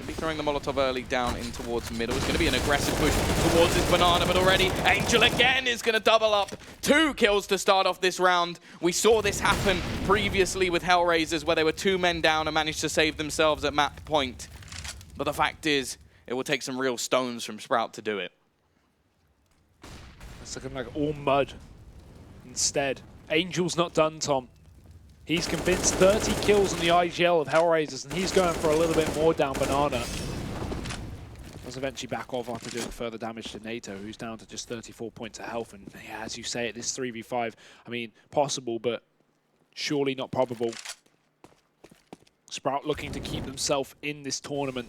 to be throwing the Molotov early down in towards middle. It's going to be an aggressive push towards this banana, but already Angel again is going to double up. 2 kills to start off this round. We saw this happen previously with HellRaisers where they were 2 men down and managed to save themselves at map point. But the fact is, it will take some real stones from Sprout to do it. It's looking like all mud instead. Angel's not done, Tom. He's convinced 30 kills on the IGL of HellRaisers, and he's going for a little bit more down Banana. Does eventually back off after doing further damage to NATO, who's down to just 34 points of health. And yeah, as you say, this 3v5, I mean, possible, but surely not probable. Sprout looking to keep themselves in this tournament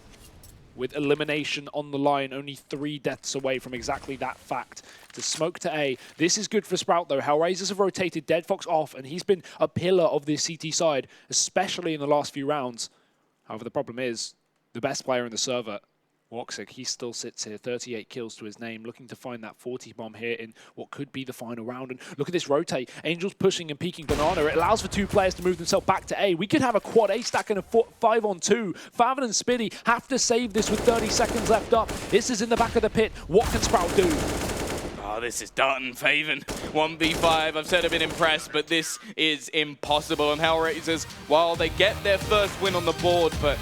with elimination on the line, only 3 deaths away from exactly that fact. To smoke to A. This is good for Sprout though. HellRaisers have rotated Deadfox off, and he's been a pillar of this CT side, especially in the last few rounds. However, the problem is, the best player in the server, Woxic, he still sits here, 38 kills to his name, looking to find that 40 bomb here in what could be the final round. And look at this rotate. Angel's pushing and peeking Banana. It allows for 2 players to move themselves back to A. We could have a quad A stack and a 5-on-2. Faven and Spiddy have to save this with 30 seconds left up. This is in the back of the pit. What can Sprout do? Oh, this is done, Faven. 1v5, I've said I've been impressed, but this is impossible. And HellRaisers, while they get their first win on the board, but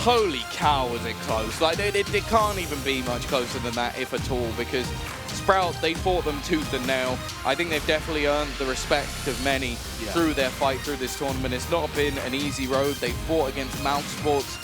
holy cow, was it close. Like, it can't even be much closer than that, if at all, because Sprout, they fought them tooth and nail. I think they've definitely earned the respect of many through their fight through this tournament. It's not been an easy road. They fought against Mouse Sports,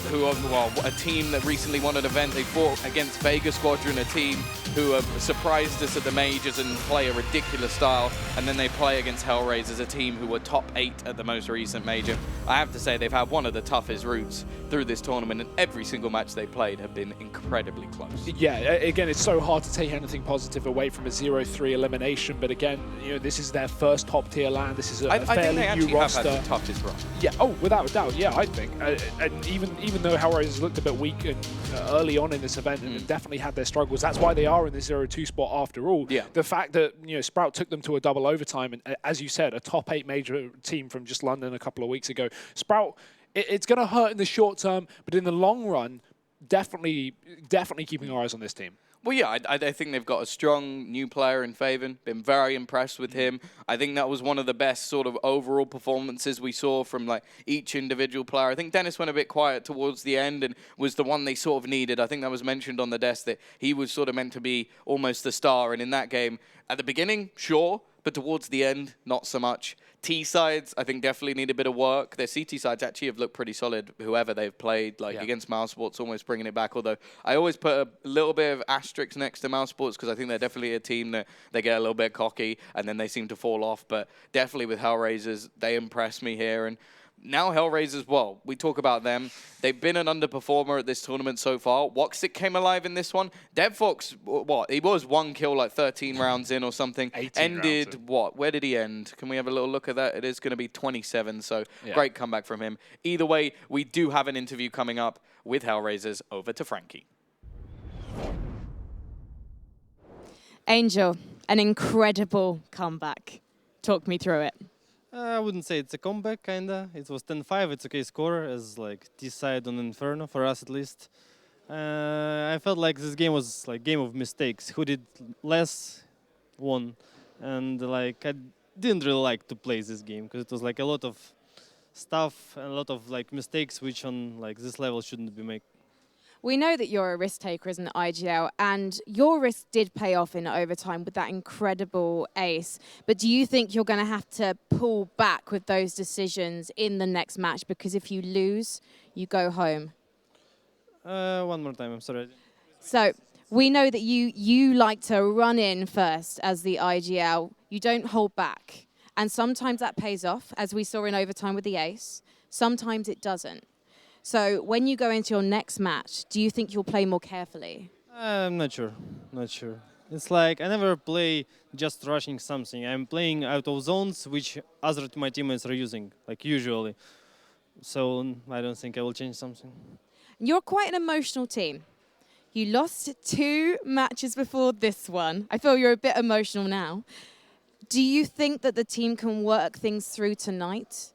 who are, well, a team that recently won an event. They fought against Vega Squadron, a team who have surprised us at the majors and play a ridiculous style. And then they play against HellRaisers, a team who were top 8 at the most recent major. I have to say, they've had one of the toughest routes through this tournament, and every single match they played have been incredibly close. Yeah, again, it's so hard to take anything positive away from a 0-3 elimination, but again, you know, this is their first top-tier land. This is a I think they fairly actually new roster. have had the toughest run. Yeah, oh, without a doubt, yeah, I think. And even though HellRaisers looked a bit weak and, early on in this event and definitely had their struggles, that's why they are in the 0-2 spot after all. Yeah. The fact that, you know, Sprout took them to a double overtime, and as you said, a top 8 major team from just London a couple of weeks ago. Sprout, it's going to hurt in the short term, but in the long run, definitely keeping our eyes on this team. Well, yeah, I think they've got a strong new player in Faven. Been very impressed with him. I think that was one of the best sort of overall performances we saw from like each individual player. I think Dennis went a bit quiet towards the end and was the one they sort of needed. I think that was mentioned on the desk that he was sort of meant to be almost the star. And in that game, at the beginning, sure, but towards the end, not so much. T sides, I think, definitely need a bit of work. Their CT sides actually have looked pretty solid, whoever they've played, like against Mouse Sports, almost bringing it back. Although I always put a little bit of asterisk next to Mouse Sports because I think they're definitely a team that they get a little bit cocky and then they seem to fall off. But definitely with HellRaisers, they impress me here. And now HellRaisers, well, we talk about them. They've been an underperformer at this tournament so far. Woxic came alive in this one. DevFox, what? He was 1 kill like 13 rounds in or something. Ended, what? Where did he end? Can we have a little look at that? It is going to be 27, so great comeback from him. Either way, we do have an interview coming up with HellRaisers. Over to Frankie. Angel, an incredible comeback. Talk me through it. I wouldn't say it's a comeback, kinda. It was 10-5. It's okay score as like T-side on Inferno for us at least. I felt like this game was like game of mistakes. Who did less won, and like I didn't really like to play this game because it was like a lot of stuff and a lot of like mistakes which on like this level shouldn't be made. We know that you're a risk taker as an IGL, and your risk did pay off in overtime with that incredible ace. But do you think you're going to have to pull back with those decisions in the next match? Because if you lose, you go home. One more time, I'm sorry. So we know that you like to run in first as the IGL. You don't hold back. And sometimes that pays off, as we saw in overtime with the ace. Sometimes it doesn't. So when you go into your next match, do you think you'll play more carefully? I'm not sure. Not sure. It's like I never play just rushing something. I'm playing out of zones which other my teammates are using, like usually. So I don't think I will change something. You're quite an emotional team. You lost 2 matches before this one. I feel you're a bit emotional now. Do you think that the team can work things through tonight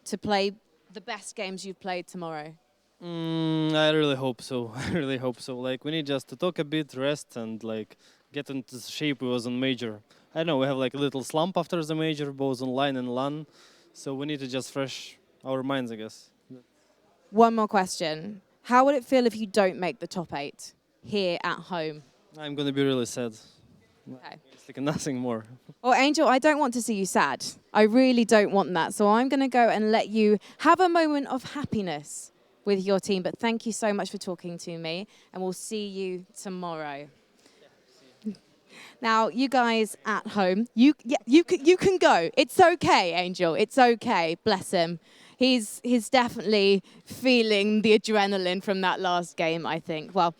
to play the best games you've played tomorrow? I really hope so. I really hope so. Like we need just to talk a bit, rest, and like get into the shape we was on major. I know we have like a little slump after the major, both online and LAN, so we need to just fresh our minds, I guess. One more question. How would it feel if you don't make the top 8 here at home? I'm gonna be really sad. Okay. It's like nothing more. Well, Angel, I don't want to see you sad. I really don't want that. So I'm going to go and let you have a moment of happiness with your team. But thank you so much for talking to me, and we'll see you tomorrow. Now, you guys at home, you can go. It's okay, Angel. It's okay. Bless him. He's definitely feeling the adrenaline from that last game, I think. Well,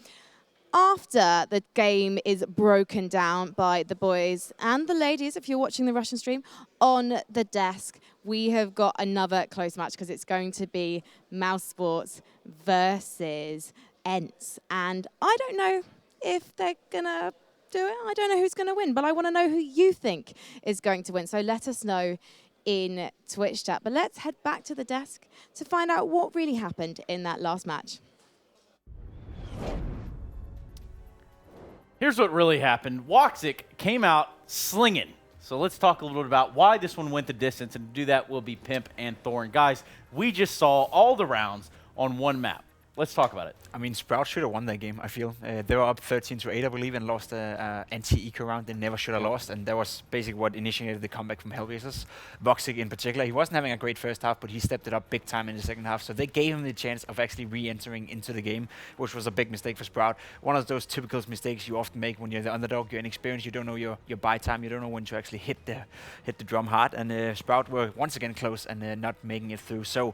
after the game is broken down by the boys and the ladies, if you're watching the Russian stream, on the desk, we have got another close match because it's going to be Mouse Sports versus ENTS. And I don't know if they're going to do it. I don't know who's going to win, but I want to know who you think is going to win. So let us know in Twitch chat. But let's head back to the desk to find out what really happened in that last match. Here's what really happened. Woxic came out slinging. So let's talk a little bit about why this one went the distance, and to do that will be Pimp and Thorn. Guys, we just saw all the rounds on one map. Let's talk about it. I mean, Sprout should have won that game, I feel. They were up 13-8, I believe, and lost a anti-eco round they never should have lost, and that was basically what initiated the comeback from HellRaisers. Voxic in particular, he wasn't having a great first half, but he stepped it up big time in the second half, so they gave him the chance of actually re-entering into the game, which was a big mistake for Sprout. One of those typical mistakes you often make when you're the underdog, you're inexperienced, you don't know your buy time, you don't know when to actually hit the drum hard, and Sprout were once again close and not making it through. So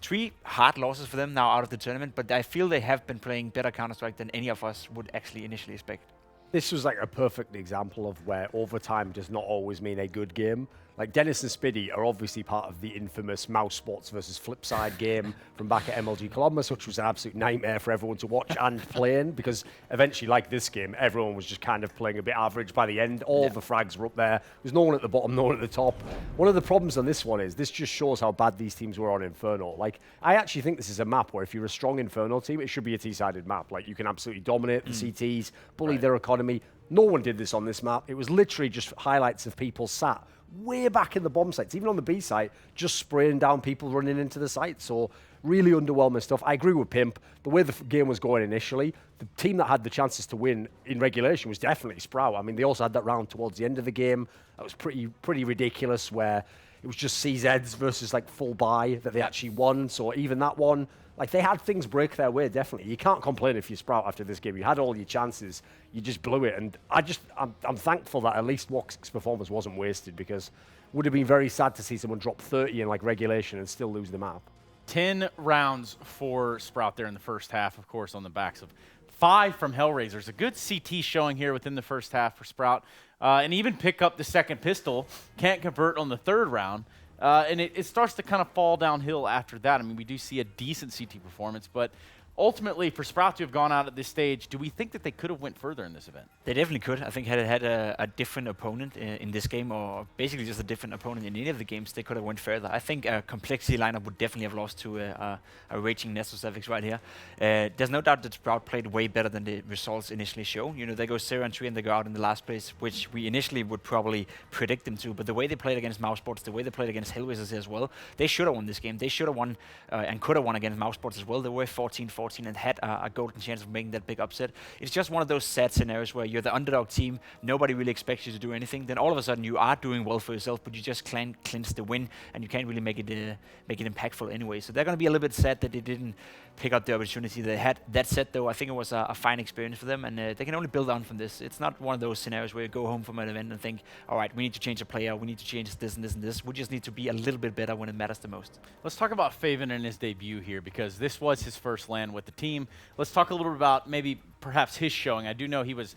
3 hard losses for them now out of the tournament, but I feel they have been playing better Counter-Strike than any of us would actually initially expect. This was like a perfect example of where overtime does not always mean a good game. Like Dennis and Spiddy are obviously part of the infamous Mouse Sports versus Flipside game from back at MLG Columbus, which was an absolute nightmare for everyone to watch and play in, because eventually, like this game, everyone was just kind of playing a bit average by the end. All the frags were up there. There was no one at the bottom, no one at the top. One of the problems on this one is this just shows how bad these teams were on Inferno. Like, I actually think this is a map where if you're a strong Inferno team, it should be a T-sided map. Like, you can absolutely dominate the CTs, bully their economy. No one did this on this map. It was literally just highlights of people sat way back in the bomb sites, even on the B site, just spraying down people running into the site. So really underwhelming stuff. I agree with Pimp. The way the game was going initially, the team that had the chances to win in regulation was definitely Sprout. I mean, they also had that round towards the end of the game. That was pretty ridiculous, where it was just CZs versus like full buy that they actually won. So even that one, like, they had things break their way, definitely. You can't complain if you Sprout after this game. You had all your chances, you just blew it. And I'm thankful that at least Woxic's performance wasn't wasted, because it would have been very sad to see someone drop 30 in like regulation and still lose the map. 10 rounds for Sprout there in the first half, of course, on the backs of 5 from HellRaisers. A good CT showing here within the first half for Sprout. And even pick up the second pistol. Can't convert on the third round. And it starts to kind of fall downhill after that. I mean, we do see a decent CT performance, but ultimately, for Sprout to have gone out at this stage, do we think that they could have went further in this event? They definitely could. I think had it had a different opponent in this game, or basically just a different opponent in any of the games, they could have went further. I think a complexity lineup would definitely have lost to a raging Nessus Suffix right here. There's no doubt that Sprout played way better than the results initially show. You know, they go 0-3 and they go out in the last place, which we initially would probably predict them to. But the way they played against Mousesports, the way they played against HellRaisers as well, they should have won this game. They should have won and could have won against Mousesports as well. They were 14-14 and had a golden chance of making that big upset. It's just one of those sad scenarios where you're the underdog team, nobody really expects you to do anything, then all of a sudden you are doing well for yourself, but you just clinch the win, and you can't really make it impactful anyway. So they're going to be a little bit sad that they didn't pick up the opportunity they had. That said, though, I think it was a fine experience for them, and they can only build on from this. It's not one of those scenarios where you go home from an event and think, all right, we need to change a player, we need to change this and this and this. We just need to be a little bit better when it matters the most. Let's talk about Faven and his debut here, because this was his first LAN with the team. Let's talk a little bit about maybe perhaps his showing. I do know he was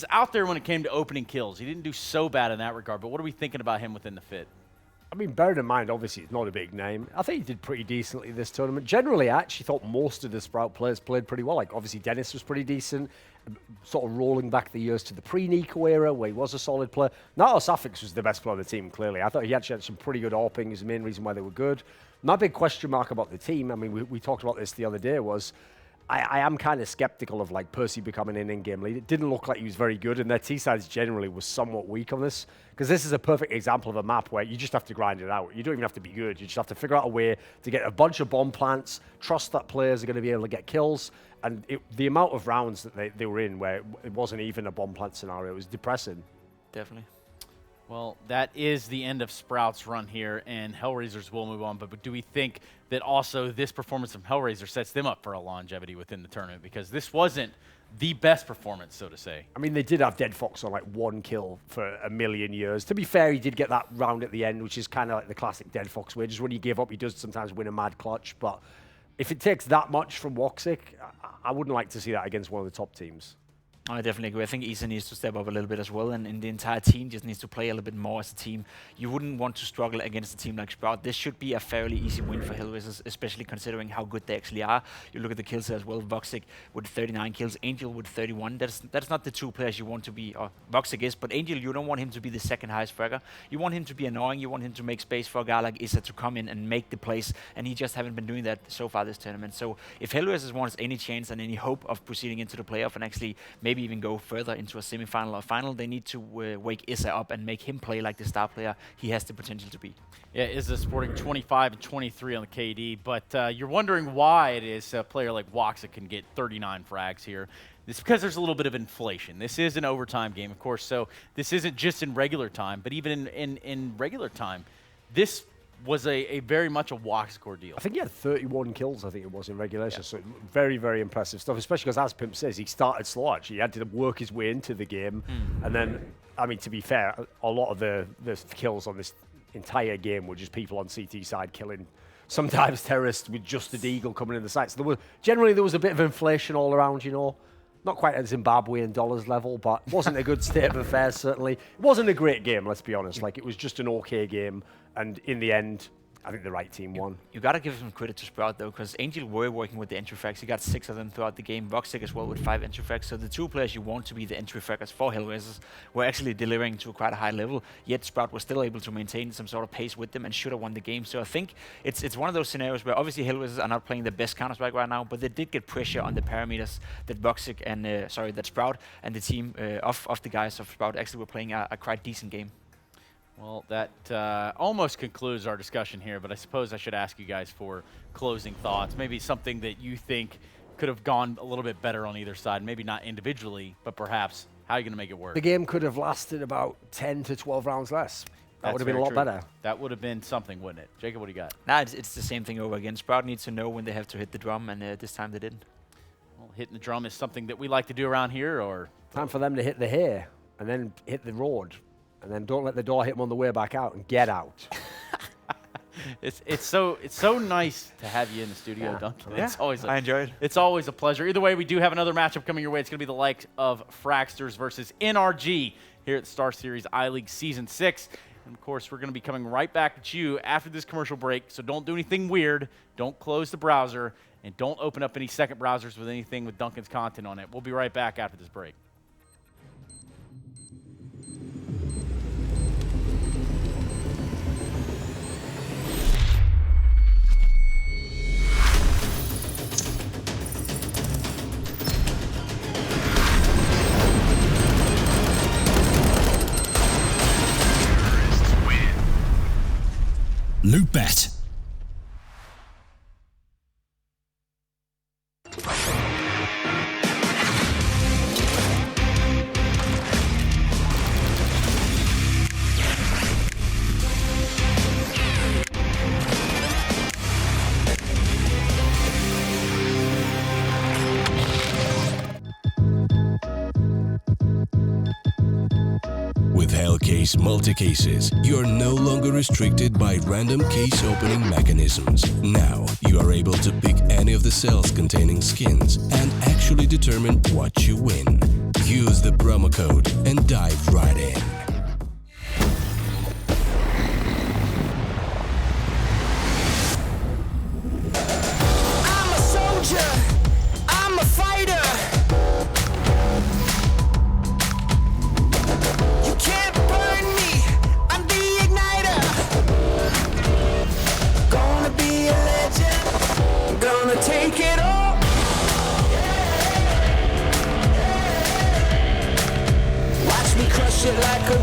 out there when it came to opening kills. He didn't do so bad in that regard, but what are we thinking about him within the fit? I mean, bearing in mind, obviously, it's not a big name. I think he did pretty decently this tournament. Generally, I actually thought most of the Sprout players played pretty well. Like, obviously, Dennis was pretty decent, sort of rolling back the years to the pre-Nico era, where he was a solid player. Nato Suffix was the best player on the team, clearly. I thought he actually had some pretty good AWPing. Is the main reason why they were good. My big question mark about the team, I mean, we talked about this the other day, was I am kind of skeptical of like Percy becoming an in-game lead. It didn't look like he was very good, and their T-sides generally was somewhat weak on this, because this is a perfect example of a map where you just have to grind it out. You don't even have to be good. You just have to figure out a way to get a bunch of bomb plants, trust that players are going to be able to get kills, and the amount of rounds that they were in where it wasn't even a bomb plant scenario was depressing. Definitely. Well, that is the end of Sprout's run here, and HellRaisers will move on. But do we think that also this performance from HellRaiser sets them up for a longevity within the tournament? Because this wasn't the best performance, so to say. I mean, they did have Dead Fox on like 1 kill for a million years. To be fair, he did get that round at the end, which is kind of like the classic Dead Fox way. Just when you give up, he does sometimes win a mad clutch. But if it takes that much from Woxic, I wouldn't like to see that against one of the top teams. I definitely agree. I think Isa needs to step up a little bit as well, and the entire team just needs to play a little bit more as a team. You wouldn't want to struggle against a team like Sprout. This should be a fairly easy win for HellRaisers, especially considering how good they actually are. You look at the kills as well. Voxic with 39 kills, Angel with 31. That's not the two players you want to be, or Voxic is, but Angel, you don't want him to be the second highest fragger. You want him to be annoying. You want him to make space for a guy like Isa to come in and make the plays, and he just haven't been doing that so far this tournament. So if HellRaisers wants any chance and any hope of proceeding into the playoff and actually maybe maybe even go further into a semi-final or final, they need to wake Issa up and make him play like the star player he has the potential to be. Yeah, Issa sporting 25 and 23 on the KD, but you're wondering why it is a player like Woxa can get 39 frags here. It's because there's a little bit of inflation. This is an overtime game, of course, so this isn't just in regular time, but even in regular time, this was a very much a Woxa deal. I think he had 31 kills, I think it was, in regulation. So very, very impressive stuff, especially because, as Pimp says, he started slow, actually. He had to work his way into the game. And then, I mean, to be fair, a lot of the kills on this entire game were just people on CT side killing sometimes terrorists with just a deagle coming in the sight. So generally there was a bit of inflation all around, you know. Not quite at Zimbabwean dollars level, but wasn't a good state of affairs, certainly. It wasn't a great game, let's be honest. Like, it was just an okay game. And in the end, I think the right team won. You gotta give some credit to Sprout though, because Angel were working with the entry frags. He got 6 of them throughout the game. Voxic as well with 5 entry frags. So the 2 players you want to be the entry fraggers for HellRaisers were actually delivering to quite a high level. Yet Sprout was still able to maintain some sort of pace with them and should have won the game. So I think it's one of those scenarios where obviously HellRaisers are not playing the best Counter-Strike right now, but they did get pressure on the parameters that Voxic and that Sprout and the team of the guys of Sprout actually were playing a quite decent game. Well, that almost concludes our discussion here, but I suppose I should ask you guys for closing thoughts. Maybe something that you think could have gone a little bit better on either side. Maybe not individually, but perhaps how are you going to make it work? The game could have lasted about 10 to 12 rounds less. That would have been a lot better. That would have been something, wouldn't it? Jacob, what do you got? Nah, it's the same thing over again. Sprout needs to know when they have to hit the drum, and this time they didn't. Well, hitting the drum is something that we like to do around here, or? Time for them to hit the hair and then hit the road. And then don't let the door hit them on the way back out and get out. It's so nice to have you in the studio, Duncan. Yeah, It's always I enjoyed. It's always a pleasure. Either way, we do have another matchup coming your way. It's going to be the likes of Fragsters versus NRG here at StarSeries I-League Season 6. And, of course, we're going to be coming right back at you after this commercial break, so don't do anything weird. Don't close the browser, and don't open up any second browsers with anything with Duncan's content on it. We'll be right back after this break. Loot Bet. With Hellcase multi-cases, you are no longer restricted by random case opening mechanisms. Now, you are able to pick any of the cells containing skins and actually determine what you win. Use the promo code and dive right in. I'm a soldier, I'm a fighter. You can't burn me, I'm the igniter. Gonna be a legend, gonna take it all. Watch me crush it like a